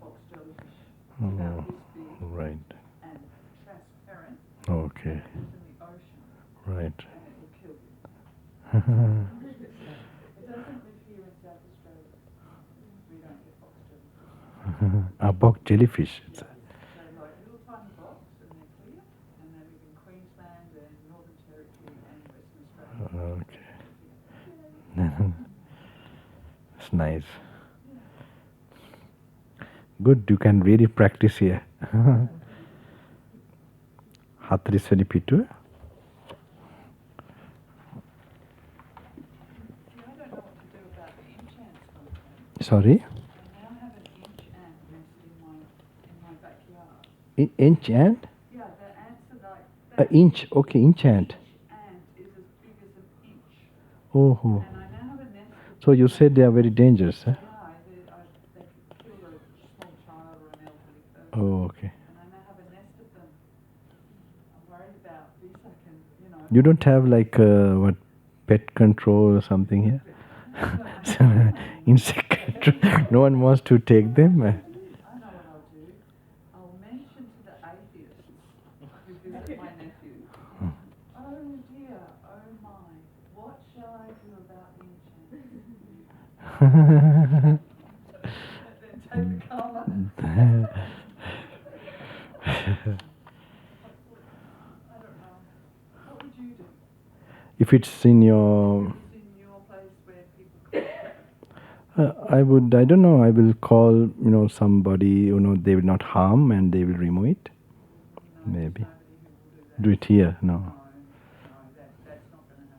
box jellyfish. It's about this big Right. and transparent. Okay. It's in the ocean Right. and it will kill you. It doesn't live here in South Australia. We don't get box jellyfish. A box jellyfish. They're like little tiny box and they're clear and they live in Queensland and Northern Territory and Western Australia. Okay. It's nice. Good, you can really practice here. 40 වෙනි පිටුව. I don't know what to do about the enchants. Sorry? I now have an enchant nest in my backyard. Inch ant? Yeah, the ants are like A inch, okay, inch ant. ant is as big as an inch. Oh, And I now have a nest of so you said they are very dangerous, huh? they could kill a small child or an elderly person. Oh, okay. And I now have a nest of them. I'm worried about this. I can, You don't have like what pet control or something here? Insect control. No one wants to take them. I know what I'll do. I'll mention to the atheists who visit my nephew. Oh dear, oh my, what shall I do about the enchant? Then take the karma. I don't know. What would you do? If it's in your, It's in your place where people I don't know, I will call, somebody, they will not harm and they will remove it. Maybe. Do it here, no. No, that's not going to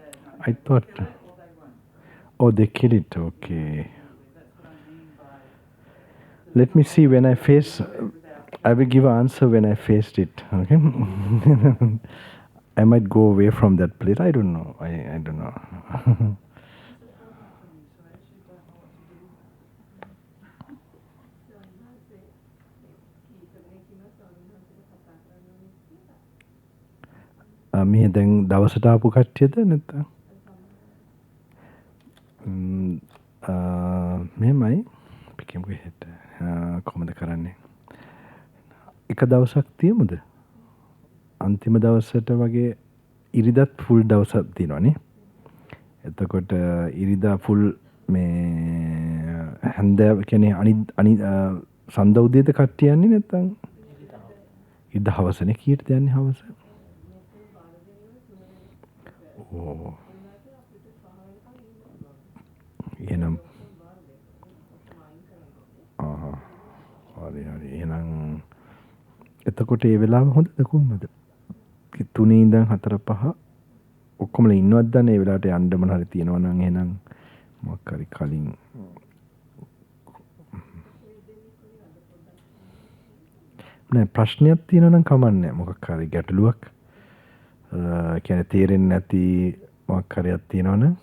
happen. I thought, Kill it or they won't. oh, they kill it, okay. That's what I mean by Let me see when I face, I will give an answer when I faced it, okay? I might go away from that place, I don't know, I don't know. මේ දැන් දවසට ආපු කට්ටියද නැත්නම් මෙහෙමයි පිකම් හෙට කොහොමද කරන්නේ? එක දවසක් තියමුද? අන්තිම දවසට වගේ ඉරිදත් ෆුල් දවසක් තියෙනවානේ. එතකොට ඉරිදා ෆුල් මේ හැන්දෑව කියන්නේ අනිත් සඳ උදේද කට්ටිය යන්නේ නැත්නම් ඉරිදා හවසනේ කීයටද යන්නේ හවස? ඕ එහෙනම් හරි එහෙනම් එතකොට ඒ වෙලාව හොඳද කොහොමද? 3 ඉඳන් 4 5 ඔක්කොම ඉන්නවද දන්නේ ඒ වෙලාවට යන්න මොන හරි තියෙනවා නම් එහෙනම් මොකක් හරි කලින් නෑ ප්‍රශ්නයක් තියෙනවා නම් කමන්නේ මොකක් හරි ගැටලුවක් කියන්නේ තේරෙන්නේ නැති මොකක් හරියක් තියෙනවා නම්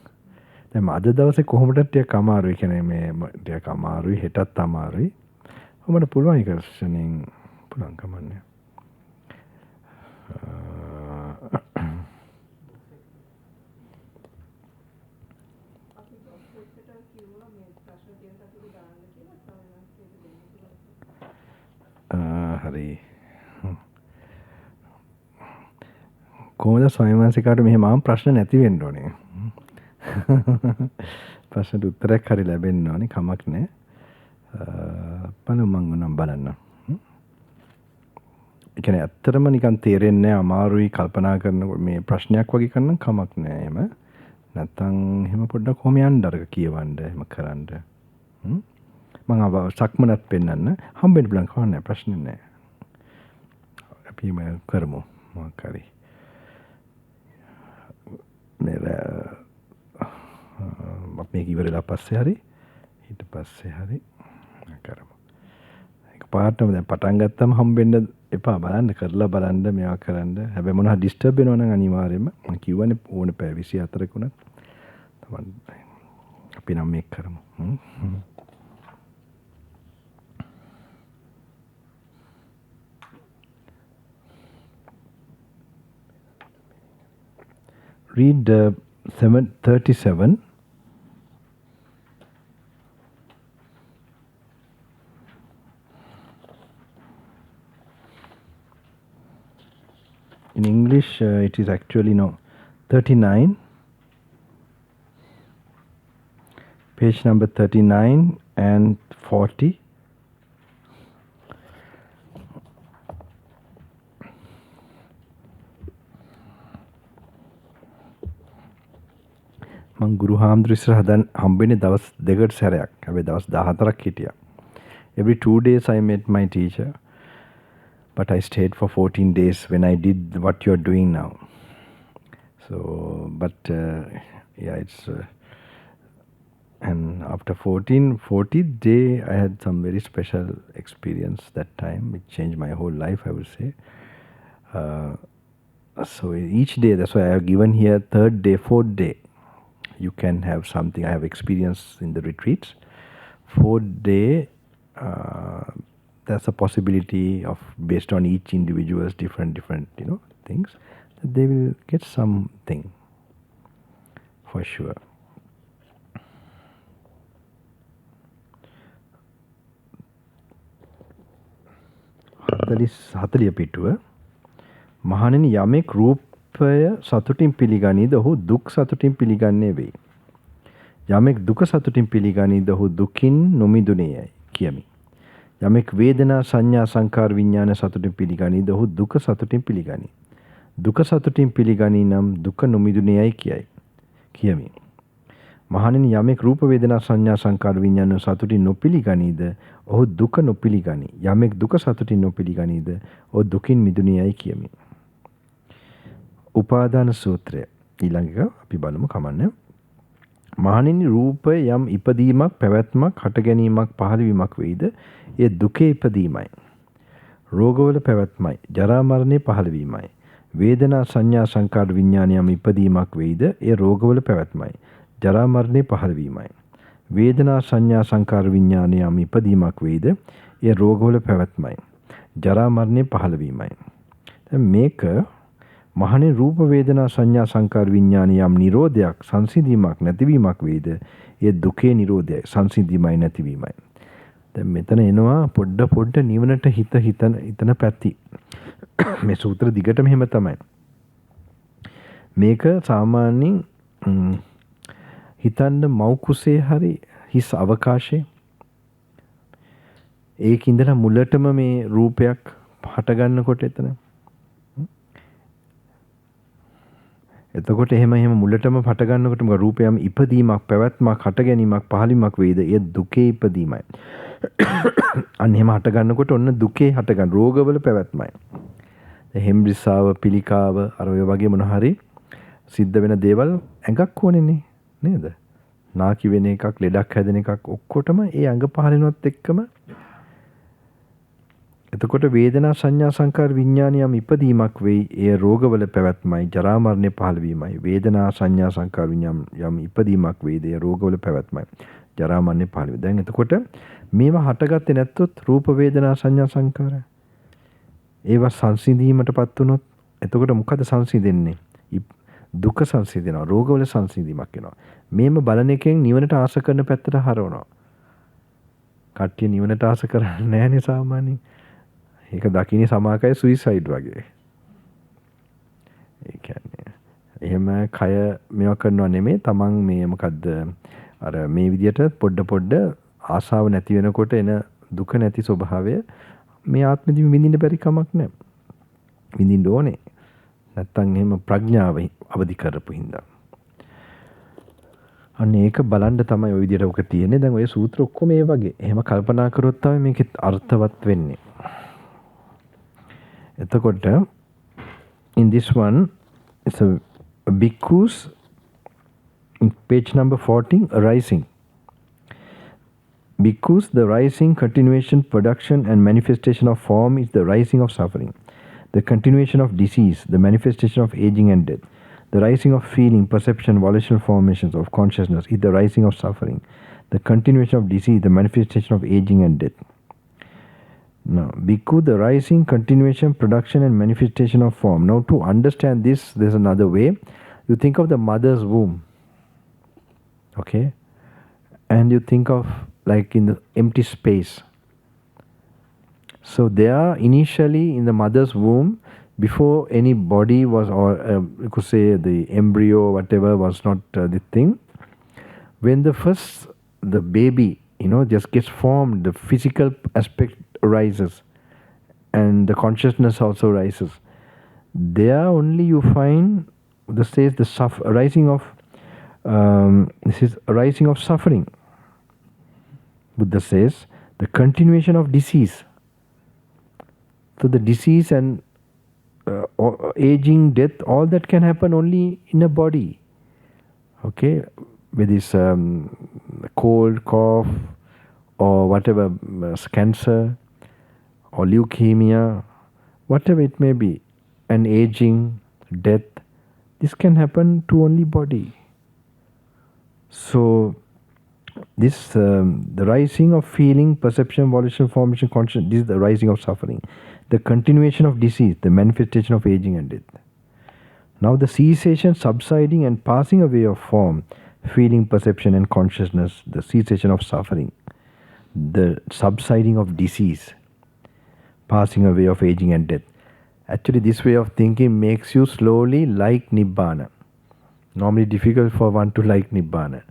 දැන් අද දවසේ කොහොමද ටිකක් අමාරුයි කියන්නේ මේ ටිකක් අමාරුයි හෙටත් අමාරුයි කොහොමද පුළුවන් ඒක ශනින් පුළුවන් කමන්නේ හරි කොහොමද ස්වාමීන් වහන්සේකට මෙහෙම ප්‍රශ්න නැති වෙන්න ඕනේ ප්‍රශ්නට උත්තරයක් හරි ලැබෙන්න ඕනේ කමක් නැහැ බලමු මම නම් බලන්න ඒ කියන්නේ ඇත්තටම නිකන් තේරෙන්නේ නැහැ අමාරුයි කල්පනා කරනකොට මේ ප්‍රශ්නයක් වගේ කරනම් කමක් නැහැ එහෙම නැත්තම් එහෙම පොඩ්ඩක් කොහොම යන්න අරක කියවන්න එහෙම කරන්න මම සක්මනත් පෙන්නන්න හම්බෙන්න බලන්න කවන්නේ ප්‍රශ්න නැහැ අපි මේ කරමු මොකක් හරි මේක ඉවරලා පස්සේ හරි ඊට පස්සේ හරි කරමු ඒක පාටම දැන් පටන් ගත්තම හම්බෙන්න එපා බලන්න කරලා බලන්න මේවා කරන්න හැබැයි මොනවා ඩිස්ටර්බ් වෙනවා නම් අනිවාර්යයෙන්ම මම කියවනේ ඕන පැය 24ක උනත් තමයි අපි නම් මේක කරමු read 737 in English it is actually 39 page number 39 and 40 මං ගුරු හාමුදුරු ඉස්සර හම්බෙන්නේ දවස් දෙකකට සැරයක්. හැබැයි දවස් 14ක් හිටියා. Every 2 days I met my teacher. But I stayed for 14 days when I did what you're doing now. So, but yeah, it's and after 40th day I had some very special experience that time. It changed my whole life, I would say. So each day, that's why I have given here 3rd day, 4th day. You can have something I have experienced in the retreats. 4th day, there's a possibility of based on each individual's different things that they will get something for sure. හතලිය පිටුව මහණෙනි යමෙක් රූපය සතුටින් පිළිගනීද ඔහු දුක් සතුටින් පිළිගන්නේ වෙයි. යමෙක් දුක සතුටින් පිළිගනීද ඔහු දුකින් නොමිදුනේයයි කියමි. යමෙක් වේදනා සංඥා සංකාර විඥාන සතුටින් පිළිගනීද ඔහු දුක සතුටින් පිළිගනී. දුක සතුටින් පිළිගනී නම් දුක නොමිදුනේයයි කියමි. මහණෙනි යමෙක් රූප වේදනා සංඥා සංකාර විඥාන සතුටින් නොපිළිගනීද ඔහු දුක නොපිළිගනී. යමෙක් දුක සතුටින් නොපිළිගනීද ඔහු දුකින් මිදුනේයයි කියමි. උපාදාන සූත්‍රය ඊළඟ අපි බලමු කමන්නේ. මහණෙනි රූපය යම් ඉපදීමක් පැවැත්මක් හට ගැනීමක් පහළවීමක් වෙයිද ඒ දුකේ ඉපදීමයි. රෝගවල පැවැත්මයි ජරා මරණේ පහළවීමයි. වේදනා සංඥා සංකාර විඥාන යම් ඉපදීමක් වෙයිද ඒ රෝගවල පැවැත්මයි ජරා මරණේ පහළවීමයි. වේදනා සංඥා සංකාර විඥාන යම් ඉපදීමක් වෙයිද ඒ රෝගවල පැවැත්මයි ජරා මරණේ පහළවීමයි. දැන් මේක මහණේ රූප වේදනා සංඥා සංකාර විඥාන යම් නිරෝධයක් සංසිඳීමක් නැතිවීමක් වේද ඒ දුකේ නිරෝධයයි සංසිඳීමයි නැතිවීමයි. දැන් මෙතන එනවා පොඩ්ඩ නිවනට හිතන පැති. මේ සූත්‍ර දිගටම එහෙම තමයි. මේක සාමාන්‍යයෙන් හිතන්න මව් කුසේ හරි හිස් අවකාශයේ ඒක ඉඳලා මුලටම මේ රූපයක් හට ගන්නකොට එතකොට එහෙම මුලටම හට ගන්නකොට මොකද රූපයම ඉපදීමක් පැවැත්මක් හට ගැනීමක් පහළීමක් වේද ඒ දුකේ ඉපදීමයි. අන්න එහෙම හට ගන්නකොට ඔන්න දුකේ හට ගන්න රෝගවල පැවැත්මයි. හෙම්රිසාව පිළිකාව අර ඔය වගේ මොන හරි සිද්ධ වෙන දේවල් ඇඟක් ඕනේනේ නේද? නාකි වෙන එකක් ලෙඩක් හැදෙන එකක් ඔක්කොටම ඒ ඇඟ පහළෙනවත් එක්කම එතකොට වේදනා සංඥා සංකාර විඥානියම් ඉපදීමක් වෙයි. ඒ රෝගවල පැවැත්මයි ජරා මරණය පහළ වීමයි. වේදනා සංඥා සංකාර විඥානියම් ඉපදීමක් වෙයි. ඒ රෝගවල පැවැත්මයි ජරා මරණය පහළ වෙයි. දැන් එතකොට මේවා හටගත්තේ නැත්තොත් රූප වේදනා සංඥා සංකාර ඒවා සංසිඳීමටපත් වුණොත් එතකොට මොකද සංසිඳෙන්නේ? දුක සංසිඳෙනවා. රෝගවල සංසිඳීමක් වෙනවා. මේම බලන එකෙන් නිවනට ආස කරන පැත්තට හරවනවා. කට්ටිය නිවනට ආස කරන්නේ නැහැනේ සාමාන්‍යයෙන්. ඒක දකින්නේ සමාකය සුයිසයිඩ් වගේ. ඒ කියන්නේ එහෙම කය මේවා කරනවා නෙමෙයි. තමන් මේ මොකද්ද අර මේ විදියට පොඩ ආසාව නැති වෙනකොට එන දුක නැති ස්වභාවය මේ ආත්මෙදි විඳින්න බැරි කමක් නැහැ. විඳින්න ඕනේ. නැත්තම් එහෙම ප්‍රඥාව අවදි කරපු හින්දා. අන්න ඒක බලන්න තමයි ওই විදියට ඔක තියෙන්නේ. දැන් ඔය සූත්‍ර ඔක්කොම මේ වගේ. එහෙම කල්පනා කරොත් තමයි මේකේ අර්ථවත් වෙන්නේ. එතකොට in this one it's a bhikkhus in page number 14 arising. Bhikkhus, the rising, continuation, production and manifestation of form is the rising of suffering. The continuation of disease, the manifestation of aging and death. The rising of feeling, perception, volitional formations of consciousness is the rising of suffering. The continuation of disease, the manifestation of aging and death. Now, bhikkhu, the rising, continuation, production and manifestation of form. Now, to understand this, there's another way. You think of the mother's womb. Okay? And you think of like in the empty space. So there initially in the mother's womb, before any body was, or you could say the embryo, whatever was not the thing, when the baby, just gets formed, the physical aspect arises and the consciousness also rises. There only you find, this is the arising of suffering. Buddha says, the continuation of disease. So the disease and aging, death, all that can happen only in a body. Okay? With this cold, cough, or whatever, cancer, or leukemia, whatever it may be, and aging, death, this can happen to only body. So, this, the rising of feeling, perception, volition, formation, consciousness, this is the rising of suffering. The continuation of disease, the manifestation of aging and death. Now the cessation, subsiding and passing away of form, feeling, perception and consciousness, the cessation of suffering, the subsiding of disease, passing away of aging and death. Actually, this way of thinking makes you slowly like Nibbana. Normally difficult for one to like Nibbana.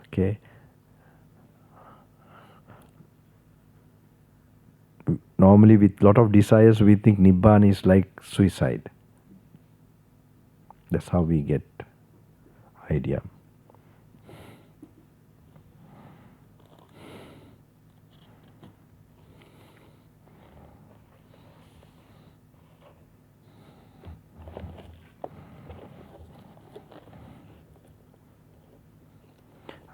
Okay. Normally with lot of desires we think Nibbana is like suicide. That's how we get idea.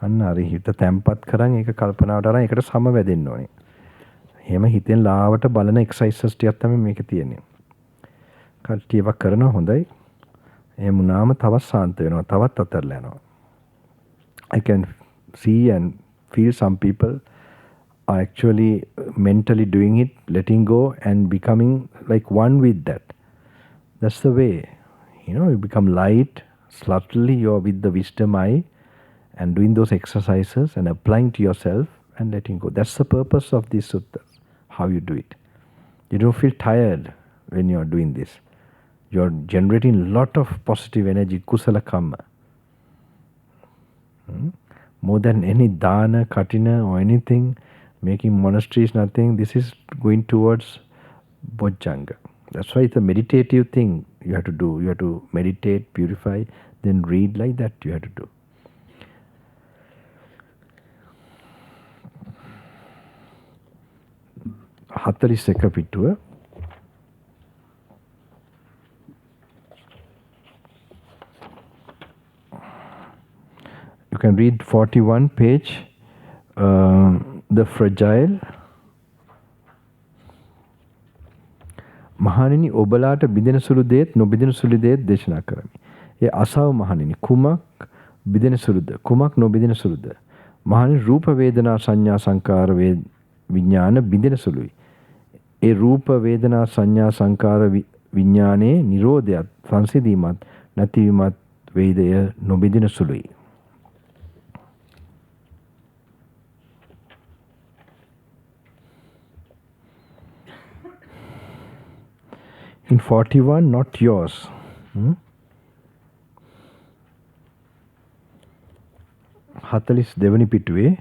අන්න අර හිත තැම්පත් කරන් ඒක කල්පනාවට අරන් ඒකට සමවැදෙන්න ඕනේ. එහෙම හිතෙන් ලාවට බලන එක්සර්සයිසස් ටිකක් තමයි මේකේ තියෙන්නේ. කට්ටිය ඒවා කරනවා හොඳයි. එහෙම වුණාම තවත් සාන්ත වෙනවා, තවත් අතරලා යනවා. I can see and feel some people are actually mentally doing it, letting go and becoming like one with that. That's the way. You become light, subtly you're with the wisdom eye and doing those exercises and applying to yourself and letting go. That's the purpose of these suttas, how you do it. You don't feel tired when you are doing this. You are generating a lot of positive energy, kusala kamma. More than any dana, katina or anything, making monasteries, nothing. This is going towards bojjhanga. That's why it's a meditative thing you have to do. You have to meditate, purify, then read like that you have to do. Hathariseka pituwa. You can read 41 page, the fragile. මහණෙනි ඔබලාට බිඳෙන සුළු දේත් නොබිඳෙන සුළු දේත් දේශනා කරමි. ඒ අසව මහණෙනි කුමක් බිඳෙන සුළුද කුමක් නොබිඳෙන සුළුද? මහණෙනි රූප වේදනා සංඥා සංකාර විඥාන බිඳෙන සුළුයි. ඒ රූප වේදනා සංඥා සංකාර විඥානයේ නිරෝධයත් සංසිඳීමත් නැතිවීමත් වේදය නොබිඳෙන සුළුයි. In 41, not yours. Hatalis Devani Pitwe,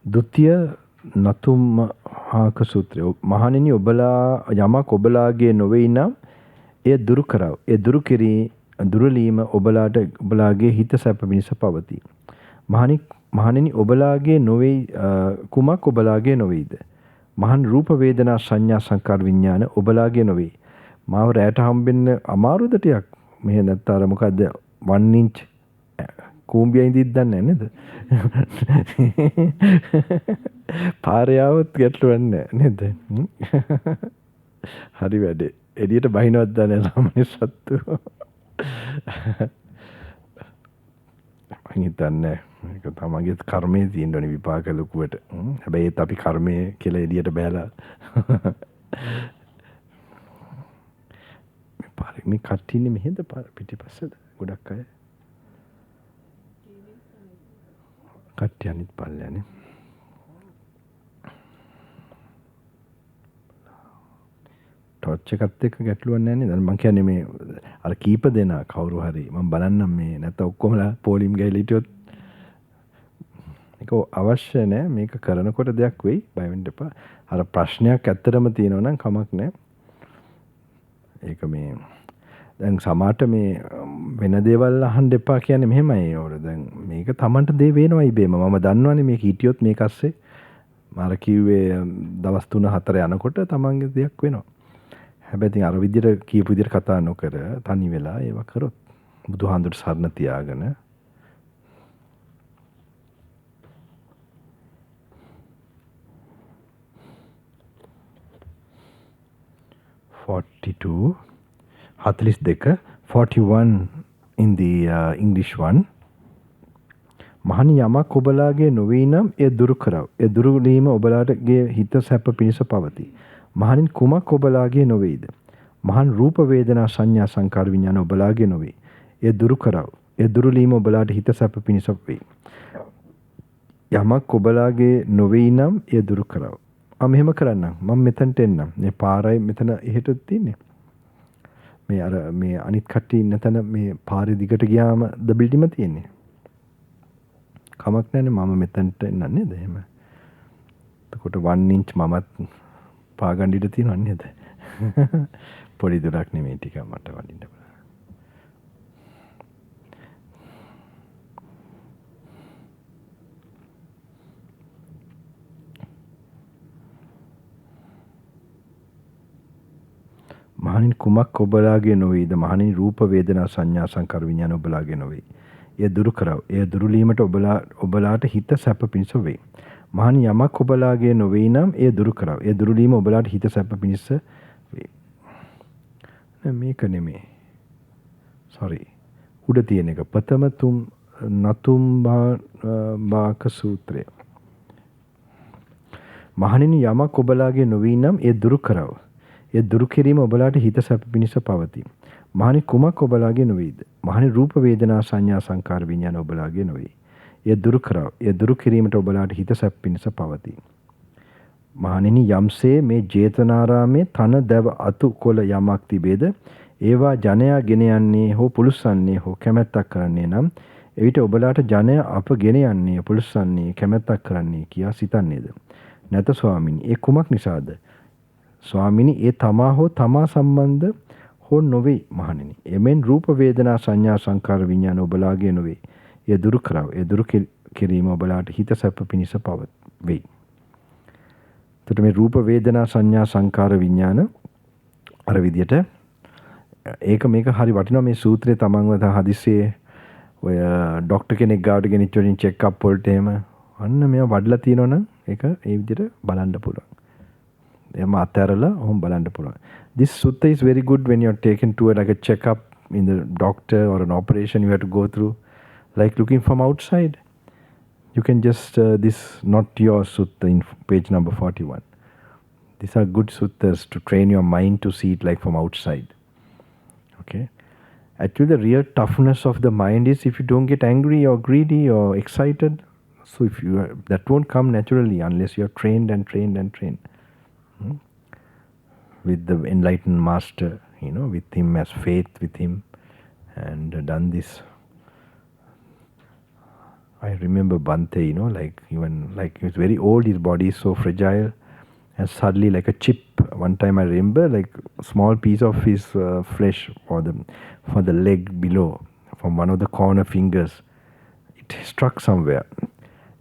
Dutya Natumhaka Sutra. Mahanini Obala Yamak Obalage Noveina, E Durukara, E Durukiri, Durulima Obalata Obalage Hita Sapabinisa Pavati. Mahanini Obalage Nove Kumak Obalage Novede. Mahan Rupa Vedana Sanya Sankar Vinyana Obalage Nove. මාව රැට හම්බෙන්න අමාරුද ටිකක් මෙහෙ නැත්නම් අර මොකද්ද 1 inch කූඹිය ඉඳිද්ද දන්නේ නේද පාරේ આવොත් ගැටලුවක් නැහැ නේද හරි වැඩේ එළියට බහිනවත් දන්නේ ළමයි සත්තු මම හිතන්නේ ඒක තමයිගේ කර්මයේ තියෙන ඕනේ විපාක ලකුවට හැබැයි ඒත් අපි කර්මයේ කියලා එළියට බෑලා මේ කට්ටියනේ මෙහෙද පිටිපස්සද ගොඩක් අය කට්ටිය අනිත් පල්ලයනේ ටෝච් එකත් එක්ක ගැටලුවක් නැහැ නේද මම කියන්නේ මේ අර කීප දෙනා කවුරු හරි මම බලන්නම් මේ නැත්නම් ඔක්කොමලා පොලිම් ගහලා හිටියොත් ඒක අවශ්‍ය නැහැ මේක කරනකොට දෙයක් වෙයි බය වෙන්න එපා අර ප්‍රශ්නයක් ඇත්තටම තියෙනවා නම් කමක් නැහැ ඒක මේ දැන් සමාට මේ වෙන දේවල් අහන්න එපා කියන්නේ මෙහෙමයි ඕර දැන් මේක Tamanට දේ වෙනවා ඉබේම මම දන්නවනේ මේක හිටියොත් මේක ඇස්සේ මාර කිව්වේ දවස් 3-4 යනකොට Tamanගේ දෙයක් වෙනවා හැබැයි ඉතින් අර විදිහට කීප විදිහට කතා නොකර තනි වෙලා ඒව කරොත් බුදුහාඳුට සරණ තියාගෙන 42, 42, 41 in the English one. මහණි යමක් ඔබලාගේ නොවේ නම් ඒ දුරු කරව. ඒ දුරු වීම ඔබලාගේ හිත සැප පිණිස පවතී. මහණින් කුමක් ඔබලාගේ නොවේද? මහන් රූප වේදනා සංඥා සංකාර විඥාන ඔබලාගේ නොවේ. ඒ දුරු කරව. ඒ දුරු වීම ඔබලාට හිත සැප පිණිස වේ. යමක් ඔබලාගේ නොවේ නම් ඒ දුරු කරව. මෙහෙම කරන්නම්. මම මෙතනට එන්නම්. මේ පාරයි මෙතන එහෙට තියෙන්නේ. මේ අර මේ අනිත් කට්ටිය ඉන්න තැන මේ පාරේ දිගට ගියාම ද බිල්ඩින්ගම තියෙන්නේ. කමක් නැන්නේ මම මෙතනට එන්න නේද එහෙම. එතකොට 1 inch මමත් පාගන්න ඉඩ තියෙනව නේද? පොඩි දුරක් නෙමෙයි ටික මට වඩින්න බෑ. මහණින් කුමක් ඔබලාගේ නොවේද? මහණින් රූප වේදනා සංඥා සංකාර විඥාන ඔබලාගේ නොවේ. ඒ දුරු කරව. ඒ දුරු ලීමට ඔබලාට හිත සැප පිණිස වේ. මහණින් යමක් ඔබලාගේ නොවේ නම් ඒ දුරු කරව. ඒ දුරු ලීම ඔබලාට හිත සැප පිණිස වේ. මේක නෙමෙයි. sorry. උඩ තියෙන එක. ප්‍රථම නතුම් බාක සූත්‍රය. මහණෙනි යමක් ඔබලාගේ නොවේ නම් ඒ දුරු කරව. ඒ දුරු කිරීම ඔබලාට හිත සැප පිණිස පවතී. මහණි කුමක් ඔබලාගේ නොවේද? මහණි රූප වේදනා සංඥා සංකාර විඥාන ඔබලාගේ නොවේ. එය දුරු කරව. එය දුරු කිරීමට ඔබලාට හිත සැප පිණිස පවතී. මහණෙනි යම්සේ මේ ජේතවනාරාමේ තන දැව අතු කොළ යමක් තිබේද ඒවා ජනයා ගෙන යන්නේ හෝ පුලුස්සන්නේ හෝ කැමැත්තක් කරන්නේ නම් එවිට ඔබලාට ජනයා අප ගෙන යන්නේ පුලුස්සන්නේ කැමැත්තක් කරන්නේ කියා සිතන්නේද? නැත ස්වාමිනි. ඒ කුමක් නිසාද? ස්වාමිනි ඒ තමා හෝ තමා සම්බන්ධ හෝ නොවේ මහණෙනි. එමෙන් රූප වේදනා සංඥා සංකාර විඥාන ඔබලාගේ නොවේ. ඒ දුරු කරව. ඒ දුරු කිරීම ඔබලාට හිත සැප පිණිස වෙයි. එතකොට මේ රූප වේදනා සංඥා සංකාර විඥාන අර විදියට මේක හරි වටිනවා මේ සූත්‍රයේ තමන්ව හදිස්සියේ ඔය ડોක්ටර් කෙනෙක් ගාවට ගෙනිච්ච වලින් චෙක් අප් වලට එහෙම අන්න මේවා වඩලා තියෙනවනම් ඒක ඒ විදියට බලන්න පුළුවන්. එහෙම අතහැරලා ඔහොම බලන්න පුළුවන්. This sutta is very good when you are taken to like a check up in the doctor or an operation you have to go through, like looking from outside. You can just this not your sutta in page number 41. These are good suttas to train your mind to see it like from outside. Okay. Actually, the real toughness of the mind is if you don't get angry or greedy or excited. So if you that won't come naturally unless you are trained and trained and trained. With the enlightened master, with him as faith with him, and done this. I remember Bante, like even like he was very old, his body is so fragile, and suddenly like a chip. One time I remember like a small piece of his flesh for the leg below, from one of the corner fingers, it struck somewhere,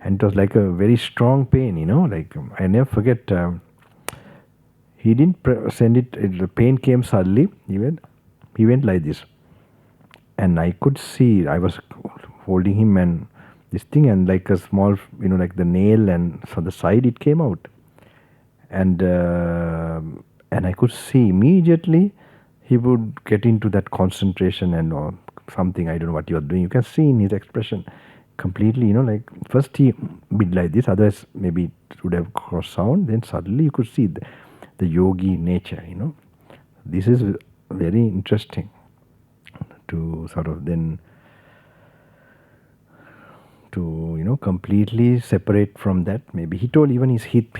and it was like a very strong pain. Like I never forget. He didn't send it. The pain came suddenly. He went like this, and I could see. I was holding him and this thing, and like a small, like the nail, and from the side it came out, and I could see immediately he would get into that concentration and something. I don't know what he was doing. You can see in his expression completely. Like first he did like this. Otherwise maybe it would have crossed sound. Then suddenly you could see the yogi nature. This is very interesting to sort of then to completely separate from that. Maybe he told even his hip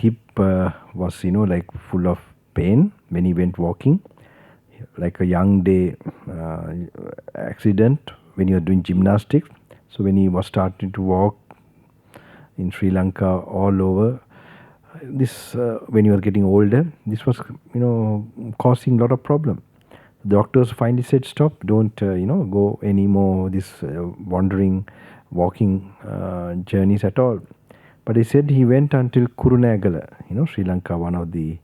was like full of pain when he went walking, like a young day accident when he was doing gymnastics. So when he was starting to walk in Sri Lanka all over, this when he was getting older, this was causing a lot of problem. The doctors finally said, stop, don't go anymore this wandering walking journeys at all. But he said he went until Kurunegala, Sri Lanka, one of the,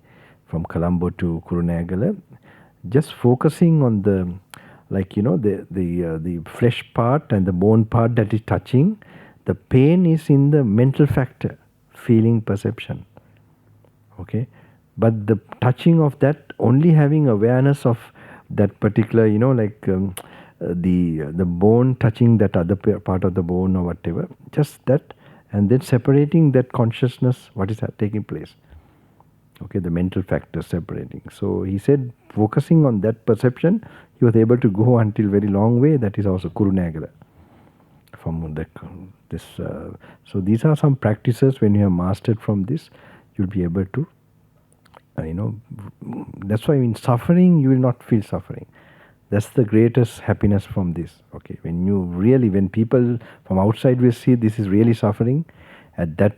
from Colombo to Kurunegala, just focusing on the, like, the flesh part and the bone part that is touching. The pain is in the mental factor, feeling, perception. Okay, but the touching of that, only having awareness of that particular, the bone touching that other part of the bone or whatever, just that, and then separating that consciousness, what is taking place. Okay, the mental factor separating. So he said, focusing on that perception, he was able to go until very long way. That is also Kurunegala. From this, so these are some practices. When you have mastered from this, you'll be able to, that's why in suffering, you will not feel suffering. That's the greatest happiness from this. Okay, when people from outside will see this is really suffering, at that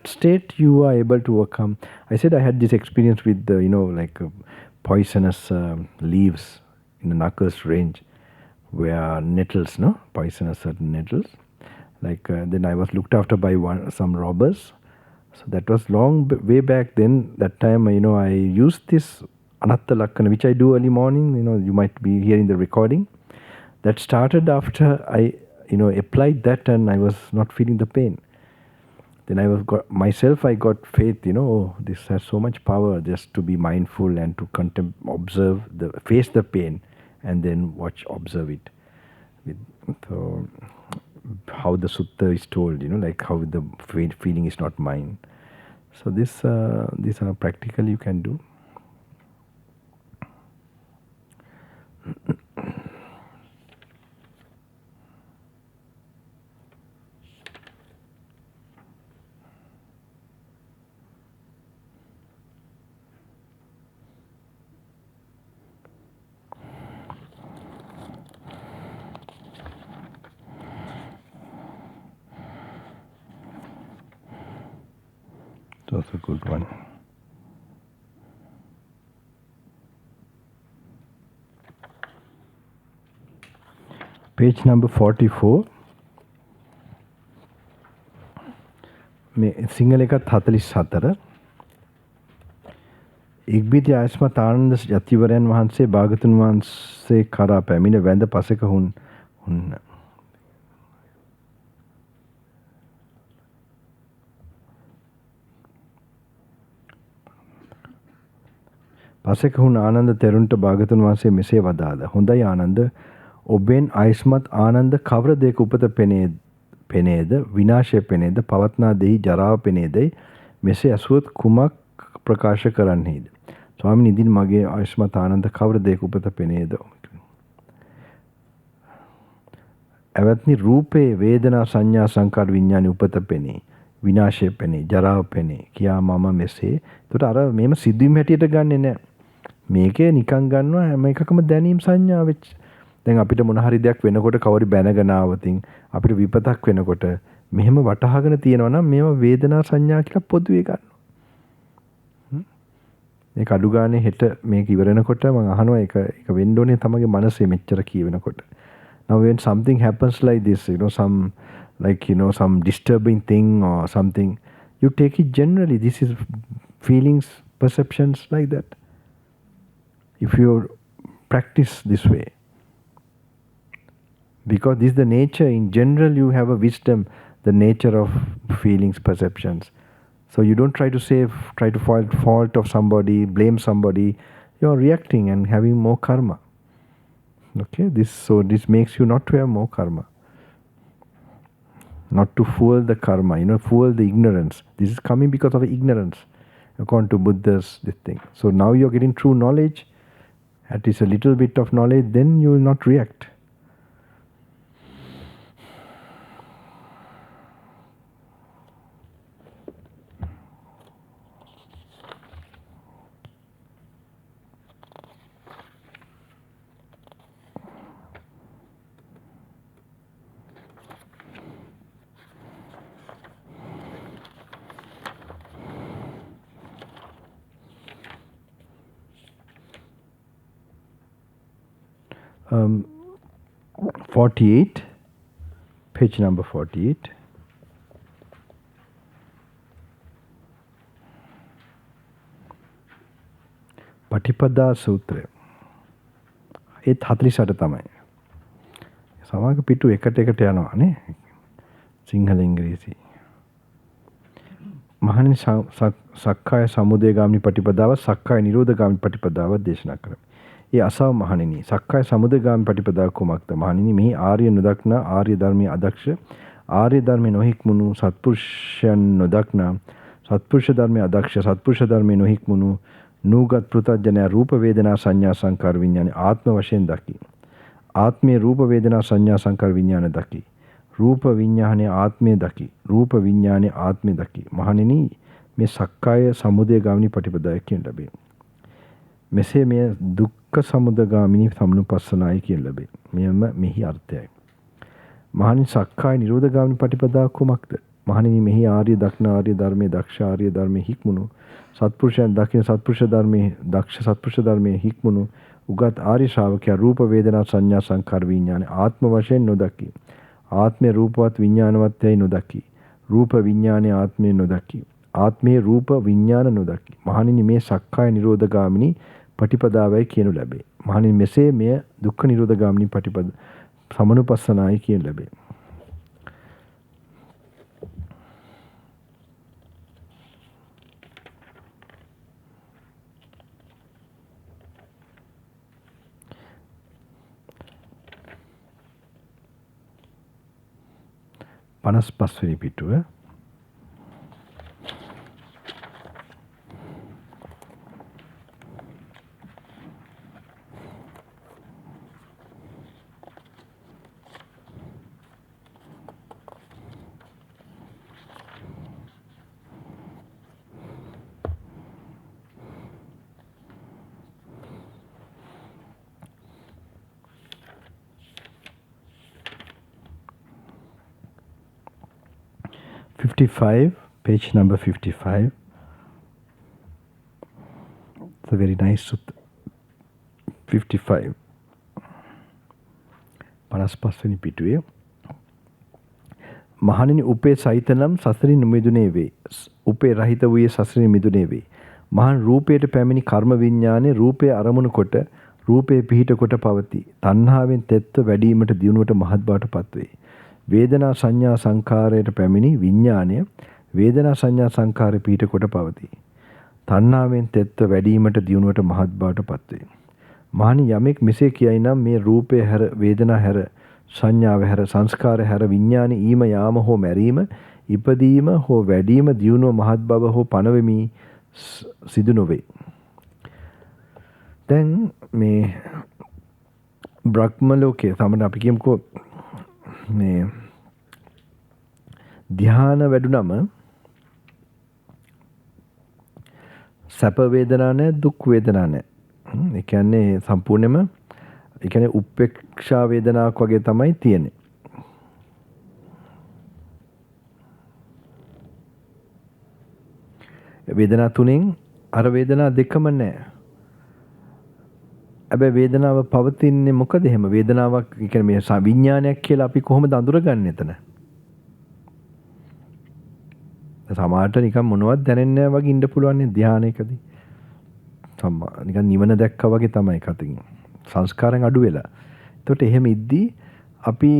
state, you are able to overcome. I said I had this experience with the, poisonous leaves in the Knuckles range, where nettles, poisonous certain nettles. Then I was looked after by some robbers. So that was way back then. That time, I used this Anatta Lakkana, which I do early morning. You might be hearing the recording. That started after I, applied that, and I was not feeling the pain. Then I got faith. This has so much power, just to be mindful and to observe, face the pain, and then observe it. So how the sutta is told, like how the feeling is not mine. So these are practical you can do. also a good one. Page number 44. මේ සිංහල එකත් 44. ඉක්බිති ආයස්මත් ආනන්ද යතිවරයන් වහන්සේ භාගතුන් වහන්සේ කරා පැමිණ වැඳ පසක හුන්න. පසක හුන් ආනන්ද තෙරුන්ට භාගතුන් වහන්සේ මෙසේ වදාළ. හොඳයි ආනන්ද, ඔබෙන් ආයස්මත් ආනන්ද කවර දෙයක උපත පෙනේද, විනාශය පෙනේද, පවත්නා දෙහි ජරාව පෙනේදයි මෙසේ ඇසුවොත් කුමක් ප්‍රකාශ කරන්නේද? ස්වාමීන් ඉදින් මගේ ආයස්මත් ආනන්ද කවර දෙයක උපත පෙනේද? ඇවත්නි රූපේ වේදනා සංඥා සංකාර විඥාන උපත පෙනේ, විනාශය පෙනේ, ජරාව පෙනේ කියා මම මෙසේ. ඒකට අර මේම සිදුවීම් හැටියට ගන්නෙ නෑ. මේකේ නිකන් ගන්නවා හැම එකකම දැනීම් සංඥා වෙච්ච. දැන් අපිට මොන හරි දෙයක් වෙනකොට කවරි බැනගෙන ආවතින් අපිට විපතක් වෙනකොට මෙහෙම වටහාගෙන තියෙනවා නම් මේව වේදනා සංඥා කියලා පොදුවේ ගන්නවා. මේක අඩු ගානේ හෙට මේක ඉවර වෙනකොට මම අහනවා ඒක වෙන්න ඕනේ තමගේ මනසේ මෙච්චර කියවෙනකොට. Now when something happens like this, some disturbing thing or something, you take it generally. This is feelings, perceptions like that. If you practice this way, because this is the nature, in general you have a wisdom, the nature of feelings, perceptions. So you don't try to find fault of somebody, blame somebody. You are reacting and having more karma. Okay, this makes you not to have more karma, not to fuel the karma, fuel the ignorance. This is coming because of ignorance, according to Buddha's this thing. So now you are getting true knowledge, at least a little bit of knowledge, then you will not react. Um, 48, page number 48. පටිපදා සූත්‍රය. ඒත් 48 තමයි. සමහර පිටු එකට යනවා නේ. සිංහල ඉංග්‍රීසි. මහණනි සක්කාය සමුදය ගාමිනී පටිපදාව සක්කාය නිරෝධ ගාමිනී පටිපදාව දේශනා කරමි. ඒ අසව මහණෙනි සක්කාය සමුදය ගාමිනී පටිපදාව කුමක්ද? මහණෙනි මෙහි ආර්ය නොදක්නා, ආර්ය ධර්මයේ අදක්ෂ, ආර්ය ධර්මයේ නොහික්මුණු සත්පුරුෂයන් නොදක්නා, සත්පුරුෂ ධර්මයේ අදක්ෂ, සත්පුරුෂ ධර්මයේ නොහික්මුණු නූගත් පෘථග්ජනයා රූප වේදනා සංඥා සංකාර විඥාන ආත්ම වශයෙන් දකි. ආත්මයේ රූප වේදනා සංඥා සංකාර විඥාන දකි. රූප විඥානයේ ආත්මය දකි. රූප විඥානයේ ආත්මය දකි. මහණෙනි මේ සක්කාය සමුදය ගාමිනී පටිපදාය කියන ලැබේ. මෙසේ මෙය දුක්ඛ සමුදය ගාමිනී සම්නුපස්සනායි කියන ලැබේ. මෙහි අර්ථයයි. මහණෙනි සක්කාය නිරෝධ ගාමිනී පටිපදාව කුමක්ද? මහණෙනි මෙහි ආර්ය දක්න ආර්ය ධර්මයේ දක්ෂ ආර්ය ධර්මයේ හික්මුණු සත්පුරුෂයන් දකින සත්පුරුෂ ධර්මයේ දක්ෂ සත්පුරුෂ ධර්මයේ හික්මුණු උගත් ආර්ය ශ්‍රාවකයා රූප වේදනා සංඥා සංකාර විඥාන ආත්ම වශයෙන් නොදකි. ආත්මේ රූපවත් විඥානවත් යයි නොදකි. රූප විඥානයේ ආත්මේ නොදකි. ආත්මේ රූප විඥාන නොදකි. මහණෙනි මේ සක්කාය නිරෝධ ගාමිනී පටිපදාවයි කියනු ලැබේ. මහණෙනි මෙසේ මෙය දුක්ඛ නිරෝධ ගාමිනී පටිපද සමනුපස්සනායි කියන ලැබේ. පනස් පස්වෙනි පිටුව. Page number 55. another very nice sutta. 55. 55 වෙනි පිටුවේ මහණෙනි උපේ සහිතනම් සසරින් මිදුනේ වේ. උපේ රහිත වූයේ සසරින් මිදුනේ වේ. මහන් රූපයට පැමිණි කර්ම විඥානේ රූපේ අරමුණු කොට රූපේ පිහිට කොට පවතී. තණ්හාවෙන් තෙත්ව වැඩිවීමට දියුණුවට මහත් බවට පත්වේ. වේදනා සංඥා සංකාරයට පැමිණි විඥානය වේදනා සංඥා සංකාරය පිහිට කොට පවතී. තණ්හාවෙන් තෙත්ව වැඩිවීමට දියුණුවට මහත් බවට පත්වේ. මහණි යමෙක් මෙසේ කියයි නම් මේ රූපය හැර වේදනා හැර සංඥාව හැර සංස්කාර හැර විඥානි ඊම යාම හෝ මැරීම ඉපදීම හෝ වැඩිම දියුණුව මහත් බව හෝ පණවෙමි සිදු නොවේ. දැන් මේ බ්‍රහ්ම ලෝකයේ සමහර අපි කියමුකෝ මේ ධ්‍යාන වැඩුණම සැප වේදනා නැහැ දුක් වේදනා නැහැ. ඒ කියන්නේ සම්පූර්ණයෙන්ම ඒ කියන්නේ උපේක්ෂා වේදනාවක් වගේ තමයි තියෙන්නේ. වේදනා තුනෙන් අර වේදනා දෙකම නැහැ. හැබැයි වේදනාව පවතින්නේ මොකද එහෙම වේදනාවක් ඒ කියන්නේ මේ විඥානයක් කියලා අපි කොහොමද අඳුරගන්නේ එතන? සමහරට නිකන් මොනවත් දැනෙන්නේ නැහැ වගේ ඉන්න පුළුවන් නේ ධානයකදී. නිකන් නිවන දැක්කා වගේ තමයි කතින්. සංස්කාරයෙන් අඩු වෙලා. එතකොට එහෙම ඉද්දී අපි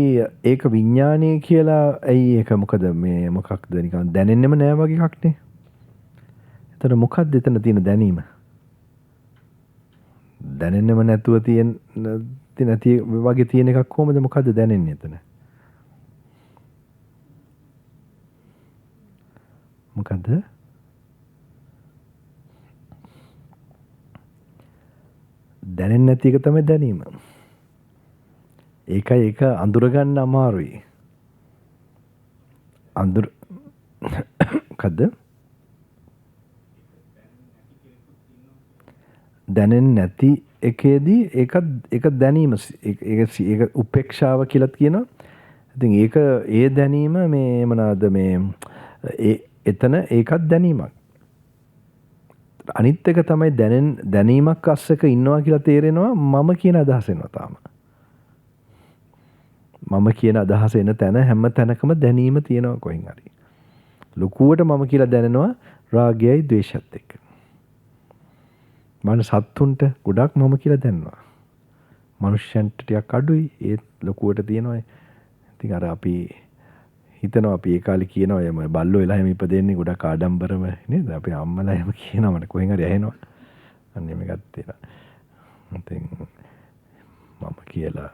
ඒක විඥානය කියලා ඇයි ඒක මොකද මේ මොකක්ද නිකන් දැනෙන්නෙම නෑ වගේ එකක් නේ. එතකොට මොකක්ද එතන තියෙන දැනීම? දැනෙන්නෙම නැතුව තියෙන නැති වගේ තියෙන එකක් කොහොමද මොකද්ද දැනෙන්නේ එතන? මොකද්ද? දැනෙන්නේ නැති එක තමයි දැනීම. ඒකයි ඒක අඳුර ගන්න අමාරුයි. අඳුර මොකද්ද? දැනෙන්නේ නැති එකේදී ඒක දැනීම ඒක උපේක්ෂාව කියලා කියනවා. ඉතින් ඒක ඒ දැනීම මේ මොනවාද මේ එතන ඒකත් දැනීමක්. අනිත් එක තමයි දැනීමක් අස්සක ඉන්නවා කියලා තේරෙනවා මම කියන අදහස එනවා තාම. මම කියන අදහස එන තැන හැම තැනකම දැනීම තියෙනවා කොහෙන් හරි. ලකුවට මම කියලා දැනෙනවා රාගයයි ද්වේෂයත් එක්ක. මම සත්තුන්ට ගොඩක් මම කියලා දැනනවා. මනුෂ්‍යයන්ට ටිකක් අඩුයි ඒත් ලකුවට තියෙනවා. ඉතින් අර අපි හිතනවා අපි ඒ කාලේ කියනවා එම බල්ලෝ වෙලා එහෙම ඉපදෙන්නේ ගොඩක් ආඩම්බරම නේද? අපි අම්මලා එහෙම කියනවා මට කොහෙන් හරි ඇහෙනවා. අන්න මේකත් තියෙනවා. ඉතින් මම කියලා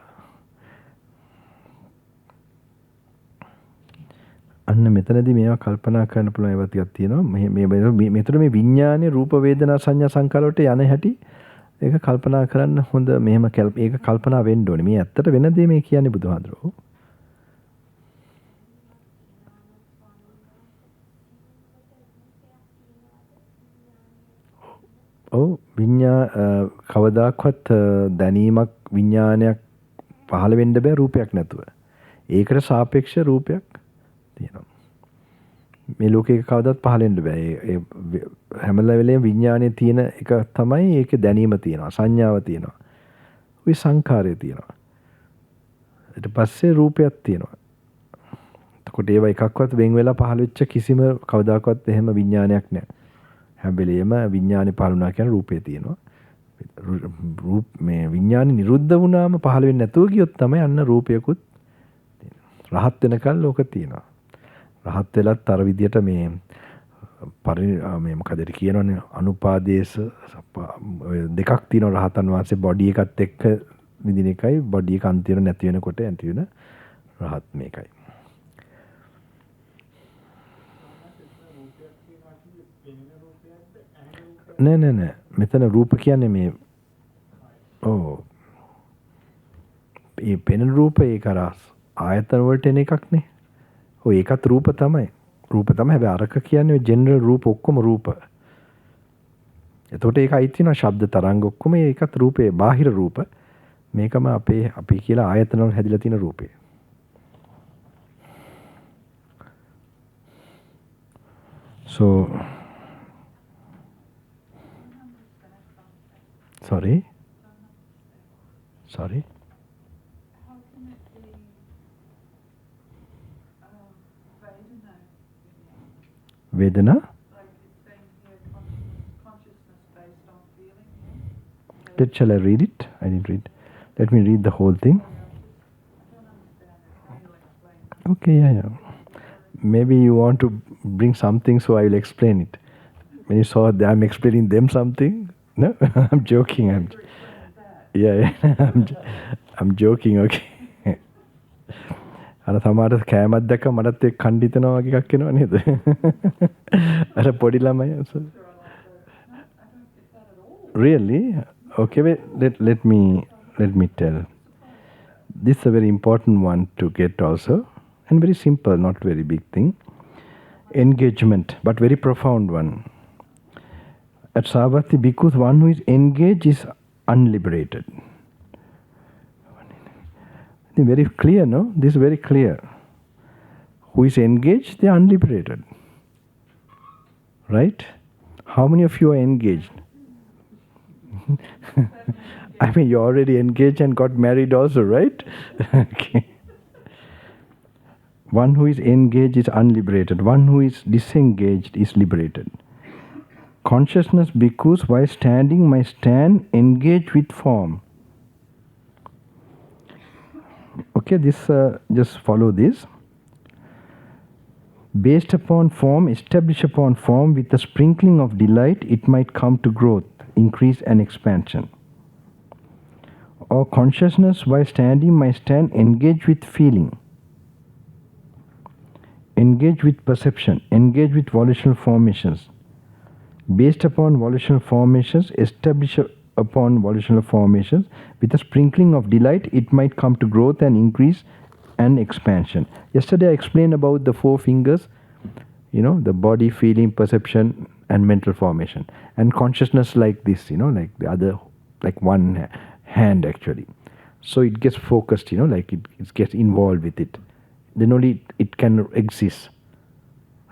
අන්න මෙතනදී මේවා කල්පනා කරන්න පුළුවන් ඒවා ටිකක් තියෙනවා. මෙතන මේ විඥානයේ රූප වේදනා සංඥා සංකාර වලට යන හැටි ඒක කල්පනා කරන්න හොඳ මෙහෙම ඒක කල්පනා වෙන්න ඕනේ. මේ ඇත්තට වෙන දේ මේ කියන්නේ බුදුහාඳුරෝ. ඔව් කවදාකවත් දැනීමක් විඥානයක් පහළ වෙන්න බෑ රූපයක් නැතුව. ඒකට සාපේක්ෂ රූපයක් තියෙනවා. මේ ලෝකේ කවදාවත් පහළ වෙන්න බෑ. ඒ හැම වෙලේම විඥානයේ තියෙන එක තමයි ඒකේ දැනීම තියෙනවා, සංඥාව තියෙනවා. ওই සංඛාරය තියෙනවා. ඊට පස්සේ රූපයක් තියෙනවා. එතකොට ඒවා එකක්වත් වෙන් වෙලා පහළ වෙච්ච කිසිම කවදාකවත් එහෙම විඥානයක් නැහැ. හැම වෙලේම විඥානේ පහළ වුණා කියන රූපේ තියෙනවා. මේ විඥානේ නිරුද්ධ වුණාම පහළ වෙන්නේ නැතුව ගියොත් තමයි අන්න රූපයකුත් තියෙනවා. රහත් වෙනකල් ලෝක තියෙනවා. රහත් වෙලත් අර විදියට මේ මේ මොකද කියනවනේ අනුපාදේශ දෙකක් තියෙනවා රහතන් වහන්සේ බොඩි එකත් එක්ක විදින එකයි බොඩි එක අන්තිම නැති වෙනකොට ඇති වෙන රහත් මේකයි. නෑ මෙතන රූප කියන්නේ මේ මේ පෙනෙන රූප ඒක අර ආයතන වලට එන එකක් නේ. ඔය ඒකත් රූප තමයි. රූප තමයි. හැබැයි අරක කියන්නේ ජෙනරල් රූප ඔක්කොම රූප. එතකොට ඒක අයිති වෙනවා ශබ්ද තරංග ඔක්කොම ඒකත් රූපේ බාහිර රූප. මේකම අපි කියලා ආයතන වල හැදිලා තියෙන රූපේ. So Sorry? Sorry? How can it be Vedana? Vedana? Like it's saying here, consciousness based on feeling. Shall I read it? I didn't read. Let me read the whole thing. I don't understand it. Can you explain? Okay, yeah. Maybe you want to bring something, so I will explain it. When you saw that I'm explaining them something, no, I'm joking. Yeah. I'm joking. Okay. අර සමහර කෑමක් දැක්ක මටත් ඒක කණ්ඩිතනවා වගේ එකක් එනවා නේද? අර පොඩි ළමයි. Really? Okay, wait, let me tell. This is a very important one to get also, and very simple, not very big thing. Engagement, but very profound one. At Savatthi Bhikkhus, one who is engaged is unliberated. Very clear, no? This is very clear. Who is engaged, they are unliberated. Right? How many of you are engaged? I mean, you're already engaged and got married also, right? Okay. One who is engaged is unliberated. One who is disengaged is liberated. Consciousness bhikkhus, while standing, might stand engaged with form. Okay, this just follow this. Based upon form, established upon form, with a sprinkling of delight, it might come to growth, increase and expansion. Or consciousness, while standing, might stand engaged with feeling, engaged with perception, engaged with volitional formations. Based upon volitional formations, established upon volitional formations, with a sprinkling of delight, it might come to growth and increase and expansion. Yesterday I explained about the 4 fingers, the body, feeling, perception and mental formation. And consciousness like this, like the other, like one hand actually. So it gets focused, like it gets involved with it. Then only it can exist.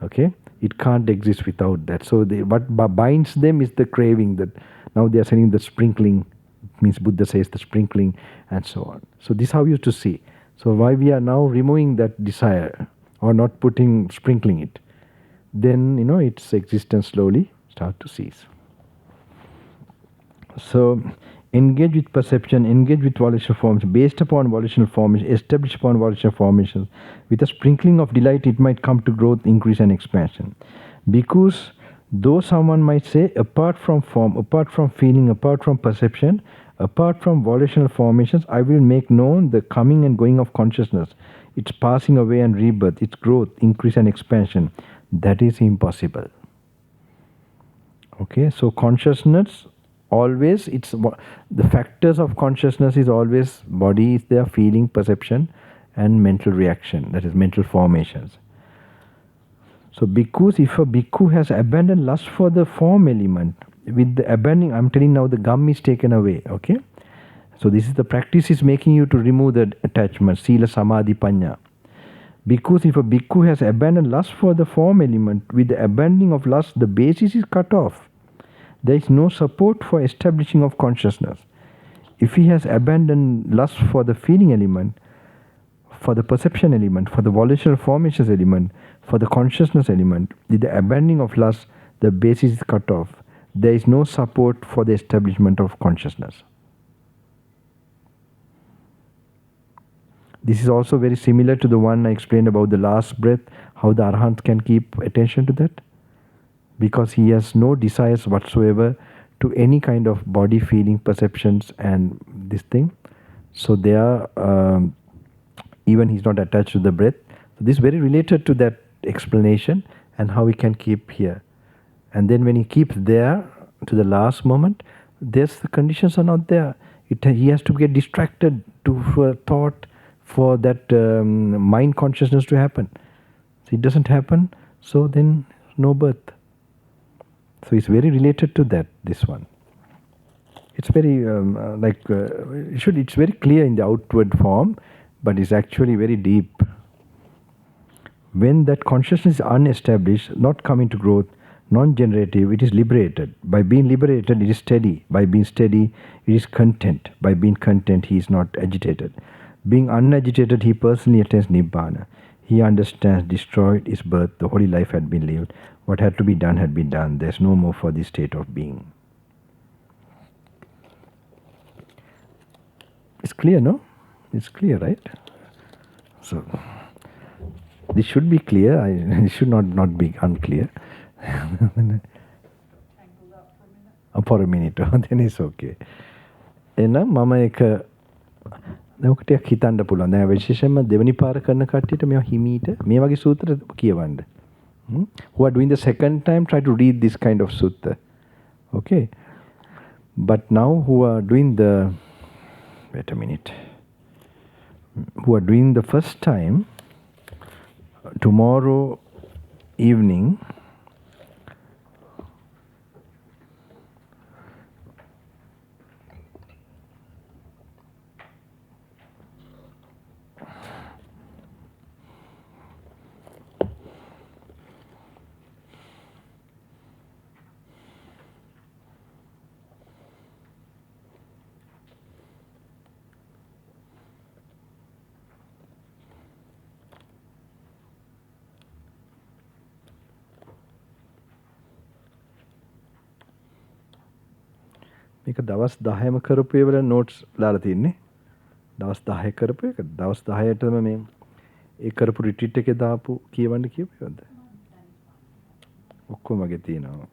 Okay? It can't exist without that. So what binds them is the craving. That now they are saying the sprinkling, means Buddha says the sprinkling and so on. So this is how you have to see. So why we are now removing that desire or not sprinkling it, then its existence slowly start to cease. So engage with perception, engage with volitional forms, based upon volitional formations, established upon volitional formations, with a sprinkling of delight, it might come to growth, increase and expansion. Because though someone might say, apart from form, apart from feeling, apart from perception, apart from volitional formations, I will make known the coming and going of consciousness, its passing away and rebirth, its growth, increase and expansion. That is impossible. Okay, so consciousness always, the factors of consciousness is always body is there, feeling, perception and mental reaction, that is mental formations. So bhikkhus, if a bhikkhu has abandoned lust for the form element, with the abandoning, I'm telling now the gum is taken away, okay? So this is the practice is making you to remove the attachment, sila, samadhi, panya. Bhikkhus, if a bhikkhu has abandoned lust for the form element, with the abandoning of lust, the basis is cut off. There is no support for establishing of consciousness. If he has abandoned lust for the feeling element, for the perception element, for the volitional formations element, for the consciousness element, with the abandoning of lust, the basis is cut off. There is no support for the establishment of consciousness. This is also very similar to the one I explained about the last breath, how the Arahant can keep attention to that. Because he has no desires whatsoever to any kind of body, feeling, perceptions and this thing. So they are, even he's not attached to the breath. So this is very related to that explanation and how he can keep here. And then when he keeps there to the last moment, the conditions are not there. He has to get distracted for thought, for that mind consciousness to happen. So it doesn't happen, so then no birth. So it's very related to that, this one. It's very it's very clear in the outward form, but it's actually very deep. When that consciousness is unestablished, not coming to growth, Non-generative, it is liberated. By being liberated, it is steady. By being steady, it is content. By being content, he is not agitated. Being unagitated, he personally attains Nibbana. He understands, destroyed his birth, the holy life had been lived. What had to be done had been done. There's no more for this state of being. It's clear, no? It's clear, right? So, this should be clear. It should not be unclear. For a minute. Then it's okay. එහෙනම් මම එක දැන් ටිකක් හිතන්න පුළුවන්. දැන් විශේෂයෙන්ම දෙවෙනි පාර කරන කට්ටියට මේවා හිමීට මේ වගේ සූත්‍ර කියවන්න. Who are doing the second time, try to read this kind of sutta. Okay? But now who are doing the, wait a minute, who are doing the first time, tomorrow evening, මේක දවස් 10ම කරපු ඒවල notes දාලා තින්නේ. දවස් 10 කරපු එක. දවස් 10ටම මේ ඒ කරපු රිට්‍රීට් එකේ දාපු කියවන්න කියපේවද? ඔක්කොම වගේ තියෙනවා.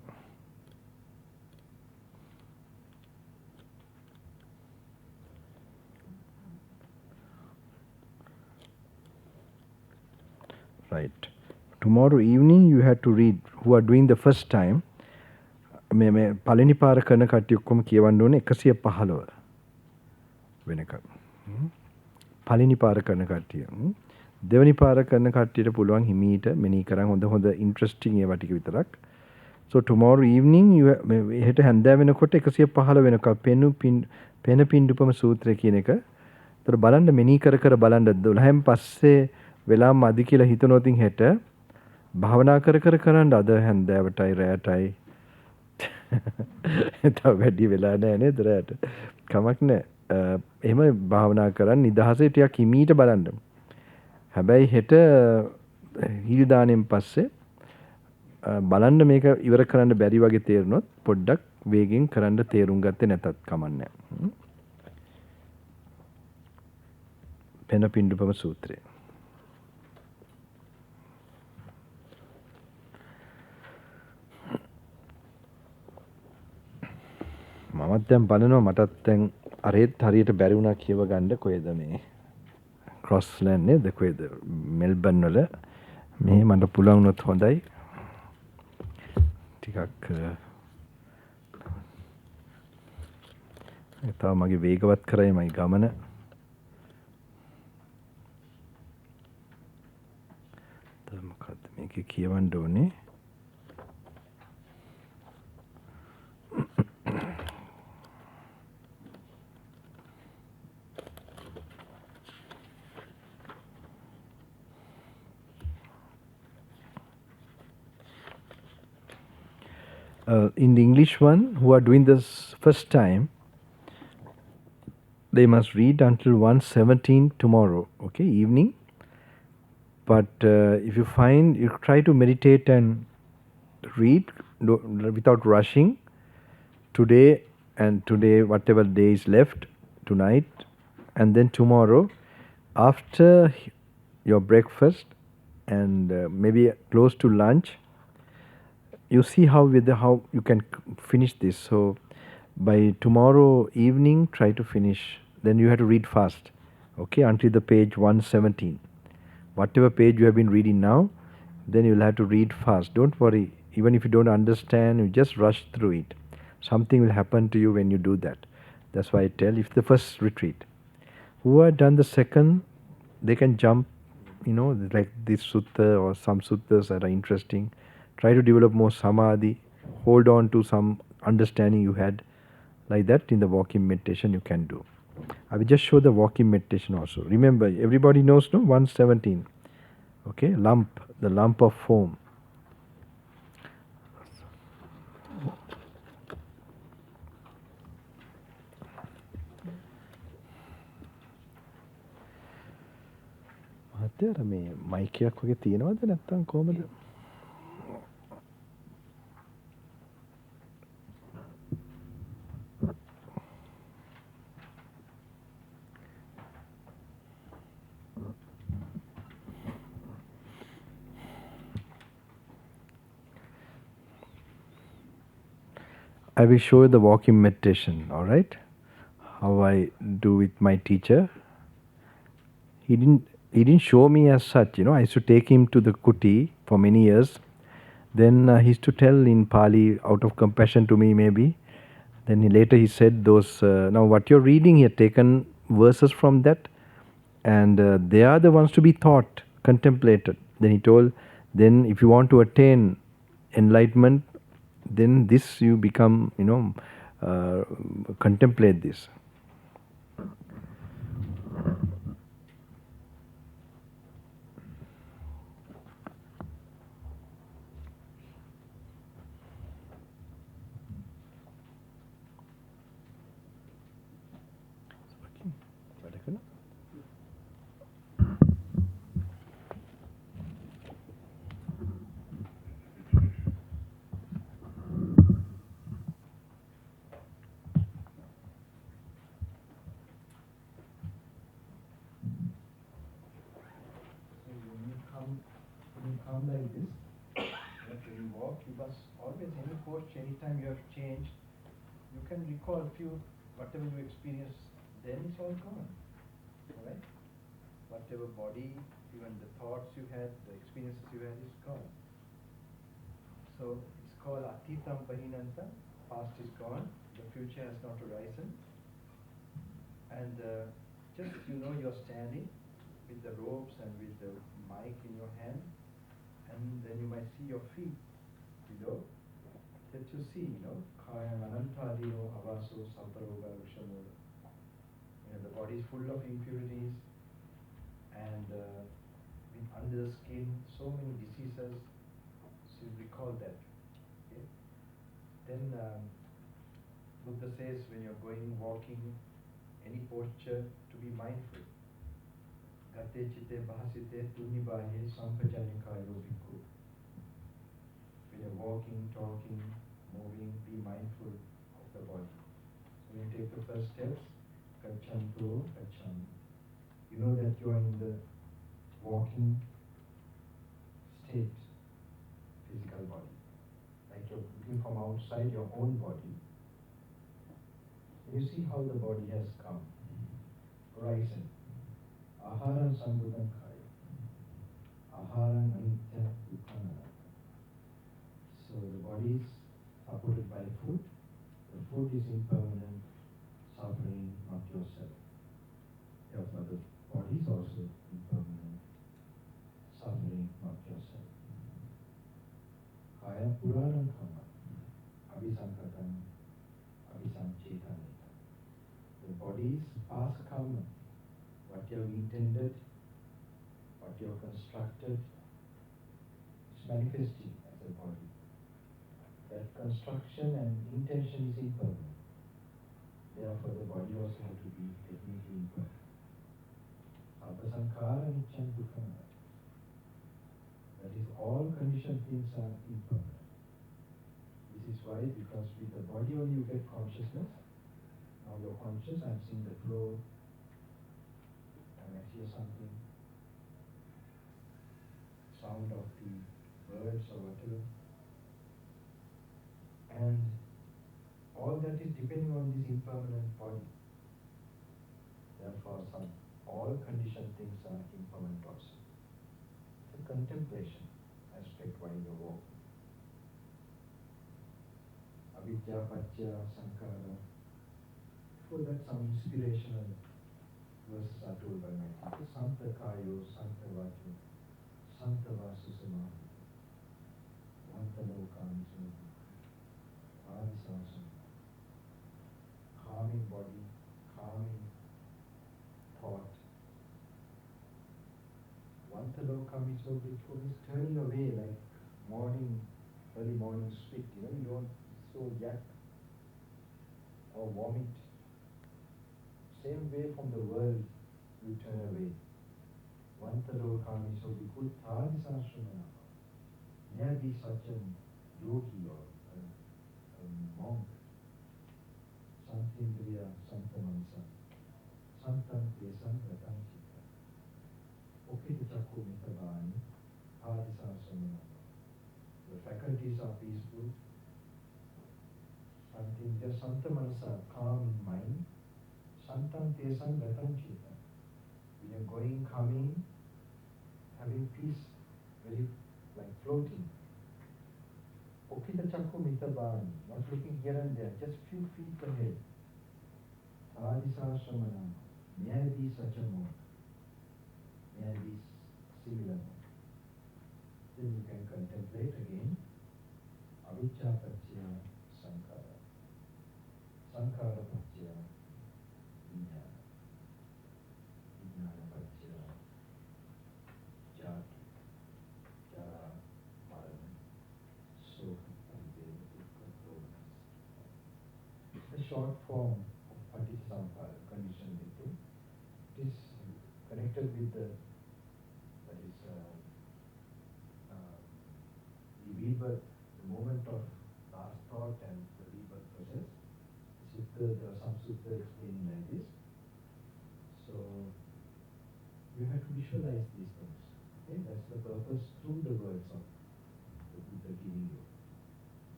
Right. Tomorrow evening you have to read, who are doing the first time, මේ පළවෙනි පාර කරන කට්ටිය ඔක්කොම කියවන්න ඕනේ 115 වෙනකම්. පළවෙනි පාර කරන කට්ටිය. දෙවෙනි පාර කරන කට්ටියට පුළුවන් හිමීට මෙනී කරන් හොඳ ඉන්ටරෙස්ටිං ඒවා ටික විතරක්. So tomorrow evening you හෙට හැන්දෑ වෙනකොට 115 වෙනකම් පෙන පින්ඩුපම සූත්‍රය කියන එක. ඒතර බලන්න මෙනී කර බලන්න 12න් පස්සේ වෙලාම අධි කියලා හිතනොතින් හෙට භාවනා කර කරන්න අද හැන්දෑවටයි රැයටයි තව වැඩි වෙලා නැහැ නේද රැයට. කමක් නැහැ. එහෙම භාවනා කරන් නිදහසේ ටිකක් හිමීට බලන්න. හැබැයි හෙට හිල් දාණයෙන් පස්සේ බලන්න මේක ඉවර කරන්න බැරි වගේ තේරුනොත් පොඩ්ඩක් වේගෙන් කරන්න තේරුම් ගත්තේ නැතත් කමක් නැහැ. පෙන පින්ඩුපම සූත්‍රය. මමත් දැන් බලනවා මටත් දැන් අරෙත් හරියට බැරි වුණා කියව ගන්න කොහෙද මේ ක්‍රොස්ලෑන්ඩ් නේද කොහෙද මෙල්බන් වල මේ මට පුළුවන් වුණොත් හොඳයි ටිකක් තව මගේ වේගවත් කරයි මයි ගමන දැන් මොකද්ද මේකේ කියවන්න ඕනේ in the English one, who are doing this first time, they must read until 1:17 tomorrow, okay, evening. But if you find, you try to meditate and read without rushing today and today, whatever day is left, tonight, and then tomorrow, after your breakfast and maybe close to lunch, you see how you can finish this. So by tomorrow evening try to finish, then you have to read fast, okay, until the page 117. Whatever page you have been reading now, then you will have to read fast. Don't worry, even if you don't understand, you just rush through it. Something will happen to you when you do that. That's why I tell, if the first retreat, who have done the second, they can jump, like this sutta or some suttas that are interesting. Try to develop more samadhi, hold on to some understanding you had. Like that in the walking meditation you can do. I will just show the walking meditation also. Remember, everybody knows, no? 117. Okay, the lump of foam. අර මේ mic එකක් වගේ තියෙනවද නැත්නම් කොහමද? I will show you the walking meditation, all right? How I do with my teacher. He didn't show me as such, I used to take him to the kuti for many years. Then he used to tell in Pali, out of compassion to me maybe. Then later he said those, now what you're reading, he had taken verses from that, and they are the ones to be thought, contemplated. Then he told, then if you want to attain enlightenment, then this you become, contemplate this. Come like this. When you walk, you must always, any posture, anytime you have changed, you can recall a few, whatever you experienced, then it's all gone. Alright? Whatever body, even the thoughts you had, the experiences you had is gone. So it's called Atitam Pahinanta, past is gone, the future has not arisen. And just you're standing with the ropes and with the mic in your hand, and then you might see your feet below, that you see, Kaya Anantadino Avaso Samparoga Vishamoda. The body is full of impurities, and under the skin, so many diseases, so you recall that. Okay? Then Buddha says when you're going, walking, any posture, to be mindful. Gate chitte bahasite tunibahe sampajanikayo bhikkhu. When you're walking, talking, moving, be mindful of the body. When you take the first steps, gachanto gacchami. You know that you are in the walking state, physical body. Like you're looking from outside your own body. You see how the body has come, risen. Aharan sambuddhan kaya. Aharan anitya dukkana. So the body is supported by food. The food is impermanent, suffering, not yourself. Therefore the body is also impermanent, suffering, not yourself. Kaya puranan kama. Abhisankatan, abhisanchetanita. The body is past karma. What you have intended, what you have constructed, is manifesting as a body. That construction and intention is impermanent. Therefore, the body also has to be definitely impermanent. Apasankara nityam dukkam. That is, all conditioned things are impermanent. This is why, because with the body only you get consciousness. Now you're conscious, I'm seeing the flow. I hear something, sound of the birds or whatever, and all that is depending on this impermanent body. Therefore, all conditioned things are impermanent also. The contemplation aspect while you walk. Avidya, Pachya, Sankara. For that, some inspirational verses are told by my teacher. Santa Kayo, Santa Vacho, Santa Vasusama, Gnanaloka Thero, Adisasam. Calming body, calming thought. Gnanaloka Thero is turning away like early morning spit. You don't so yak or vomit. Same way from the world you turn away. Vantaloka so we could Thadis Ashramaya. May I be such a yogi or a monk. Santindriya Santamansa. Santam Desam Gatanchita. Okita Chakku Mitabani. Thadis Ashramaya. The faculties are peaceful. Santindriya Santamansa, calm in mind. Santam Desam Gatanchita. We are going, coming, having peace, very like floating. Okita Chakku Mitabani, not looking here and there, just few feet ahead. Sadhisashramana, may I be such a monk? May I be similar monk? Then you can contemplate again. Avijja Pacchaya Sankara. Sankara Pacchaya Vijnana. Vijnana Pacchaya Jati. Jara Marana. Sukha Parideha Dukkha Doha. The short form of Paticcasamuppada, conditioned with it is connected with the rebirth, the moment of last thought and the rebirth process. There are some sutras explaining like this. So you have to visualize these things. Okay? That's the purpose through the words of the Buddha giving you.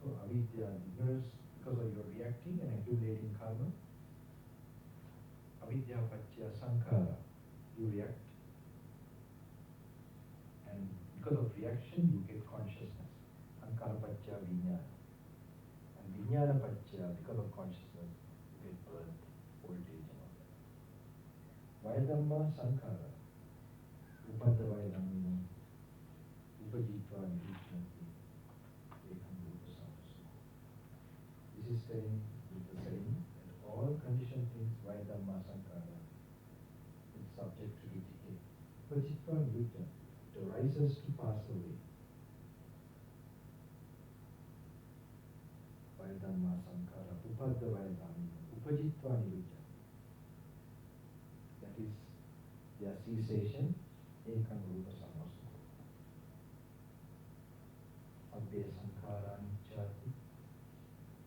So avidya, ignorance, because of your reacting and accumulating karma. Avidya pacchaya sankara, you react. And because of reaction, you get consciousness. Sankara pacchaya vijnana. And vijnana pacchaya, because of consciousness, you get birth, old age and all that. Vaidhamma sankara. Upada vaidhamma. Upajitva nirishyanti. Ekam rupa samasa. This is saying with the saying that all conditioned things, Vaidhamma sankara, is subject to decay. Upajitva nirishyanti. It arises to pass away. Vaidhamma sankara, upadda vaidhamma, upajitva nirujya. That is their cessation, ekam rupa samasa. Abbe sankara nityati,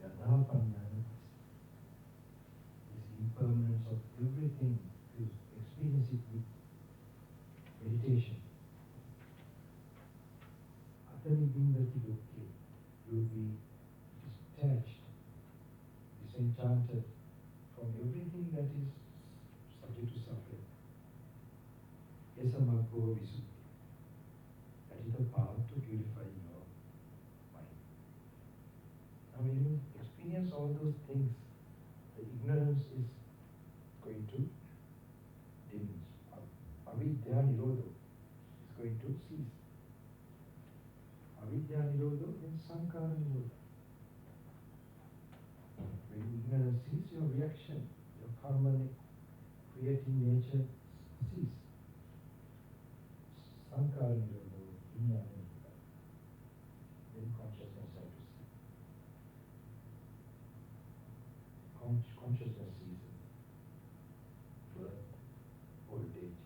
yadha panyana. This impermanence of everything, you experience it with meditation. Atani bindati dukkhe, you will be detached, disenchanted from everything that is subject to suffering. Yasamaggo visuddhi. That is the path to purifying your mind. Now when you experience all those things, the ignorance is going to diminish. Avidya nirodho is going to cease. Avidya nirodho means sankara nirodho. When ignorance ceases, your reaction, your karmic creating nature cease. Sankara nirodho, vijnana nirodho. Then consciousness has to cease. Consciousness ceases. Birth, old age,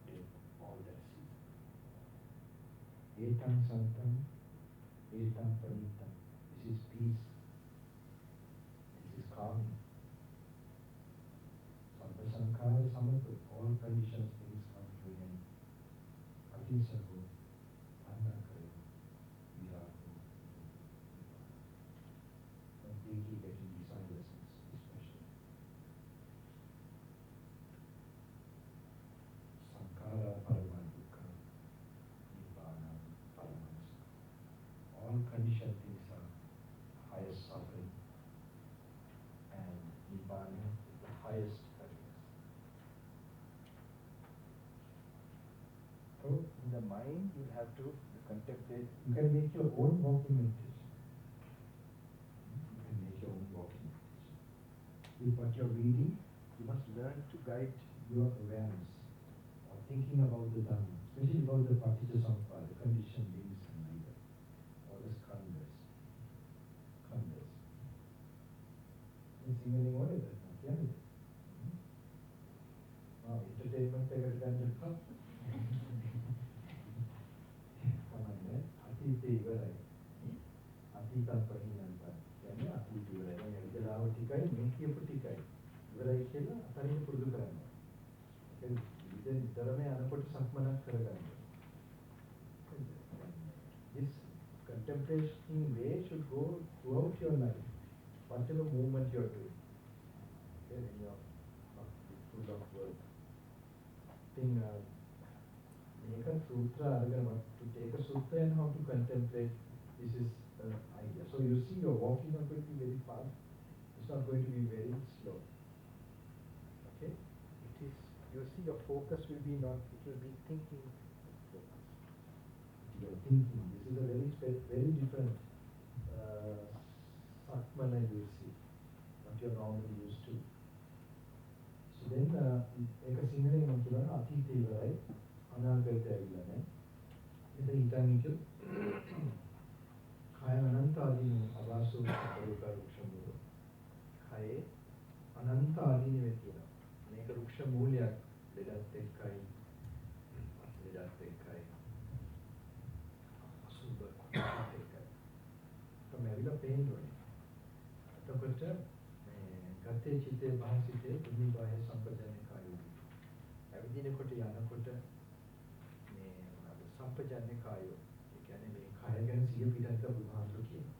death, all that ceases. Etam santam, etam panitam. This is peace. This is calming. Sabda sankara samatva. All conditions, things come to an end. Atisago, annakara, virago. Completely getting beside lessons, especially. Sankara paramādukha, nibbana paramanasa. All conditioned things are highest suffering, and nibbana is the highest happiness. So in the mind you have to contemplate. You can make your own walking meditation. You can make your own walking meditation. With what you're reading, you must learn to guide your awareness or thinking about the Dhamma, especially about the Paticcasamuppada, the conditioned beings and leader, all the skandhas. Sing any more of that, yeah. Entertainment eකට ගන්න එපා. අතීතත් ප්‍රහීනන්ත කියන්නේ අතීත ඉවරයි. දැන් ඇවිදලාව ටිකයි මේ කියපු ටිකයි ඉවරයි කියලා අතරින් පුරුදු කරනවා. ඒක විතරම යනකොට සක්මනක් කරගන්න. This contemplation way should go throughout your life, whatever movement you are doing. Okay, when you are full of work. Thing, make a sutra, to take a sutra and how to contemplate, this is the idea. So you see your walking not going to be very fast, it's not going to be very slow. Okay? It is, you see your focus will be not, it will be thinking focus. Your thinking, this is a very different Satmana you will see, what you are normally used to. So then, ඒක සිංහලෙන් මම කියනවා අතීතය ඉවරයි අනාගතය ඇවිල්ලා නැහැ. මෙතන හිතන් හිටියොත් කය අනන්ත ආදීන අවාසෝ කරුක රුක්ෂ කයේ අනන්ත ආදීන වෙතිනවා. මේක රුක්ෂ මූලයක් ලෙඩත් එක්කයි ලෙඩත් එක්කයි අසුබ එක්කයි. තමයි ඇවිල්ලා පේන්න ඕනේ. එතකොට ගතේ චිතේ භාසිතේ දුනි බාහ්‍ය සම්පජාන්නේ කායෝ. ඇවිදිනකොට යනකොට මේ මොනවාද සම්පජාන්නේ කායෝ. ඒ කියන්නේ මේ කය ගැන සිය පිටත් බුදුහාමුදුරු කියනවා.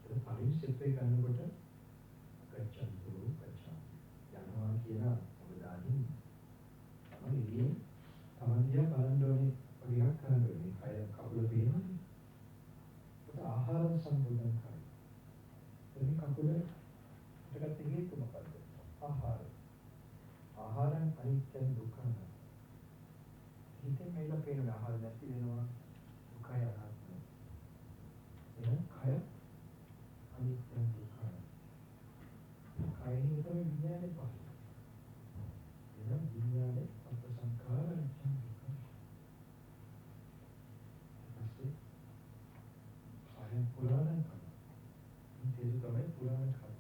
ඒක පරිණි ස්ටෙප් එක ගන්නකොට ගච්ඡන්තු ගච්ඡා. යනවා කියන අවධානයෙන් තමයි ඉන්නේ. තමන්දියා බලන්න ඕනේ වගේක් කරන්න ඕනේ. කය කකුල පේනවනේ. ඒක ආහාර සම්බුද්ධං කාය. එනි කකුල ඒකට හේතු මොකද්ද? ආහාර. ආහාරං අනිත්‍යං දුක්ඛං. හිතෙන් මේලා පේන ආහාර නැති වෙනවා දුකයි අනාත්මයි. එහෙනම් කය අනිත්‍යං දුක්ඛං. කයින් තමයි විඥානේ පහළ. එහෙනම් විඥානේ අපසංඛාර අනිත්‍යං දුක්ඛං. ඊපස්සේ කය පුරාණ කරනවා. මේ තමයි පුරාණ කරනවා.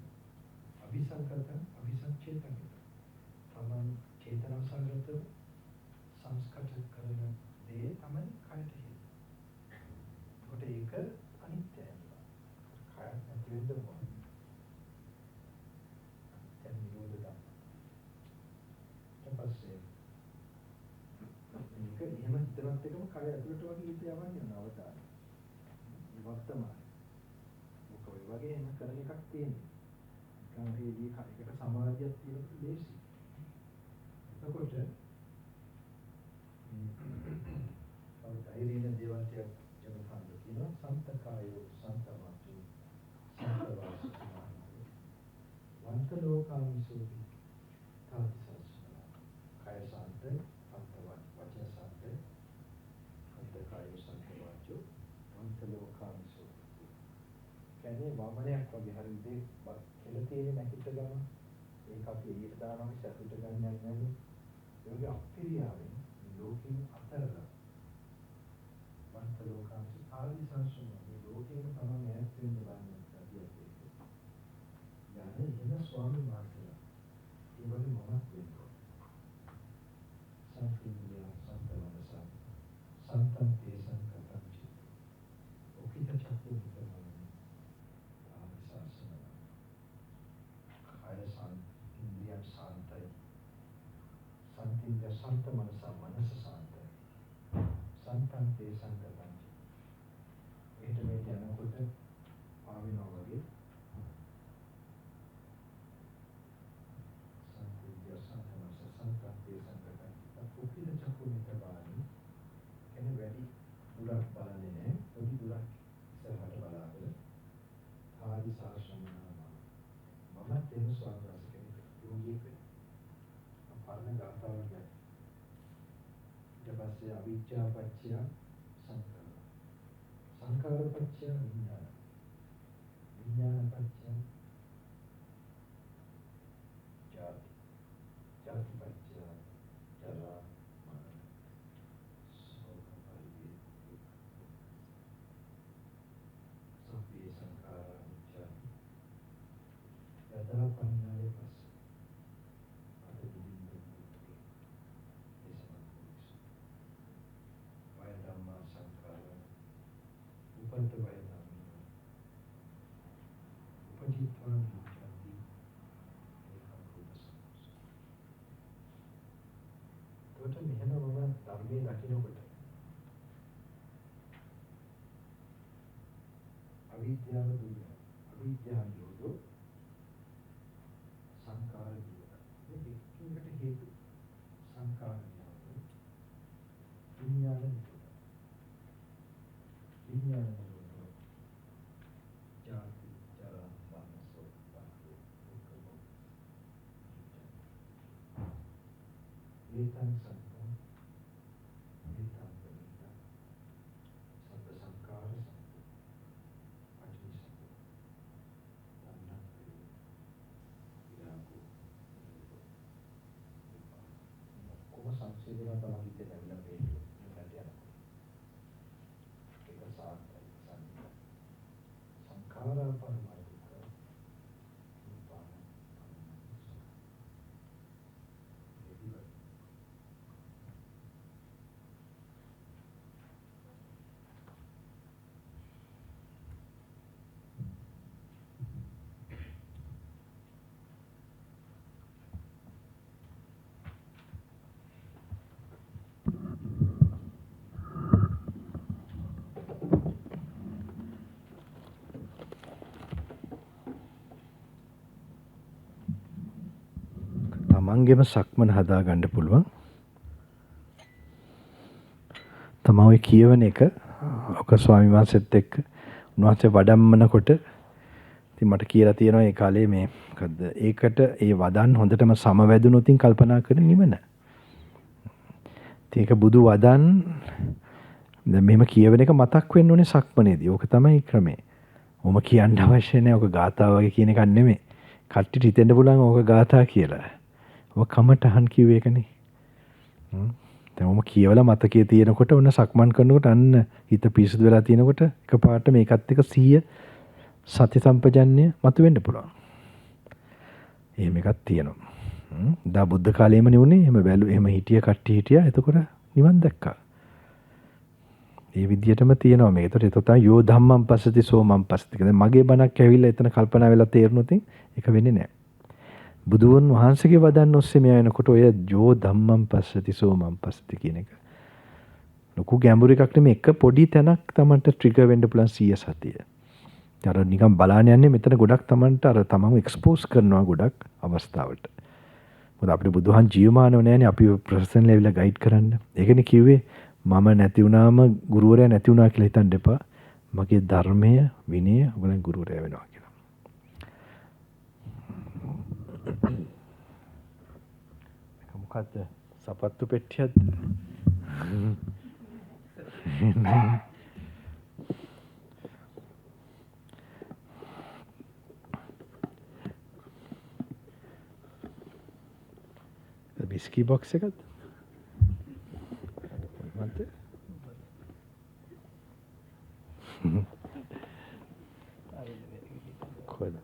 අபிසංකතං අபிසංචේතං තමන් චේතනා සංගත සංස්කෘත කරන දේ තමයි කයට හේතු. ඒකට ඒක අනිත්‍යයි. කය නැති වෙන්න ඕන. දැන් නිරෝධ ධම්ම. ඊපස්සේ මේක එහෙම හිතනත් එකම කය ඇතුළට වගේ හිත යවන්නේ නවතාන. මේ වර්තමානයි. මොකද ඔය වගේ එන කරන එකක් තියෙනවා. කන්දේදී එකට සමාධියක් තියෙන ලේසි. එතකොට ධෛර්යයෙන් දේවල් ටික ජනපාන කියනවා සන්තකායෝ සන්තමාතු සන්තවාසනා වන්ත ලෝකාමිසෝති තාතිසස්නා කය සන්ත සන්තවත් වචන සන්ත සන්තකායෝ සන්තවාචෝ වන්ත ලෝකාමිසෝති කියන්නේ වමනයක් වගේ හරි දෙයක් එළ තියෙන නැකිට ගන්න ඒක අපි එළියට දානවා සතුට ගන්න යන්නේ නැහැ. ඒ වගේ අප්‍රියාවෙන් ලෝකෙන් අතරලා වන්ත ලෝකාංශ ආදි සංසුන මේ ලෝකයෙන් තමයි ඈත් වෙන්න බලන්නේ කතියක් ඒක. යන්නේ එන ස්වාමීන් වහන්සේලා. ඒ වගේ මොනක් වෙන්නේ. සංකීර්ණය සම්පන්නස සන්තම් තේ සංකතං චිත්ත. ඔකිත චක්කු විතරමයි. ආදි සංසුන කය ඉන්ද්‍රියන් සාන්තයි. සන්තින්ද්‍රිය සන්ත මනස මනස සාන්තයි. සන්තං තේ සංකතං. ඒට මේ යනකොට පාවිනවා වගේ සන්තින්ද්‍රිය සන්ත මනස සන්තං තේ සංකතං. උපිත චක්කු නිතබානි කියන්නේ වැඩි දුරක් බලන්නේ නැහැ. පොඩි දුරක් ඉස්සරහට බලාගෙන ආදි සාශ්‍රමනා මම තේන ස්වාමීන් කෙනෙක් යෝගීක පරණ ගාථාවක් ගැන. ඊට පස්සේ අවිජ්ජා පත්‍ය සංඛාර. සංඛාර පත්‍ය විඥාන. විඥාන පත්‍ය ජාති. ජාති පත්‍ය ජරා මරණ. ශෝක පරිදේ. සබ්බේ සංඛාරා නිච්චා. යදා පඤ්ඤාය පස්ස අද දිවින් දුක්ඛේ එසමත් වය ධම්මා සංඛාර උපන්ත වය ධම්මා තමන්ගේම සක්මන හදා ගන්න පුළුවන්. තමන් ඔය කියවන එක ඔක ස්වාමීන් වහන්සේත් එක්ක උන්වහන්සේ වඩම්මනකොට ඉතින් මට කියලා තියෙනවා ඒ කාලේ මේ මොකද්ද ඒකට ඒ වදන් හොඳටම සමවැදුනොත් කල්පනා කරන නිවන. ඉතින් ඒක බුදු වදන් දැන් මෙහෙම කියවන එක මතක් වෙන්න ඕනේ සක්මනේදී. ඕක තමයි ක්‍රමේ. ඔම කියන්න අවශ්‍ය නැහැ. ඕක ගාථා වගේ කියන එකක් නෙමෙයි. කට්ටියට හිතෙන්න පුළුවන් ඕක ගාථා කියලා. ඔක කමටහන් කිව්ව එකනේ. දැන් ඔම කියවලා මතකයේ තියෙනකොට ඔන්න සක්මන් කරනකොට අන්න හිත පිරිසුදු වෙලා තියෙනකොට එකපාරට මේකත් එක්ක 100 සති සම්පජන්‍ය මතුවෙන්න පුළුවන්. එහෙම එකක් තියෙනවා. දා බුද්ධ කාලේම නෙවුනේ. එහෙම හිටිය කට්ටිය හිටියා. එතකොට නිවන් දැක්කා. ඒ විදිහටම තියෙනවා මේක. ඒතකොට තමයි යෝ ධම්මං පස්සති සෝ මං පස්සති. දැන් මගේ බණක් ඇවිල්ලා එතන කල්පනා වෙලා තේරුණොත් ඒක වෙන්නේ නැහැ. බුදුන් වහන්සේගේ වදන් ඔස්සේ මෙයා එනකොට ඔය යෝ ධම්මං පස්සති සෝ මං පස්සති කියන එක ලොකු ගැඹුරු එකක් නෙමෙයි. එක පොඩි තැනක් තමන්ට ට්‍රිගර් වෙන්න පුළුවන් 100 සතිය. අර නිකන් බලන්න යන්නේ මෙතන ගොඩක් තමන්ට අර තමන්ව එක්ස්පෝස් කරනවා ගොඩක් අවස්ථාවට. මොකද අපිට බුදුහන් ජීවමානව නැහැනේ අපි ප්‍රොෆෙෂනල් ලෙවල් ගයිඩ් කරන්න. ඒකනේ කිව්වේ මම නැති වුණාම ගුරුවරයා නැති වුණා කියලා හිතන්න එපා. මගේ ධර්මය විනය ඔයගලන් ගුරුවරයා වෙනවා කියලා. මොකද්ද? සපත්තු පෙට්ටියක්ද? විස්කි බොක්ස් එකක්ද? මොකද්ද? කොහෙද?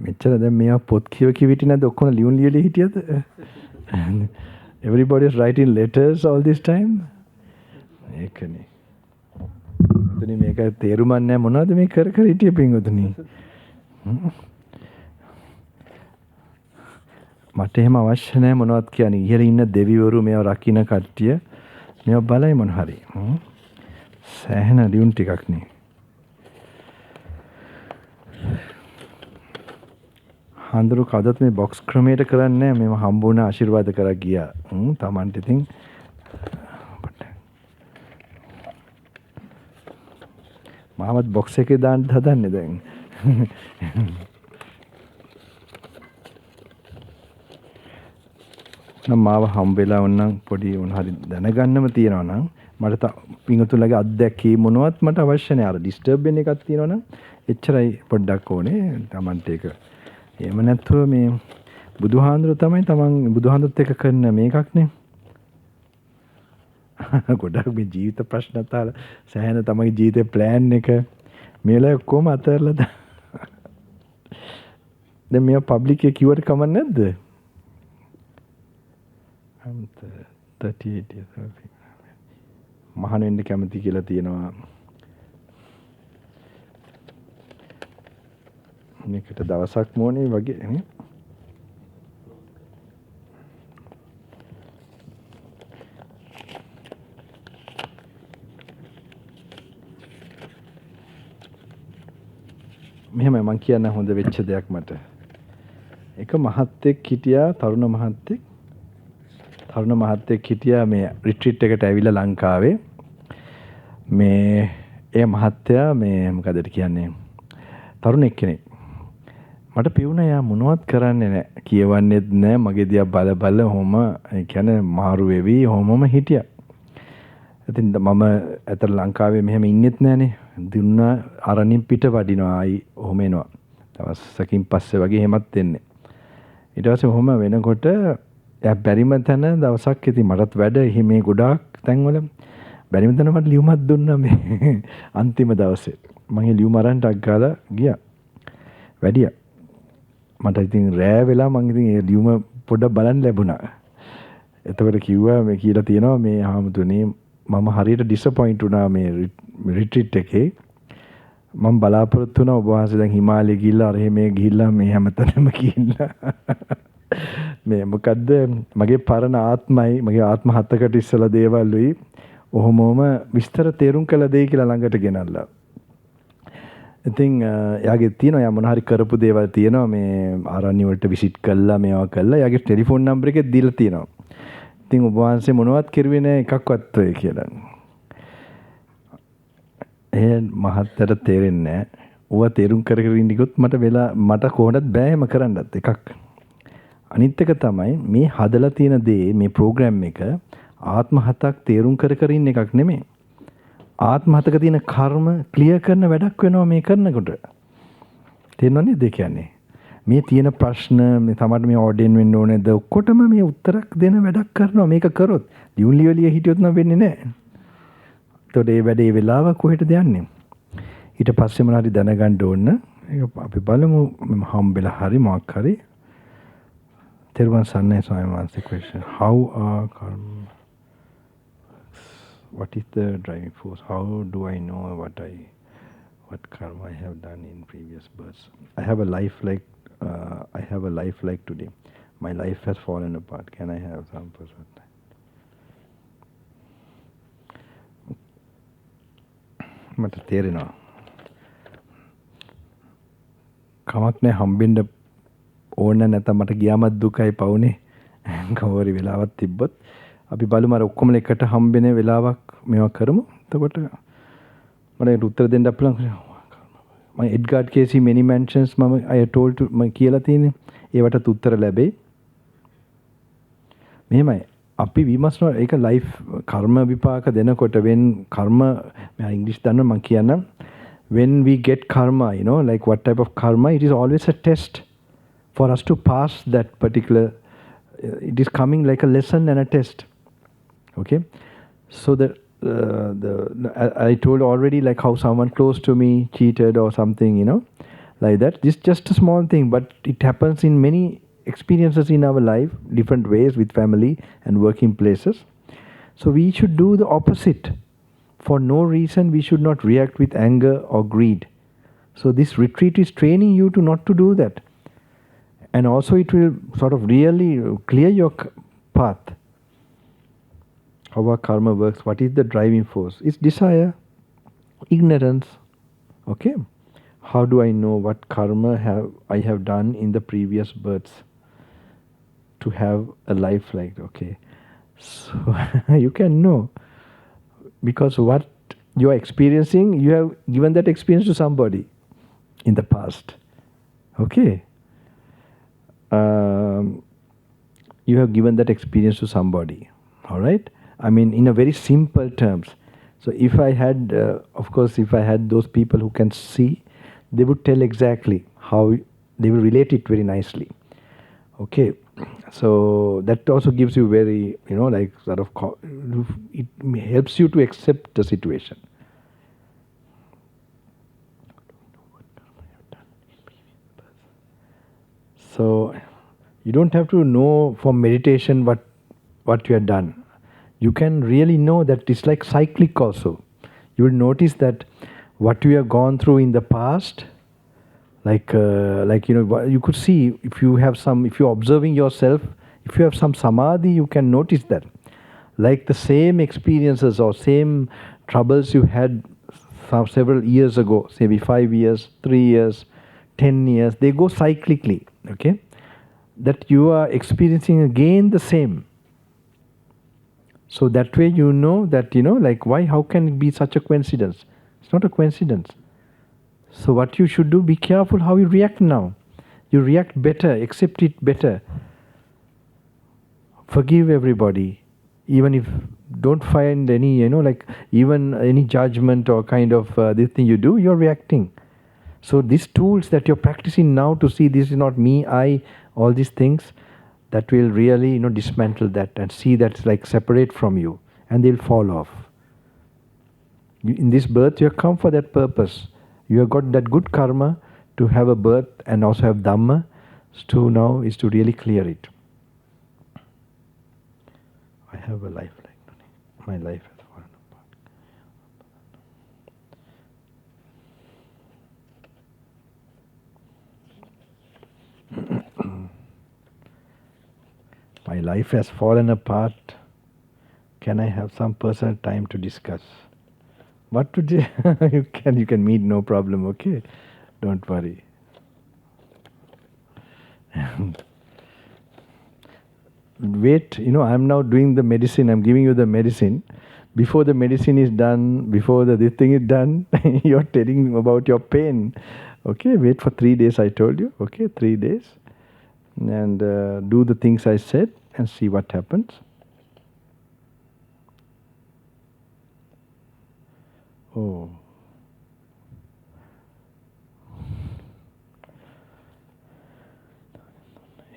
මෙච්චර දැන් මේවා පොත් කියව කිවිටි නැද්ද ඔක්කොම ලියුම් ලියලා හිටියද? Everybody is writing letters all this time. ඒකනේ. එතන මේක තේරුම් නැහැ මොනවද මේ කර කර හිටියේ පින්වතුනි. මට එහෙම අවශ්‍ය නැහැ මොනවද කියන්නේ. ඉහළ ඉන්න දෙවිවරු මේව රකින්න කට්ටිය මේව බලයි මොන හරි. සෑහෙන ලියුම් ටිකක් නේ. හඳුරු කවදත් මේ බොක්ස් ක්‍රමයට කරන්නේ නැහැ. මේව හම්බුණ ආශිර්වාද කරා ගියා. තමන්ට ඉතින් මාවත් බොක්ස් එකේ දාන්න හදන්නේ දැන්. නම් මාව හම්බෙලා වුණනම් පොඩි උන් හරි දැනගන්නම තියනවා නම් මට පිංගුතුලගේ අත්දැකීම් මොනවත් මට අවශ්‍ය නැහැ. අර ඩිස්ටර්බ් වෙන එකක් තියෙනවා නම් එච්චරයි පොඩ්ඩක් ඕනේ. තමන්ට ඒක එහෙම නැත්නම් මේ බුදුහාඳුර තමයි තමන් බුදුහාඳුත් එක්ක කරන මේකක්නේ. ගොඩක් මේ ජීවිත ප්‍රශ්න අහලා සෑහෙන තමයි ජීවිතේ ප්ලෑන් එක මේලා ඔක්කොම අතහැරලා දැන් මේ පබ්ලික් එකේ කිව්වට කමක් නැද්ද? I'm 38 years old. මහාන වෙන්න කැමති කියලා තියෙනවා. මේකට දවසක් මොනේ වගේ නේ? මෙහෙමයි මං කියන්න හොඳ වෙච්ච දෙයක් මට. එක මහත්තයෙක් හිටියා තරුණ මහත්තයෙක් හිටියා මේ රිට්‍රීට් එකට ඇවිල්ලා ලංකාවේ. මේ ඒ මහත්තයා මේ මොකදද කියන්නේ? තරුණෙක් කෙනෙක්. මට පියුණා යා මොනවත් කරන්නේ නැහැ. කියවන්නේත් නැහැ. මගේ දිහා බල ඔහොම ඒ කියන්නේ මාරු වෙවි ඔහොමම හිටියා. ඉතින් මම ඇතර ලංකාවේ මෙහෙම ඉන්නෙත් නැහනේ. දුන්නා අරණින් පිට වඩිනවා ආයි ඔහොම එනවා. දවසකින් පස්සේ වගේ එහෙමත් වෙන්නේ. ඊට පස්සේ ඔහොම වෙනකොට එයා බැරිම තැන දවසක් ඉතින් මටත් වැඩ මේ ගොඩාක් තැන්වල බැරිම තැන මට ලියුමක් දුන්නා මේ අන්තිම දවසේ. මම ඒ ලියුම අරන් ටක් ගාලා ගියා. වැඩියා. මට ඉතින් රෑ වෙලා මම ඉතින් ඒ ලියුම පොඩ්ඩක් බලන්න ලැබුණා. එතකොට කිව්වා මේ කියලා තියෙනවා මේ ආමුතුනේ මම හරියට ඩිසපොයින්ට් වුණා මේ රිට්‍රීට් එකේ. මම බලාපොරොත්තු වුණා ඔබ වහන්සේ දැන් හිමාලය ගිහිල්ලා අර මේ ගිහිල්ලා මේ හැමතැනම ගිහිල්ලා මේ මොකද්ද මගේ පරණ ආත්මයි මගේ ආත්ම හතකට ඉස්සලා දේවල්ුයි ඔහොමම විස්තර තේරුම් කළ දෙයි කියලා ළඟට ගෙනල්ලා. ඉතින් එයාගේ තියෙනවා යා මොන හරි කරපු දේවල් තියෙනවා මේ ආරණ්‍ය වලට විසිට් කළා මේවා කළා. එයාගේ ටෙලිෆෝන් නම්බර් එකේ දීලා තියෙනවා. ඉතින් ඔබ වහන්සේ මොනවත් කරුවේ නැහැ එකක්වත් ඔය කියලා. ඒ මහත්තයට තේරෙන්නේ නැහැ. ඌව තේරුම් කර ඉන්නකොත් මට කොහොමද බෑ එහෙම කරන්නත් එකක්. අනිත් එක තමයි මේ හදලා තියෙන දේ මේ ප්‍රෝග්‍රෑම් එක ආත්ම හතක් තේරුම් කර ඉන්න එකක් නෙමෙයි. ආත්ම හතක තියෙන කර්ම ක්ලියර් කරන වැඩක් වෙනවා මේ කරනකොට. තේරෙනව නේද කියන්නේ? මේ තියෙන ප්‍රශ්න මේ තමයි මේ ඕඩියන් වෙන්න ඕනේද ඔක්කොටම මේ උත්තරක් දෙන වැඩක් කරනවා මේක කරොත්. ලියුම්ලියලිය හිටියොත් නම් වෙන්නේ නැහැ. එතකොට මේ වැඩේ වෙලාව කොහෙටද යන්නේ? ඊට පස්සේ මොනවා හරි දැනගන්න ඕන. ඒක අපි බලමු හම්බෙලා හරි මොකක් හරි. තෙරුවන් සරණයි ස්වාමීන් වහන්සේ question. How are karma? What is the driving force? How do I know what karma I have done in previous births? I have a life like today. My life has fallen apart. Can I have some perspective? මට තේරෙනවා. කමක් නැහැ හම්බෙන්න ඕන නැත්නම් මට ගියාමත් දුකයි පවුනේ. කවරි වෙලාවක් තිබ්බොත් අපි බලමු අර ඔක්කොම එකට හම්බෙන වෙලාවක් මේවා කරමු. එතකොට මට උත්තර දෙන්න අපලන් මම එඩ්ගාඩ් කේසි many mentions මම I told to මම කියලා තියෙන්නේ. ඒවට උත්තර ලැබෙයි. මෙහෙමයි අපි we must not ඒක life කර්ම විපාක දෙනකොට when කර්ම මම ඉංග්‍රීසි දන්නවා මම කියන්නම් when we get karma like what type of karma it is always a test for us to pass that particular it is coming like a lesson and a test. Okay, so I told already like how someone close to me cheated or something like that. This is just a small thing but it happens in many experiences in our life, different ways with family and working places. So we should do the opposite. For no reason we should not react with anger or greed. So this retreat is training you to not to do that. And also it will sort of really clear your path. How our karma works, what is the driving force? It's desire, ignorance. Okay? How do I know what karma I have done in the previous births to have a life like that? Okay. So you can know. Because what you are experiencing, you have given that experience to somebody in the past. Okay? You have given that experience to somebody. All right? I mean, in a very simple terms. So if I had, of course, if I had those people who can see, they would tell exactly how they will relate it very nicely. Okay? So that also gives you very, like sort of, it helps you to accept the situation. So you don't have to know from meditation what you have done. You can really know that it's like cyclic also. You will notice that what you have gone through in the past, like you could see if you're observing yourself, if you have some samadhi, you can notice that. Like the same experiences or same troubles you had several years ago, maybe 5 years, 3 years, 10 years, they go cyclically, okay? That you are experiencing again the same. So that way you know that, like why, how can it be such a coincidence? It's not a coincidence. So what you should do, be careful how you react now. You react better, accept it better. Forgive everybody. Even if don't find any, even any judgment or kind of this thing you do, you're reacting. So these tools that you're practicing now to see this is not me, I, all these things, that will really, dismantle that and see that's like separate from you, and they'll fall off. In this birth, you have come for that purpose. You have got that good karma to have a birth and also have Dhamma. So now is to really clear it. I have a life like that. My life has fallen apart. My life has fallen apart. Can I have some personal time to discuss? What to do? You can meet, no problem, okay? Don't worry. Wait, I'm now doing the medicine, I'm giving you the medicine. Before the medicine is done, before this thing is done, you're telling about your pain. Okay, wait for 3 days, I told you. Okay, 3 days. And do the things I said and see what happens. Oh.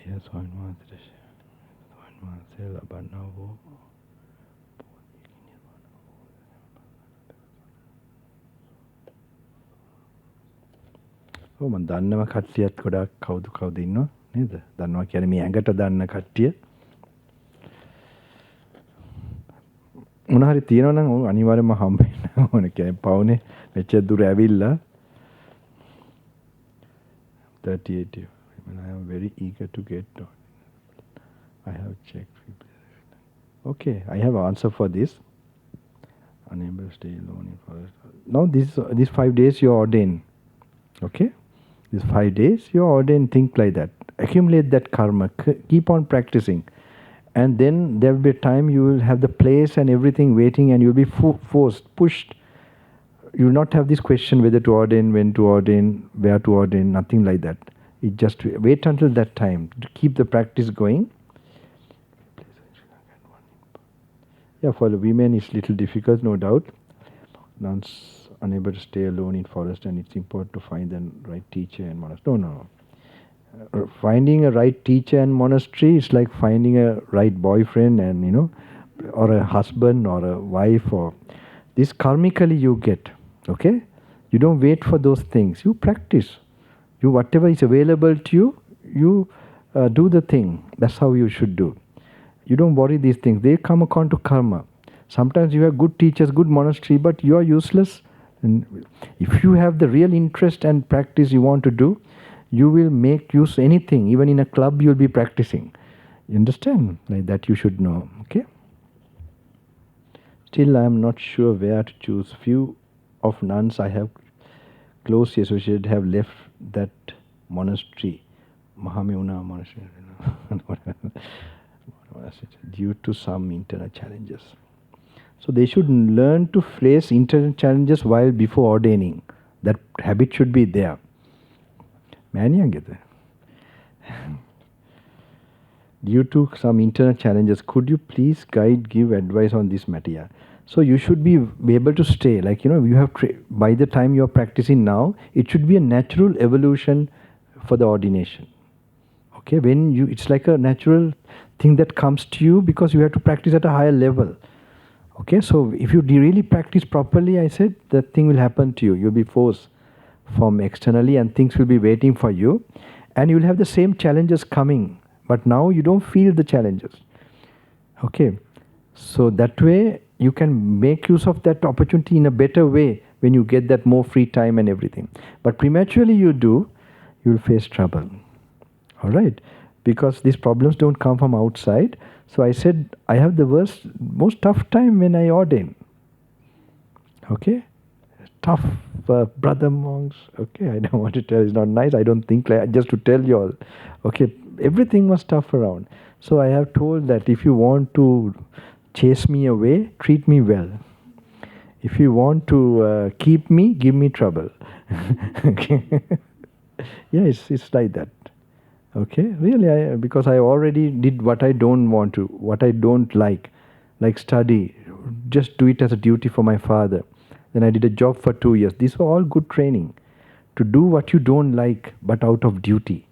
Yes, one more. මම දන්නව කට්ටියත් ගොඩක් කවුද ඉන්නව නේද? දන්නවා කියන්නේ මේ ඇඟට දන්න කට්ටිය. මොන හරි තියෙනවා නම් අනිවාර්යයෙන්ම හම්බෙන්න ඕන. කියන්නේ පවුනේ මෙච්චර දුර ඇවිල්ලා 38. I am very eager to get on. I have checked. Okay, I have an answer for this. Unable to stay alone in forest. Now these 5 days you are ordained. Okay? These 5 days you are ordained, think like that. Accumulate that karma. Keep on practicing. And then there will be a time you will have the place and everything waiting, and you will be forced, pushed. You will not have this question whether to ordain, when to ordain, where to ordain, nothing like that. It just wait until that time to keep the practice going. Yeah, for the women it's little difficult, no doubt. Nuns unable to stay alone in forest, and it's important to find the right teacher and monastery. No. Finding a right teacher and monastery is like finding a right boyfriend and, or a husband or a wife, or this karmically you get, okay? You don't wait for those things. You practice. You whatever is available to you, you do the thing. That's how you should do. You don't worry these things. They come according to karma. Sometimes you have good teachers, good monastery, but you are useless. And if you have the real interest and practice you want to do, you will make use anything. Even in a club, you will be practicing. You understand? Like that you should know. Okay? Still, I am not sure where to choose. Few of nuns I have closely associated have left that monastery, Mahameuna monastery, due to some internal challenges. So they should learn to face internal challenges while before ordaining. That habit should be there. Due to some internal challenges, could you please give advice on this matter? Yeah. So you should be able to stay. Like, you have by the time you are practicing now, it should be a natural evolution for the ordination. Okay, it's like a natural thing that comes to you because you have to practice at a higher level. Okay, so if you really practice properly, I said, that thing will happen to you. You'll be forced from externally and things will be waiting for you. And you'll have the same challenges coming, but now you don't feel the challenges. Okay, so that way you can make use of that opportunity in a better way when you get that more free time and everything. But prematurely you'll face trouble. All right, because these problems don't come from outside. So I said I have the most tough time when I ordain. Okay, tough brother monks. Okay, I don't want to tell. It's not nice. I don't think like just to tell you all. Okay, everything was tough around. So I have told that if you want to chase me away, treat me well. If you want to keep me, give me trouble. Okay. Yeah, it's like that. Okay, really, because I already did what I don't want to, what I don't like study, just do it as a duty for my father. Then I did a job for 2 years. These were all good training. To do what you don't like, but out of duty.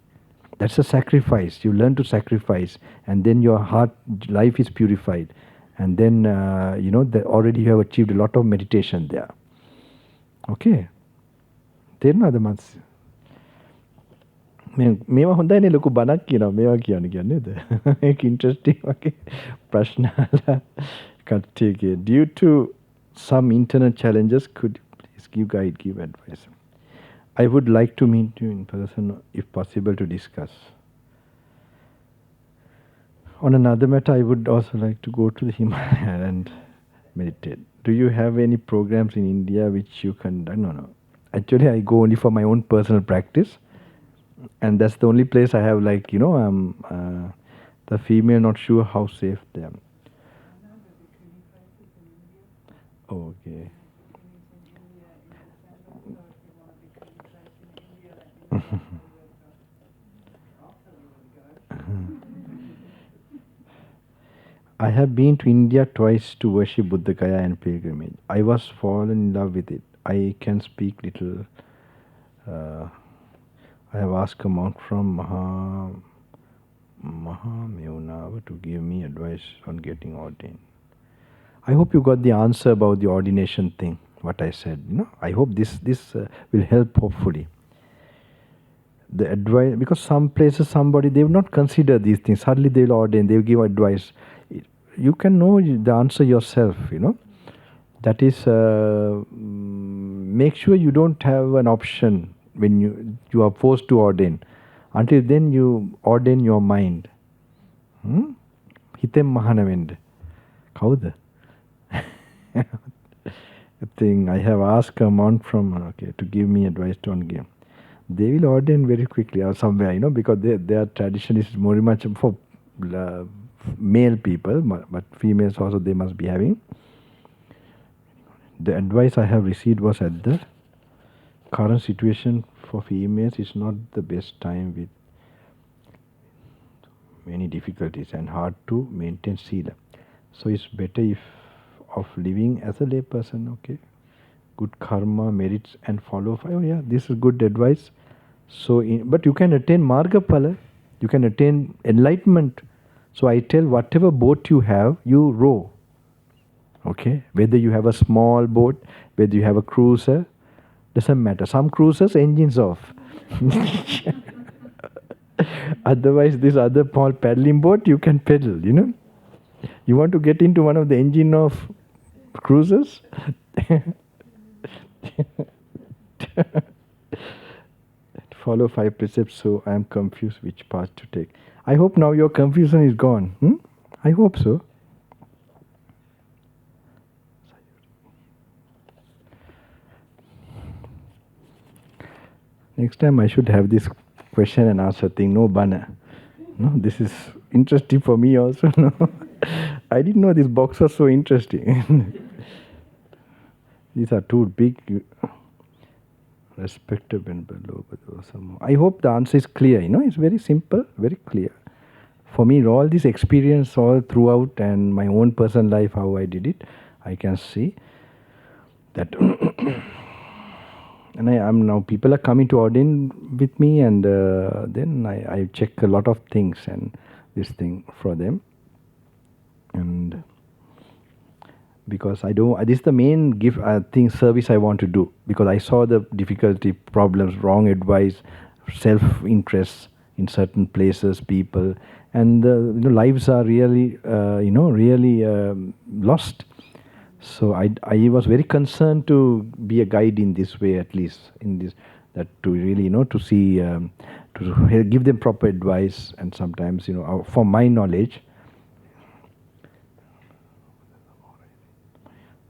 That's a sacrifice. You learn to sacrifice, and then your heart, life is purified. And then, already you have achieved a lot of meditation there. Okay. තේරෙනවද මන්ස්? මේවා හොඳයිනේ ලොකු බණක් කියනවා මේවා කියන්නේ නේද? ඒක interesting වගේ ප්‍රශ්න අහලා කට්ටියගේ due to some internal challenges could you please give advice. I would like to meet you in person if possible to discuss. On another matter, I would also like to go to the Himalaya and meditate. Do you have any programs in India which you conduct? No. Actually, I go only for my own personal practice. And that's the only place I have the female not sure how safe they are. Okay. I have been to India twice to worship Buddha Gaya and pilgrimage. I was fallen in love with it. I can speak little. I have asked a monk from Mahameunava to give me advice on getting ordained. I hope you got the answer about the ordination thing, what I said. I hope this will help, hopefully. The advice, because some places they will not consider these things. Suddenly they will ordain, they will give advice. You can know the answer yourself, That is, make sure you don't have an option when you are forced to ordain. Until then you ordain your mind. Hitem mahana wende. Kawuda? I have asked a monk from to give me advice on game. They will ordain very quickly or somewhere, because their tradition is very much for male people, but females also they must be having. The advice I have received was at the current situation for females is not the best time with many difficulties and hard to maintain sila. So it's better of living as a lay person, okay? Good karma, merits and follow. Oh yeah, this is good advice. So, but you can attain marga phala, you can attain enlightenment. So I tell whatever boat you have, you row. Okay? Whether you have a small boat, whether you have a cruiser, doesn't matter. Some cruisers, engines off. Otherwise, this other small paddling boat, you can pedal, You want to get into one of the engine of cruisers? Follow 5 precepts, so I am confused which path to take. I hope now your confusion is gone. I hope so. Next time I should have this question and answer thing, no bana. No, this is interesting for me also. No, I didn't know this box was so interesting. These are two big respected Venerable. I hope the answer is clear. It's very simple, very clear. For me, all this experience all throughout and my own personal life, how I did it, I can see that. And I am now, people are coming to ordain with me, and then I check a lot of things and this thing for them. And because this is the main service I want to do, because I saw the difficulty, problems, wrong advice, self-interest in certain places, people, and lives are really, really lost. So I was very concerned to be a guide in this way, at least in this, that to really, to see, to give them proper advice, and sometimes, for my knowledge,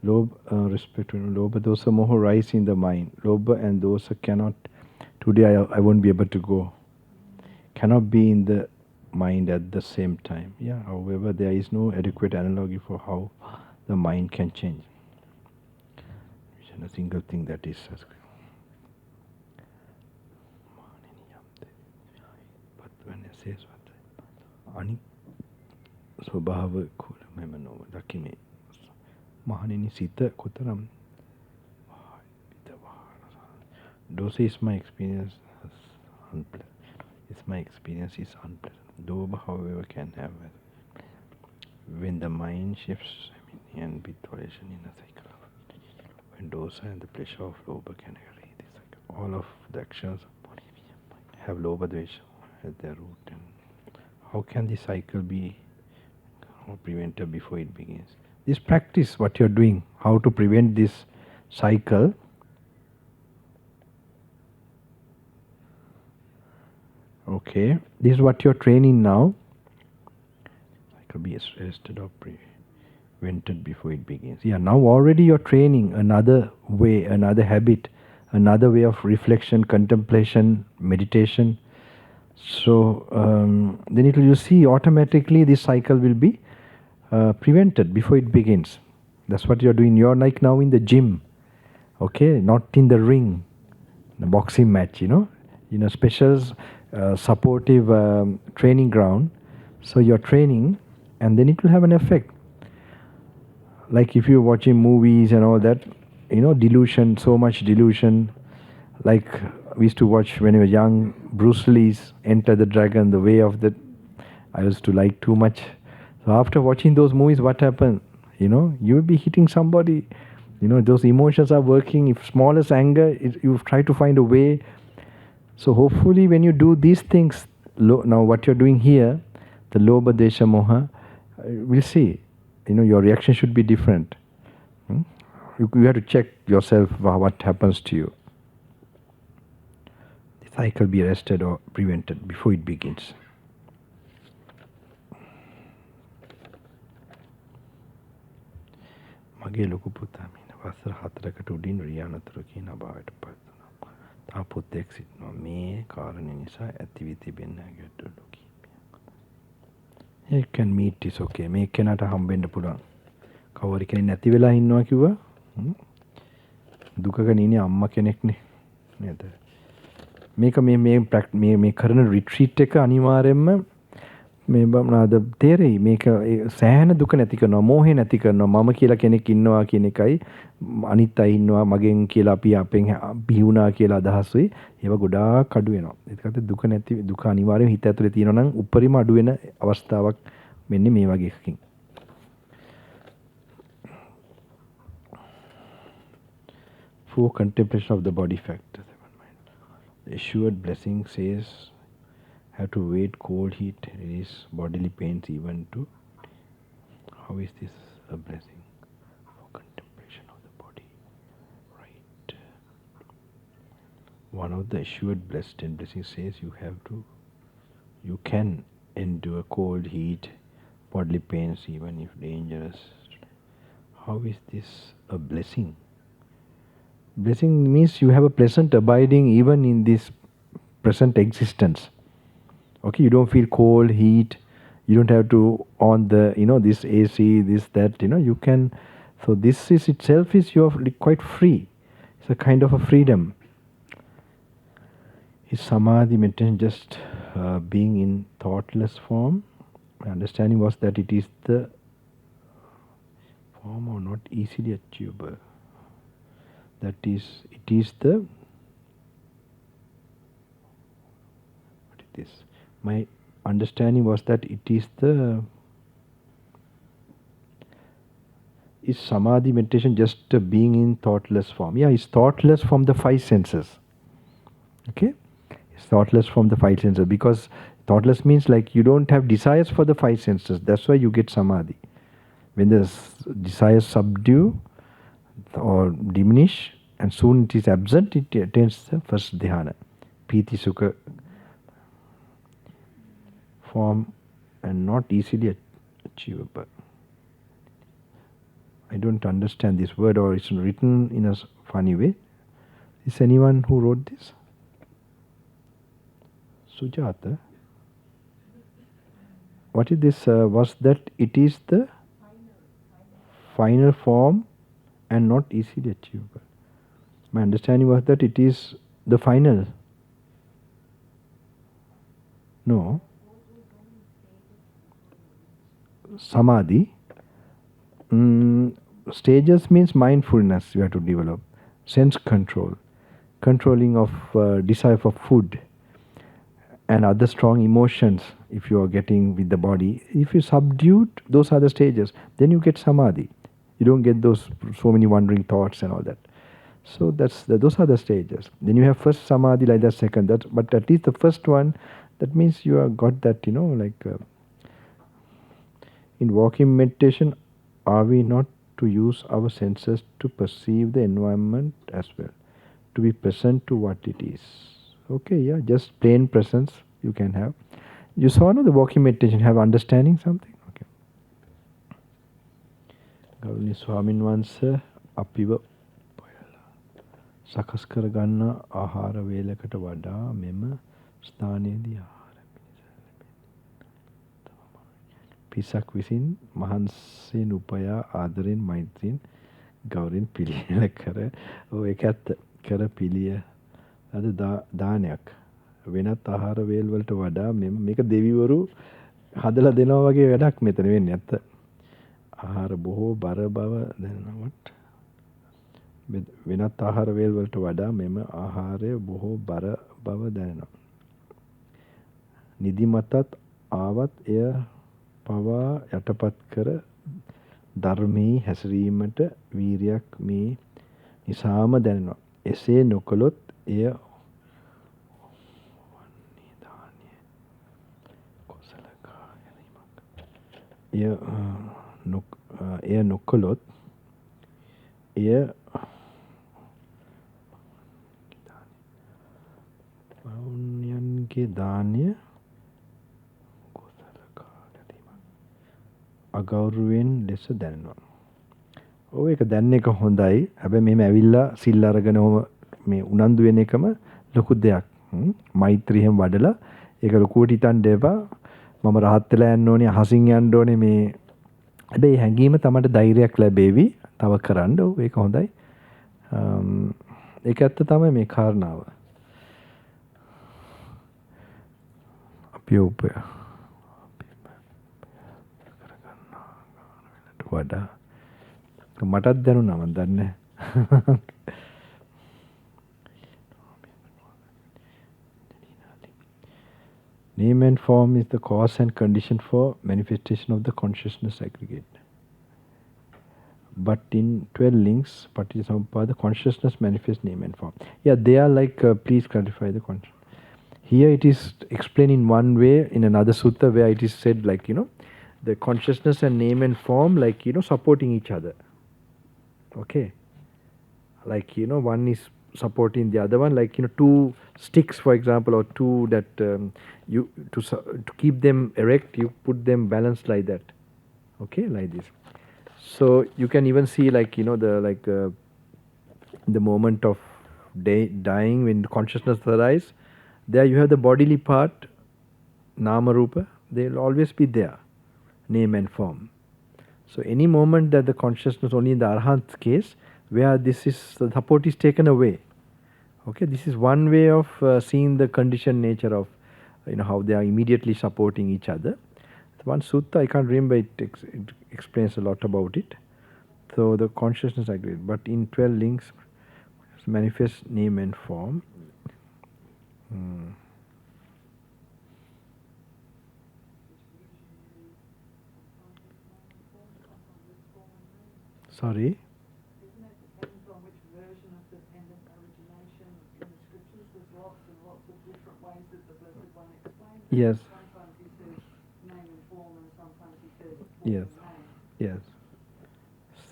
respect to Lobha dosa moha rise in the mind. Lobha and dosa cannot, today I won't be able to go, cannot be in the mind at the same time. Yeah, however, there is no adequate analogy for how the mind can change. A single thing that is. But when it says what? Ani Swabhava Kulamemano, Dakime. Mahanini Sita Kutaram. Dosa is my experience unpleasant. It's my experience is unpleasant. Doba, however, can have it. When the mind shifts, and bittoration in a cycle of when dosa and the pleasure of loba can agree. All of the actions have loba dvesha at their root. And how can this cycle be prevented before it begins? This practice, what you're doing, how to prevent this cycle. Okay, this is what you're training now. Cycle be arrested or prevented before it begins. Yeah, now already you're training another way, another habit, another way of reflection, contemplation, meditation. So then it will, you see, automatically this cycle will be prevented before it begins. That's what you're doing. You're like now in the gym, okay, not in the ring, the boxing match, special supportive training ground. So you're training, and then it will have an effect. Like if you're watching movies and all that, delusion, so much delusion. Like we used to watch when we were young, Bruce Lee's Enter the Dragon, the way of the, I used to like too much. So after watching those movies, what happened? You will be hitting somebody. Those emotions are working. If smallest anger, you try to find a way. So hopefully when you do these things, now what you're doing here, the Lobha Desha Moha, we'll see. Your reaction should be different. You have to check yourself what happens to you. The cycle be arrested or prevented before it begins. මගේ ලොකු පුතා මින වසර 4කට උඩින් රියානතුරු කියන බවට පත් වුණා. තා පුතෙක් සිටිනවා. මේ කාරණේ නිසා ඇතිවි තිබෙන ගැටලු කීපයක්. You can meet is okay. මේ කෙනාට හම්බෙන්න පුළුවන්. කවුරු කෙනෙක් නැති වෙලා ඉන්නවා කිව්වා. දුකක ඉන්නේ අම්මා කෙනෙක්නේ. නේද? මේක මේ කරන රිට්‍රීට් එක අනිවාර්යයෙන්ම මේ මොනවාද තේරෙයි. මේක සෑහෙන දුක නැති කරනවා, මෝහේ නැති කරනවා. මම කියලා කෙනෙක් ඉන්නවා කියන එකයි, අනිත් අය ඉන්නවා මගෙන් කියලා අපි අපෙන් බිහුණා කියලා අදහස් වෙයි. ඒවා ගොඩාක් අඩු වෙනවා. ඒකට දුක අනිවාර්යයෙන් හිත ඇතුලේ තියෙනවා නම් උපරිම අඩු වෙන අවස්ථාවක් මෙන්න මේ වගේ එකකින්. For contemplation of the body factor. The assured blessing says, have to wait cold heat, release bodily pains even to. How is this a blessing? For contemplation of the body. Right. One of the assured blessed and blessing says you can endure cold heat, bodily pains even if dangerous. How is this a blessing? Blessing means you have a pleasant abiding even in this present existence. Okay, you don't feel cold, heat. You don't have to on the, this AC, this, that, you can. So this is itself is you're quite free. It's a kind of a freedom. Is samadhi meditation just being in thoughtless form? My understanding was that it is the form or not easily achievable. That is, it is the, what is this? My understanding was that it is the, is samadhi meditation just being in thoughtless form? Yeah, it's thoughtless from the five senses. Okay? It's thoughtless from the five senses, because thoughtless means like you don't have desires for the five senses. That's why you get samadhi. When the desires subdue or diminish, and soon it is absent, it attains the first dhyana. Piti sukha form and not easily achievable. I don't understand this word, or it's written in a funny way. Is anyone who wrote this? Sujata? What is this? Was that it is the final form and not easily achievable? My understanding was that it is the final. No. Samadhi. Stages means mindfulness you have to develop. Sense control. Controlling of desire for food and other strong emotions if you are getting with the body. If you subdue, those are the stages. Then you get samadhi. You don't get those so many wandering thoughts and all that. So those are the stages. Then you have first samadhi, like that second. But at least the first one, that means you have got that, in walking meditation, are we not to use our senses to perceive the environment as well? To be present to what it is. Okay, yeah, just plain presence you can have. You saw, no, the walking meditation, have understanding something? Okay. Gavani Swamin Vansa, Apiva සකස් කරගන්න ආහාර වේලකට වඩා මෙම ස්ථානයේදී ආහාර පිසක් විසින් මහන්සියෙන් උපයා ආදරෙන් මෛත්‍රියෙන් ගෞරවයෙන් පිළියෙල කර ඒක ඇත්ත කර පිළිය අද දානයක් වෙනත් ආහාර වේල් වලට වඩා මේක දෙවිවරු හදලා දෙනවා වගේ වැඩක් මෙතන වෙන්නේ ඇත්ත ආහාර බොහෝ බර බව දැනනවට වෙනත් ආහාර වේල් වලට වඩා මෙම ආහාරය බොහෝ බර බව දැනෙනවා. නිදිමතත් ආවත් එය පවා යටපත් කර ධර්මයේ හැසිරීමට වීරියක් මේ නිසාම දැනෙනවා. එසේ නොකළොත් එය එය නොකළොත් එය වුණ්‍යන්ගේ දානය අගෞරවයෙන් ලෙස දැනෙනවා. ඔව් ඒක දැනන එක හොඳයි. හැබැයි මෙහෙම ඇවිල්ලා සිල් අරගෙන මේ උනන්දු වෙන එකම ලොකු දෙයක්. මෛත්‍රී හැම වඩලා ඒක ලොකුවට හිතන්න එපා. මම රහත් වෙලා යන්න ඕනේ, අහසින් යන්න ඕනේ මේ. හැබැයි හැංගීම තමයි ධෛර්යයක් ලැබෙවි. තව කරන්න. ඔව් ඒක හොඳයි. ඒක ඇත්ත තමයි මේ කාරණාව. අපි උපය වඩා මටත් දැනුණා මන් දන්නේ. Name and form is the cause and condition for manifestation of the consciousness aggregate. But in 12 links, Paticcasamuppada, consciousness manifests name and form. Yeah, they are like, please clarify the consciousness. Here it is explained in one way, in another sutta where it is said like, the consciousness and name and form like, supporting each other. Okay. Like, one is supporting the other one, like, two sticks, for example, or two that to keep them erect, you put them balanced like that. Okay, like this. So you can even see like, the moment of dying when consciousness arises, there you have the bodily part, nama rupa, they'll always be there, name and form. So any moment that the consciousness, only in the Arhat's case, where the support is taken away. Okay, this is one way of seeing the conditioned nature of, how they are immediately supporting each other. One sutta, I can't remember, it explains a lot about it. So the consciousness agrees. But in 12 links, manifest name and form. Sorry? Isn't it depends on which version of dependent origination in the scriptures? There's lots and lots of different ways that the Blessed One explains it. Yes. Sometimes he says name and form, and sometimes he says form Yes. and name. Yes.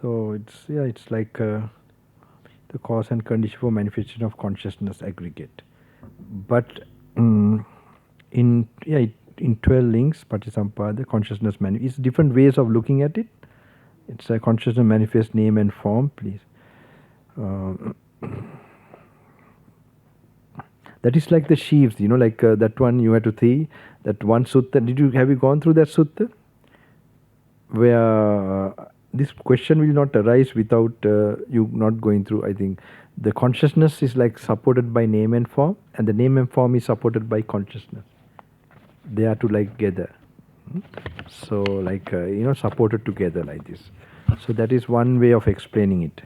So it's like the cause and condition for manifestation of consciousness aggregate. But in 12 links, Patisampada, consciousness it's different ways of looking at it. It's a consciousness manifest name and form, please. That is like the sheaves, like that one you had to see, that one sutta. Have you gone through that sutta? Where this question will not arise without you not going through. I think the consciousness is like supported by name and form, and the name and form is supported by consciousness. They are to like together. So like supported together like this. So that is one way of explaining it.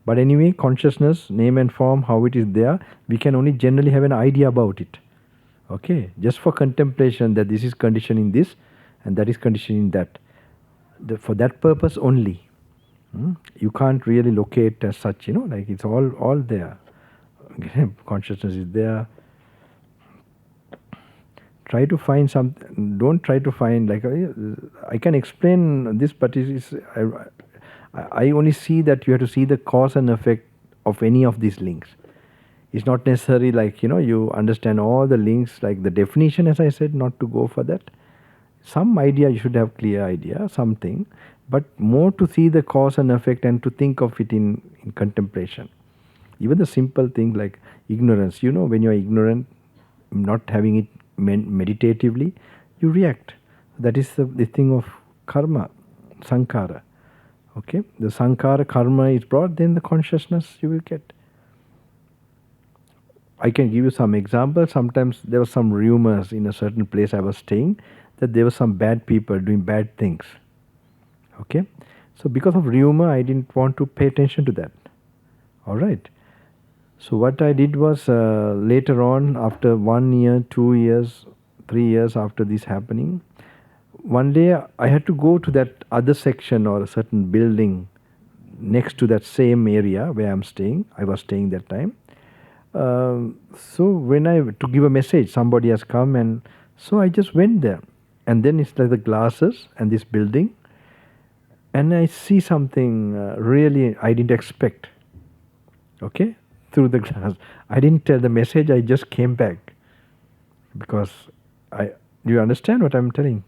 But anyway, consciousness, name and form, how it is there, we can only generally have an idea about it. Okay, just for contemplation that this is conditioning this and that is conditioning that. For that purpose only. You can't really locate as such, like it's all there. Consciousness is there. Try to find something. Don't try to find like I can explain this, but I only see that you have to see the cause and effect of any of these links. It's not necessary like you understand all the links, like the definition, as I said, not to go for that. Some idea you should have, clear idea, something, but more to see the cause and effect and to think of it in contemplation. Even the simple thing like ignorance, when you are ignorant, not having it meditatively, you react. That is the thing of karma, sankhara. Okay, the sankhara karma is brought, then the consciousness you will get. I can give you some examples. Sometimes there were some rumors in a certain place I was staying that there were some bad people doing bad things. Okay, so because of rumor, I didn't want to pay attention to that. All right. So what I did was later on, after 1 year, 2 years, 3 years after this happening, one day I had to go to that other section or a certain building next to that same area where I'm staying. I was staying that time. So when to give a message, somebody has come, and so I just went there. And then it's like the glasses and this building, and I see something really I didn't expect. Okay, through the glass. I didn't tell the message, I just came back. Because do you understand what I'm telling?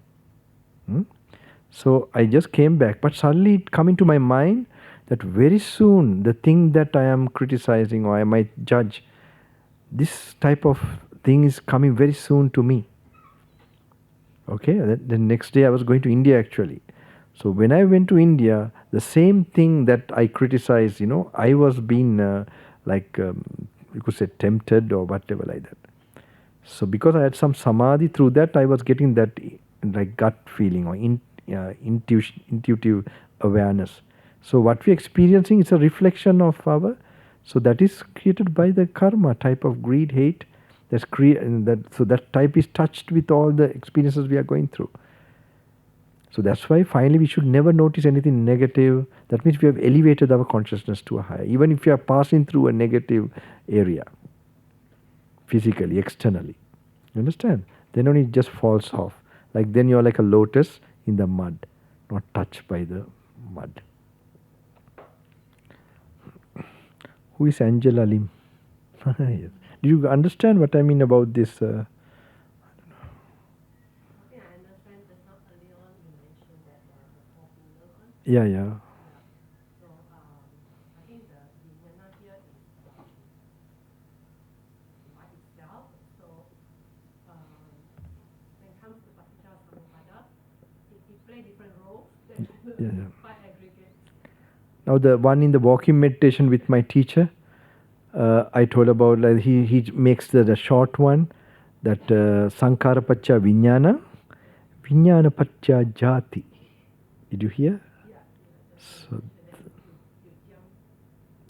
So I just came back, but suddenly it came into my mind that very soon the thing that I am criticizing or I might judge, this type of thing is coming very soon to me. Okay, the next day I was going to India actually. So when I went to India, the same thing that I criticized, I was being you could say tempted or whatever like that. So because I had some samadhi, through that I was getting that like gut feeling or intuitive awareness. So what we're experiencing is a reflection of so that is created by the karma type of greed, hate. So that type is touched with all the experiences we are going through. So that's why finally we should never notice anything negative. That means we have elevated our consciousness to a higher. Even if you are passing through a negative area, physically, externally, you understand? Then only it just falls off. Like then you are like a lotus in the mud, not touched by the mud. Who is Angela Lim? Yes. Do you understand what I mean about this? I don't know. I understand that not earlier on you mentioned that the four finger one. Yeah, yeah. So I think the vijnana here is by itself. So when it comes to Paticca Samuppada, it plays different roles. Yeah. By aggregate. Now the one in the walking meditation with my teacher, I told about like he makes the short one, that sankhara pacca vijnana, vijnana pacca jati. Did you hear? So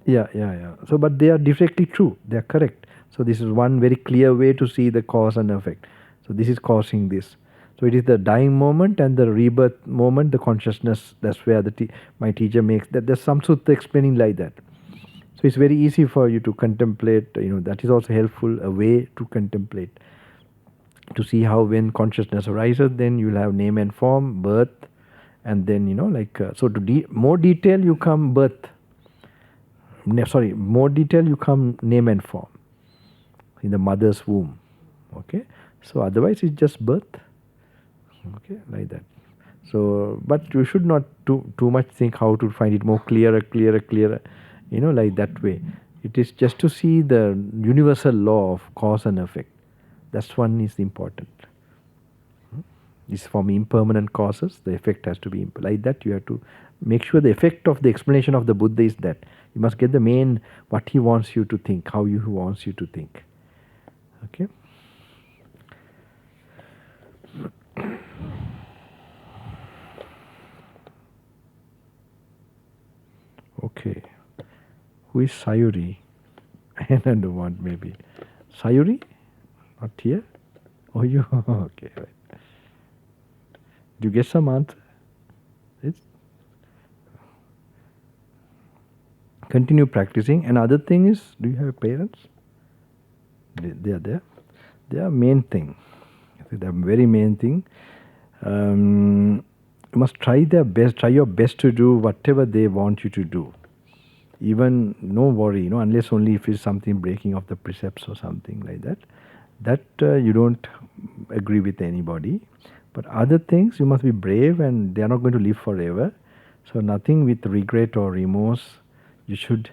yeah. So but they are directly true. They are correct. So this is one very clear way to see the cause and effect. So this is causing this. So it is the dying moment and the rebirth moment, the consciousness. That's where my teacher makes that. There's some sutta explaining like that. So it's very easy for you to contemplate, that is also helpful, a way to contemplate, to see how when consciousness arises, then you'll have name and form, birth, and then, so to more detail you come birth, more detail you come name and form in the mother's womb. Okay, so otherwise it's just birth. Okay, like that. So, but you should not too much think how to find it more clearer, like that way. It is just to see the universal law of cause and effect. That's one is important. It's from impermanent causes, the effect has to be like that. You have to make sure the effect of the explanation of the Buddha is that. You must get the main, what he wants you to think, how he wants you to think. Okay. Okay. Who is Sayuri? Another one maybe. Sayuri? Not here? Oh, you? Okay. Right. Do you get some answer? Yes. Continue practicing. Another thing is, do you have parents? They are there. They are main thing. The very main thing. You must try your best to do whatever they want you to do. Even no worry, unless only if it's something breaking of the precepts or something like that. That you don't agree with anybody. But other things, you must be brave, and they are not going to live forever. So nothing with regret or remorse. You should,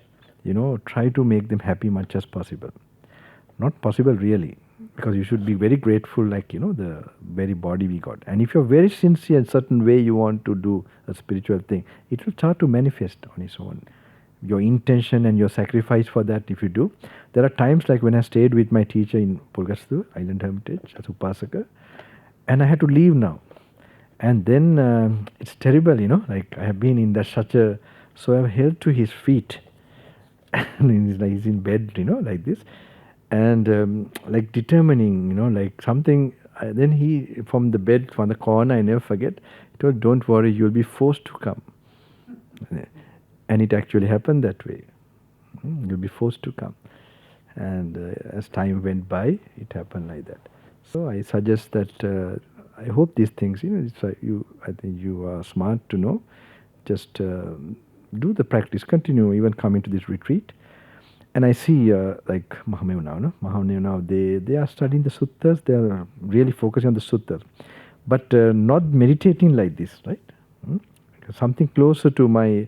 try to make them happy much as possible. Not possible really, because you should be very grateful, like, the very body we got. And if you're very sincere in certain way you want to do a spiritual thing, it will start to manifest on its own. Your intention and your sacrifice for that, if you do. There are times like when I stayed with my teacher in Pulgastur, Island Hermitage, as Upasaka, and I had to leave now. And then it's terrible, like I have been in so I've held to his feet. And he's in bed, like this. And like determining, like something, then he, from the bed, from the corner, I never forget, he told, don't worry, you'll be forced to come. And it actually happened that way. You'll be forced to come. And as time went by, it happened like that. So I suggest that, I hope these things, I think you are smart to know. Just do the practice, continue, even come into this retreat. And I see like Mahameva now, they are studying the suttas, they are really focusing on the suttas. But not meditating like this, right? Something closer to my,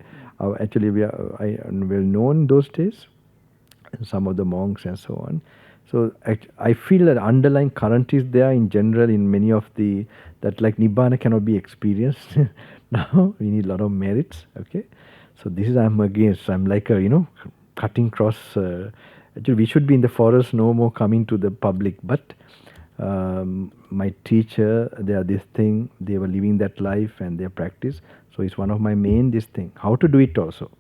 actually I am well known those days, some of the monks and so on. So I feel that underlying current is there in general in many of that like Nibbana cannot be experienced. Now we need a lot of merits, okay? So this is I'm against, I'm like a, cutting cross. Actually we should be in the forest, no more coming to the public. But my teacher, they are this thing, they were living that life and their practice. So it's one of my main this thing. How to do it also.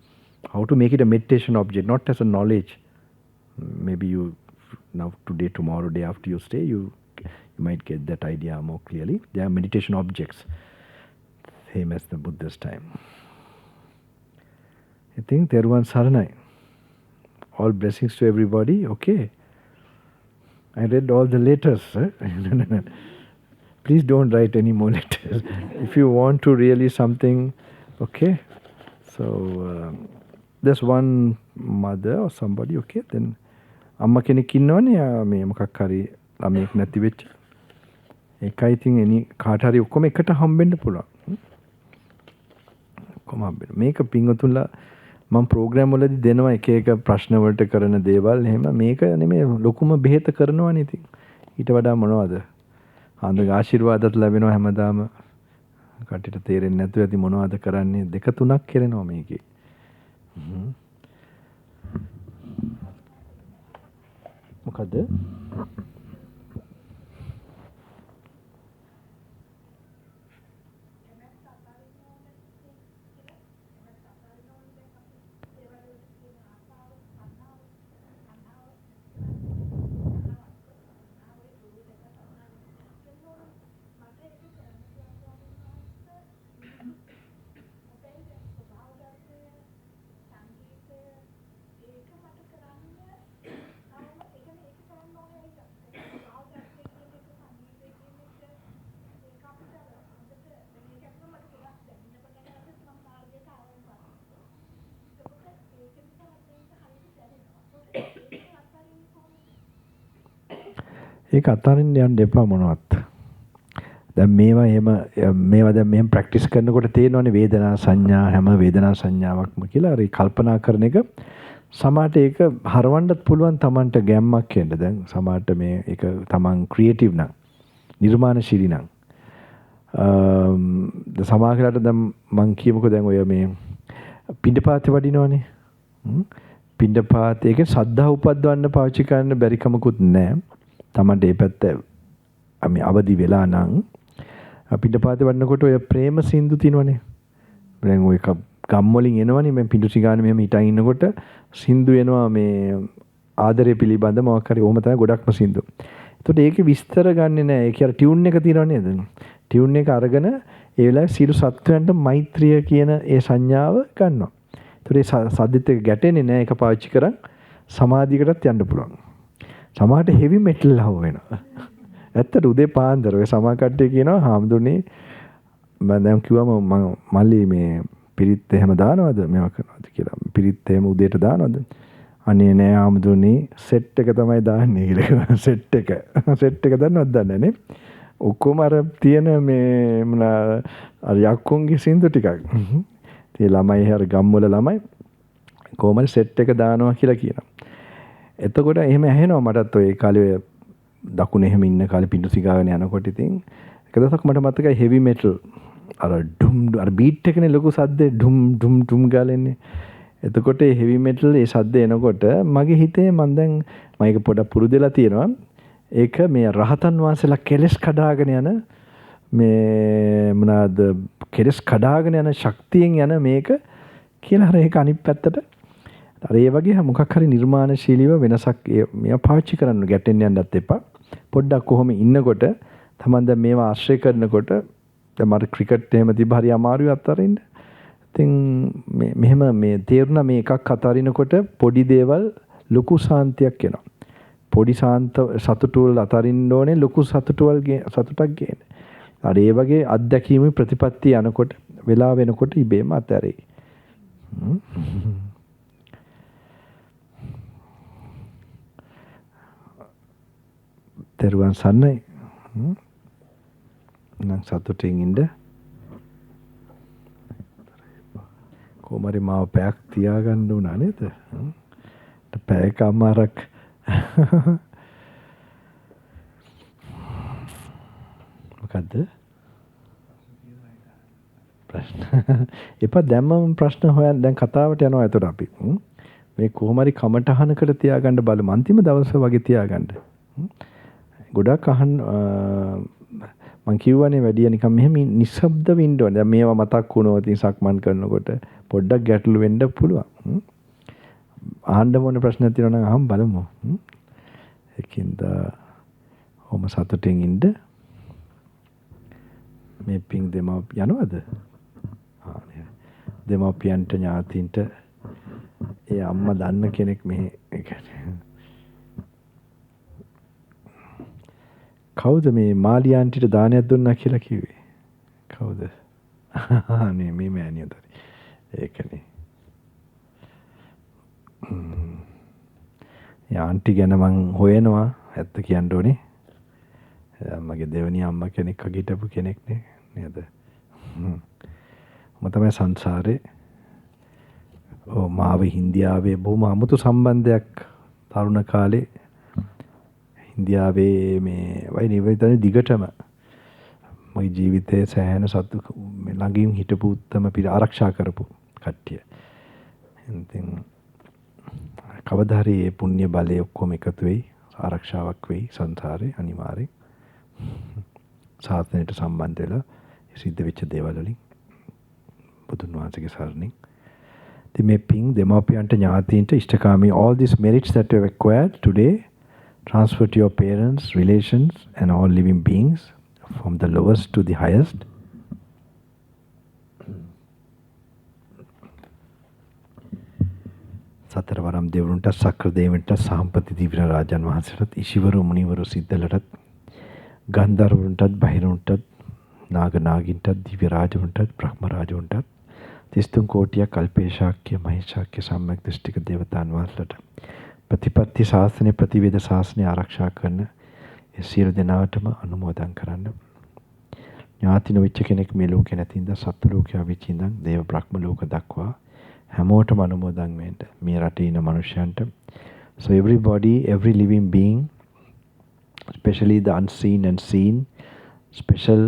How to make it a meditation object, not as a knowledge. Maybe you, now today, tomorrow, day after you stay, you might get that idea more clearly. They are meditation objects, same as the Buddha's time. I think Theruvan Saranai. All blessings to everybody. Okay. I read all the letters. Please don't write any more letters. If you want to really something, okay. So there's one mother or somebody, okay. Then amma කෙනෙක් ඉන්නවනේ මේ මොකක් හරි ළමයෙක් නැති වෙච්ච. ඒකයි ඉතින් එනි කාට හරි ඔක්කොම එකට හම්බෙන්න පුළුවන්. ඔක්කොම හම්බෙන්න. මේක පින්වතුන්ලා මම ප්‍රෝග්‍රෑම් වලදී දෙනවා එක එක ප්‍රශ්න වලට කරන දේවල් එහෙම මේක නෙමෙයි ලොකුම බෙහෙත කරනවනේ ඉතින්. ඊට වඩා මොනවද? ආන්දගේ ආශිර්වාදات ලැබෙනවා හැමදාම. කටට තේරෙන්නේ නැතුව ඇති මොනවද කරන්නේ දෙක තුනක් කරනවා මේකේ. මොකද? ඒක අතාරින්න යන්න එපා මොනවත්. දැන් මේවා දැන් මෙහෙම ප්‍රැක්ටිස් කරනකොට තේරෙනවනේ වේදනා සංඥා හැම වේදනා සංඥාවක්ම කියලා. හරි කල්පනා කරන එක සමහරට ඒක හරවන්නත් පුළුවන් Tamanට ගැම්මක් එන්න. දැන් සමහරට මේ ඒක Taman ක්‍රියේටිව් නම් නිර්මාණශීලී නම් සමහරකට දැන් මං කියමුකෝ දැන් ඔය මේ පිණ්ඩපාතේ වඩිනවනේ. පිණ්ඩපාතේ ඒක සද්ධා උපද්දවන්න පාවිච්චි කරන්න බැරි කමකුත් නැහැ. Tamanට මේ පැත්ත අවදි වෙලා නම් පිණ්ඩපාතේ වඩනකොට ඔය ප්‍රේම සින්දු තියෙනවනේ. දැන් ඔය ගම් වලින් එනවනේ මම පිඬු සිඟානේ මෙහෙම හිටන් ඉන්නකොට සින්දු එනවා මේ ආදරය පිළිබඳ මොකක් හරි ඕම තමයි ගොඩක්ම සින්දු. එතකොට ඒකේ විස්තර ගන්නෙ නෑ. ඒකේ අර ටියුන් එක තියෙනව නේද? ටියුන් එක අරගෙන ඒ වෙලාවේ සියලු සත්වයන්ට මෛත්‍රිය කියන ඒ සංඥාව ගන්නවා. එතකොට ඒ සද්දෙත් එක ගැටෙන්නේ නෑ. ඒක පාවිච්චි කරන් සමාධියකටත් යන්න පුළුවන්. සමහරට හෙවි මෙටල් ලව වෙනවා. ඇත්තට උදේ පාන්දර ඔය සමහර කට්ටිය කියනවා හාමුදුරනේ මම දැන් කිව්වම මල්ලි මේ පිරිත් එහෙම දානවද මේවා කරනවද කියලා. පිරිත් එහෙම උදේට දානවද? අනේ නෑ හාමුදුරනේ සෙට් එක තමයි දාන්නේ කියලා. සෙට් එක දන්නවද දන්නේ නේ? ඔක්කොම අර තියෙන මේ මොන අර යක්කුන්ගේ සින්දු ටිකක්. ඒ ළමයි හර ගම්වල ළමයි කොහමද සෙට් එක දානවා කියලා කියනවා. එතකොට එහෙම ඇහෙනවා මටත් ඔය කාලේ දකුණ එහෙම ඉන්න කාලේ පිඬු සිගාගෙන යනකොට ඉතින් එක දවසක් මට මතකයි හෙවි මෙටල් අර ඩුම් අර බීට් එකනේ ලොකු සද්දේ ඩුම් ඩුම් ඩුම් ගාලෙන්නේ. එතකොට ඒ හෙවි මෙටල් ඒ සද්ද එනකොට මගේ හිතේ මම දැන් මම ඒක පොඩක් පුරුදුලා තියෙනවා. ඒක මේ රහතන් වහන්සේලා කෙලස් කඩාගෙන යන මේ මොනවාද කෙලස් කඩාගෙන යන ශක්තියෙන් යන මේක කියලා හර ඒක අනිත් පැත්තට අර ඒ වගේ මොකක් හරි නිර්මාණශීලීව වෙනසක් මේවා පාවිච්චි කරන්න ගැටෙන්න යන්නත් එපා. පොඩ්ඩක් කොහොම ඉන්නකොට තමන් දැන් මේවා ආශ්‍රය කරනකොට දැන් මට ක්‍රිකට් එහෙම තිබ්බ හරි අමාරුයි අතරින්න. ඉතින් මෙහෙම මේ තේරුණා මේ එකක් අතරිනකොට පොඩි දේවල් ලොකු සාන්තියක් එනවා. පොඩි සතුටු වල අතරින්න ඕනේ ලොකු සතුටක් ගේන්න. අර ඒ වගේ අත්දැකීමේ ප්‍රතිපත්තිය යනකොට වෙලා වෙනකොට ඉබේම අතහැරෙයි. තෙරුවන් සරණයි. නම් සතුටින් ඉන්න. කොහමරි මාව පැයක් තියාගන්න උනා නේද? පැයකමාරක් මොකද්ද? ප්‍රශ්න. එපා දැම්මම ප්‍රශ්න හොයන්න දැන් කතාවට යනවා එතකොට අපි. මේ කොහමරි කමටහනකට තියාගන්න බලමු. අන්තිම දවසේ වගේ තියාගන්න. ගොඩක් අහන්න මං කියවනේ වැඩි නිකන් මෙහෙම නිශ්ශබ්දව ඉන්න ඕනේ. දැන් මේවා මතක් වුණොත් ඉතින් සක්මන් කරනකොට පොඩ්ඩක් ගැටලු වෙන්න පුළුවන්. අහන්න ඕන ප්‍රශ්න තියෙනවා නම් අහමු බලමු. ඒකින්ද ඔහොම සතුටින් ඉන්න. මේ පිං දෙමව යනවද? දෙමව්පියන්ට ඥාතින්ට ඒ අම්මා දන්න කෙනෙක් මෙහෙ කවුද මේ මාලි ආන්ටිට දානයක් දුන්නා කියලා කිව්වේ? කවුද? අනේ මේ මෑණියද? ඒකනේ. ආන්ටි ගැන මං හොයනවා ඇත්ත කියන්න ඕනේ. මගේ දෙවෙනි අම්මා කෙනෙක් වගේ හිටපු කෙනෙක් නේද? මම තමයි සංසාරේ මාව හින්දියාවේ බොහොම අමුතු සම්බන්ධයක් තරුණ කාලේ ඉන්දියාවේ මේ වයි නිවිතන දිගටම මගේ ජීවිතයේ සෑහෙන සතු ළඟින් හිටපු උත්තම පිළ ආරක්ෂා කරපු කට්ටිය. ඉතින් කවදා හරි මේ පුණ්‍ය බලය ඔක්කොම එකතු වෙයි ආරක්ෂාවක් වෙයි සංසාරේ අනිවාර්යෙන්. සාසනයට සම්බන්ධ වෙලා සිද්ධ වෙච්ච දේවල් වලින් බුදුන් වහන්සේගේ සරණින් ඉතින් මේ පිං දෙමාපියන්ට ඥාතීන්ට ඉෂ්ඨකාමී all these merits that you have acquired today transfer to your parents, relations, and all living beings, from the lowest to the highest. සතරවරම් දෙවරුන්ට සක්‍ර දෙවියන්ට සම්පති දිව්‍ය රාජන් වහන්සේට ඉෂිවරු මුනිවරු සිද්ධලටත් ගන්ධර්වුන්ටත් බහිරුන්ටත් නාග නාගින්ටත් දිව්‍ය රාජවුන්ටත් බ්‍රහ්ම රාජවුන්ටත් 33 කෝටිය කල්පේශාක්‍ය මහේශාක්‍ය සම්‍යක් දෘෂ්ටික දේවතාන් වහන්සේට ප්‍රතිපත්ති ශාස්ත්‍රයේ ප්‍රතිවේද ශාස්ත්‍රය ආරක්ෂා කරන ඒ සියලු දෙනාටම අනුමෝදන් කරන්න. ඥාති නොවිච්ච කෙනෙක් මේ ලෝකේ නැතිඳ සත්ත්ව ලෝකයා වෙච්ච ඉඳන් දේව බ්‍රහ්ම ලෝක දක්වා හැමෝටම අනුමෝදන් වෙන්න මේ රටේ ඉන්න මිනිසයන්ට. So everybody, every living being, especially the unseen and seen, special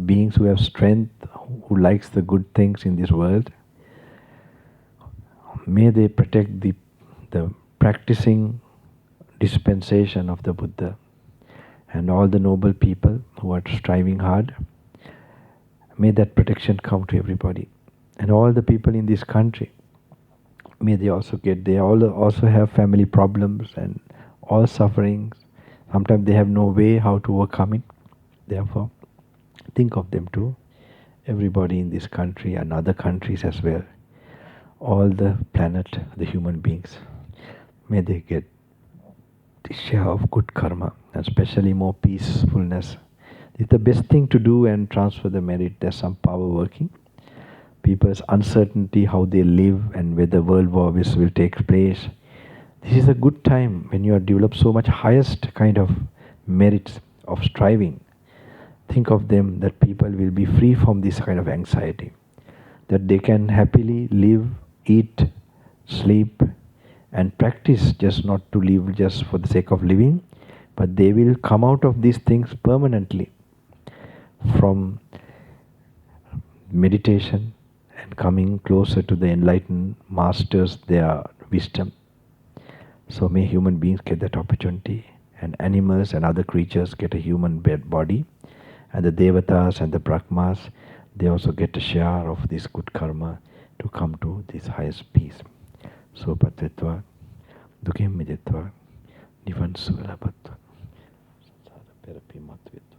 beings who have strength, who likes the good things in this world, may they protect the practicing dispensation of the Buddha and all the noble people who are striving hard. May that protection come to everybody. And all the people in this country, may they also have family problems and all sufferings. Sometimes they have no way how to overcome it. Therefore, think of them too. Everybody in this country and other countries as well. All the planet, the human beings, may they get the share of good karma, and especially more peacefulness. It's the best thing to do and transfer the merit. There's some power working. People's uncertainty, how they live and whether world war will take place. This is a good time when you have developed so much highest kind of merits of striving. Think of them, that people will be free from this kind of anxiety, that they can happily live, eat, sleep and practice, just not to live just for the sake of living, but they will come out of these things permanently from meditation and coming closer to the enlightened masters, their wisdom. So may human beings get that opportunity, and animals and other creatures get a human body, and the devatas and the brahmas, they also get a share of this good karma to come to this highest peace. So patvetva, dukem midetva, nivan sulabatva, sansara perapi matvetva.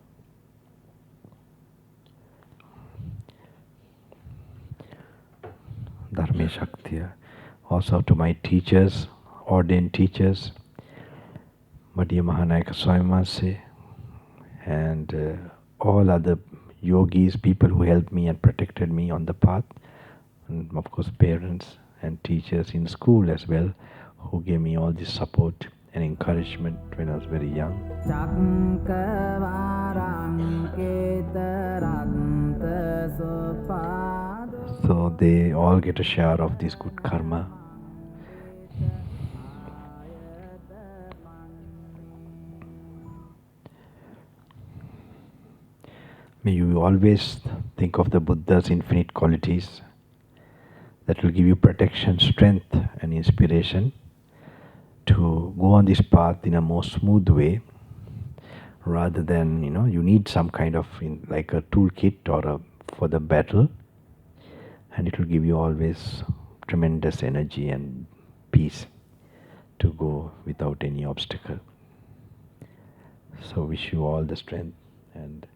Dharme Shaktiya. Also to my teachers, ordained teachers, Madhya Mahanayaka Swami and all other yogis, people who helped me and protected me on the path, and of course parents and teachers in school as well, who gave me all this support and encouragement when I was very young. So they all get a share of this good karma. May you always think of the Buddha's infinite qualities that will give you protection, strength and inspiration to go on this path in a more smooth way, rather than, you need some kind of like a toolkit or for the battle, and it will give you always tremendous energy and peace to go without any obstacle. So wish you all the strength and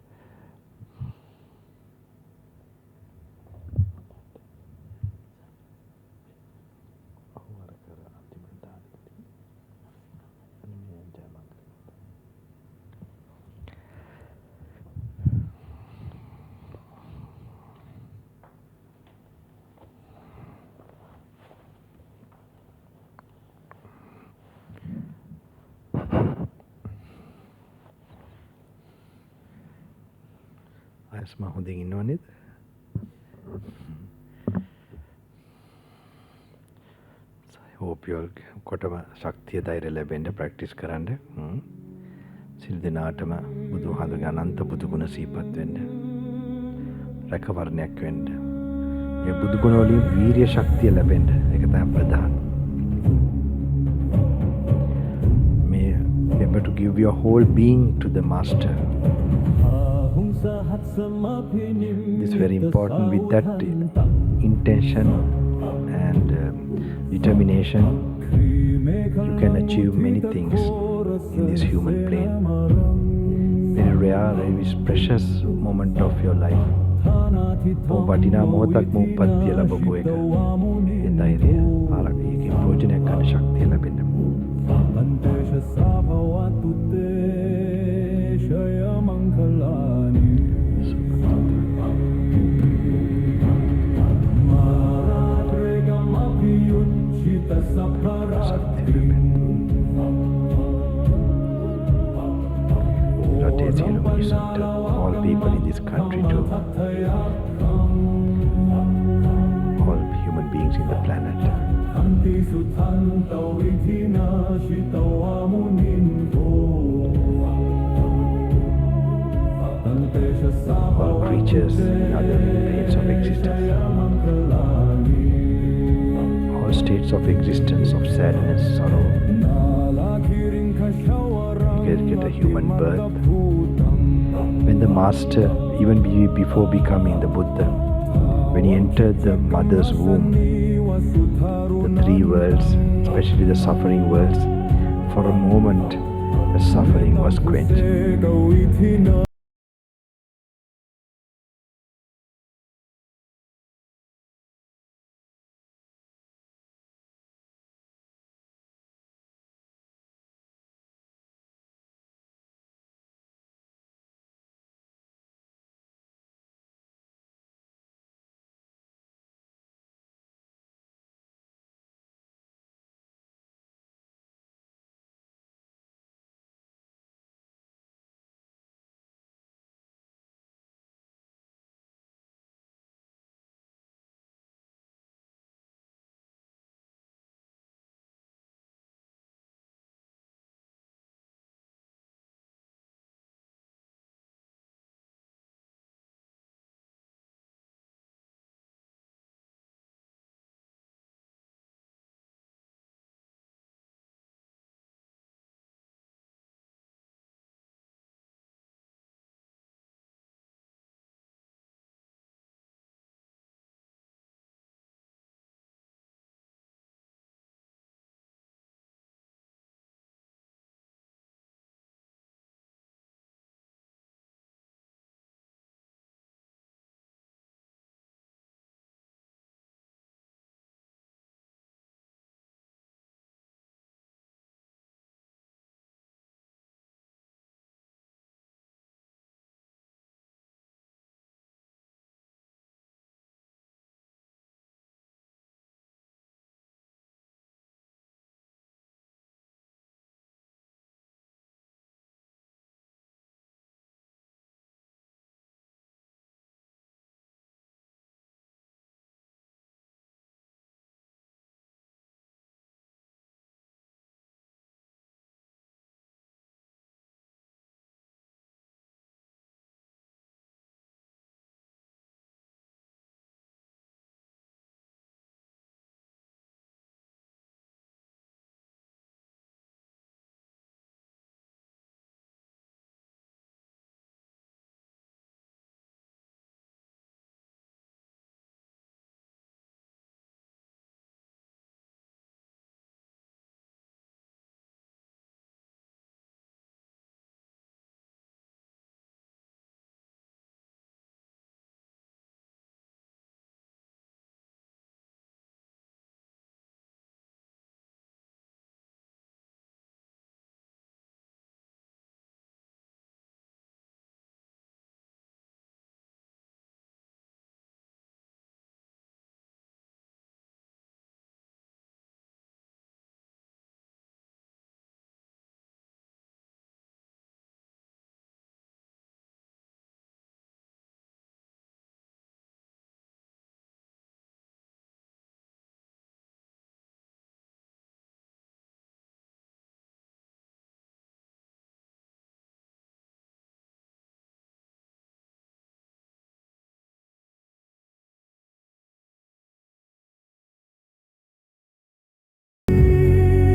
ආයස්ම හොඳින් ඉන්නව නේද? So I hope you all කොටම ශක්තිය ධෛර්ය ලැබෙන්න practice කරන්න. සිල් දිනාටම බුදුහාඳුගේ අනන්ත බුදු ගුණ සිහිපත් වෙන්න. රැකවරණයක් වෙන්න. මේ බුදු ගුණ වලින් වීරිය ශක්තිය ලැබෙන්න. ඒක තමයි ප්‍රධාන. May remember to give your whole being to the master. It's very important. With that intention and determination, you can achieve many things in this human plane. Very rare, very precious moment of your life. වටිනා මොහොතක් උපත්තිය ලැබපු එක. ඒ ධෛර්යය ආරක්ෂකයේ ප්‍රයෝජනයක් ගන්න ශක්තිය ලැබෙන්න. to all people in this country, to all human beings in the planet. All creatures in other planes of existence, all states of existence, of sadness, sorrow. You get a human birth. When the Master, even before becoming the Buddha, when he entered the mother's womb, the three worlds, especially the suffering worlds, for a moment the suffering was quenched.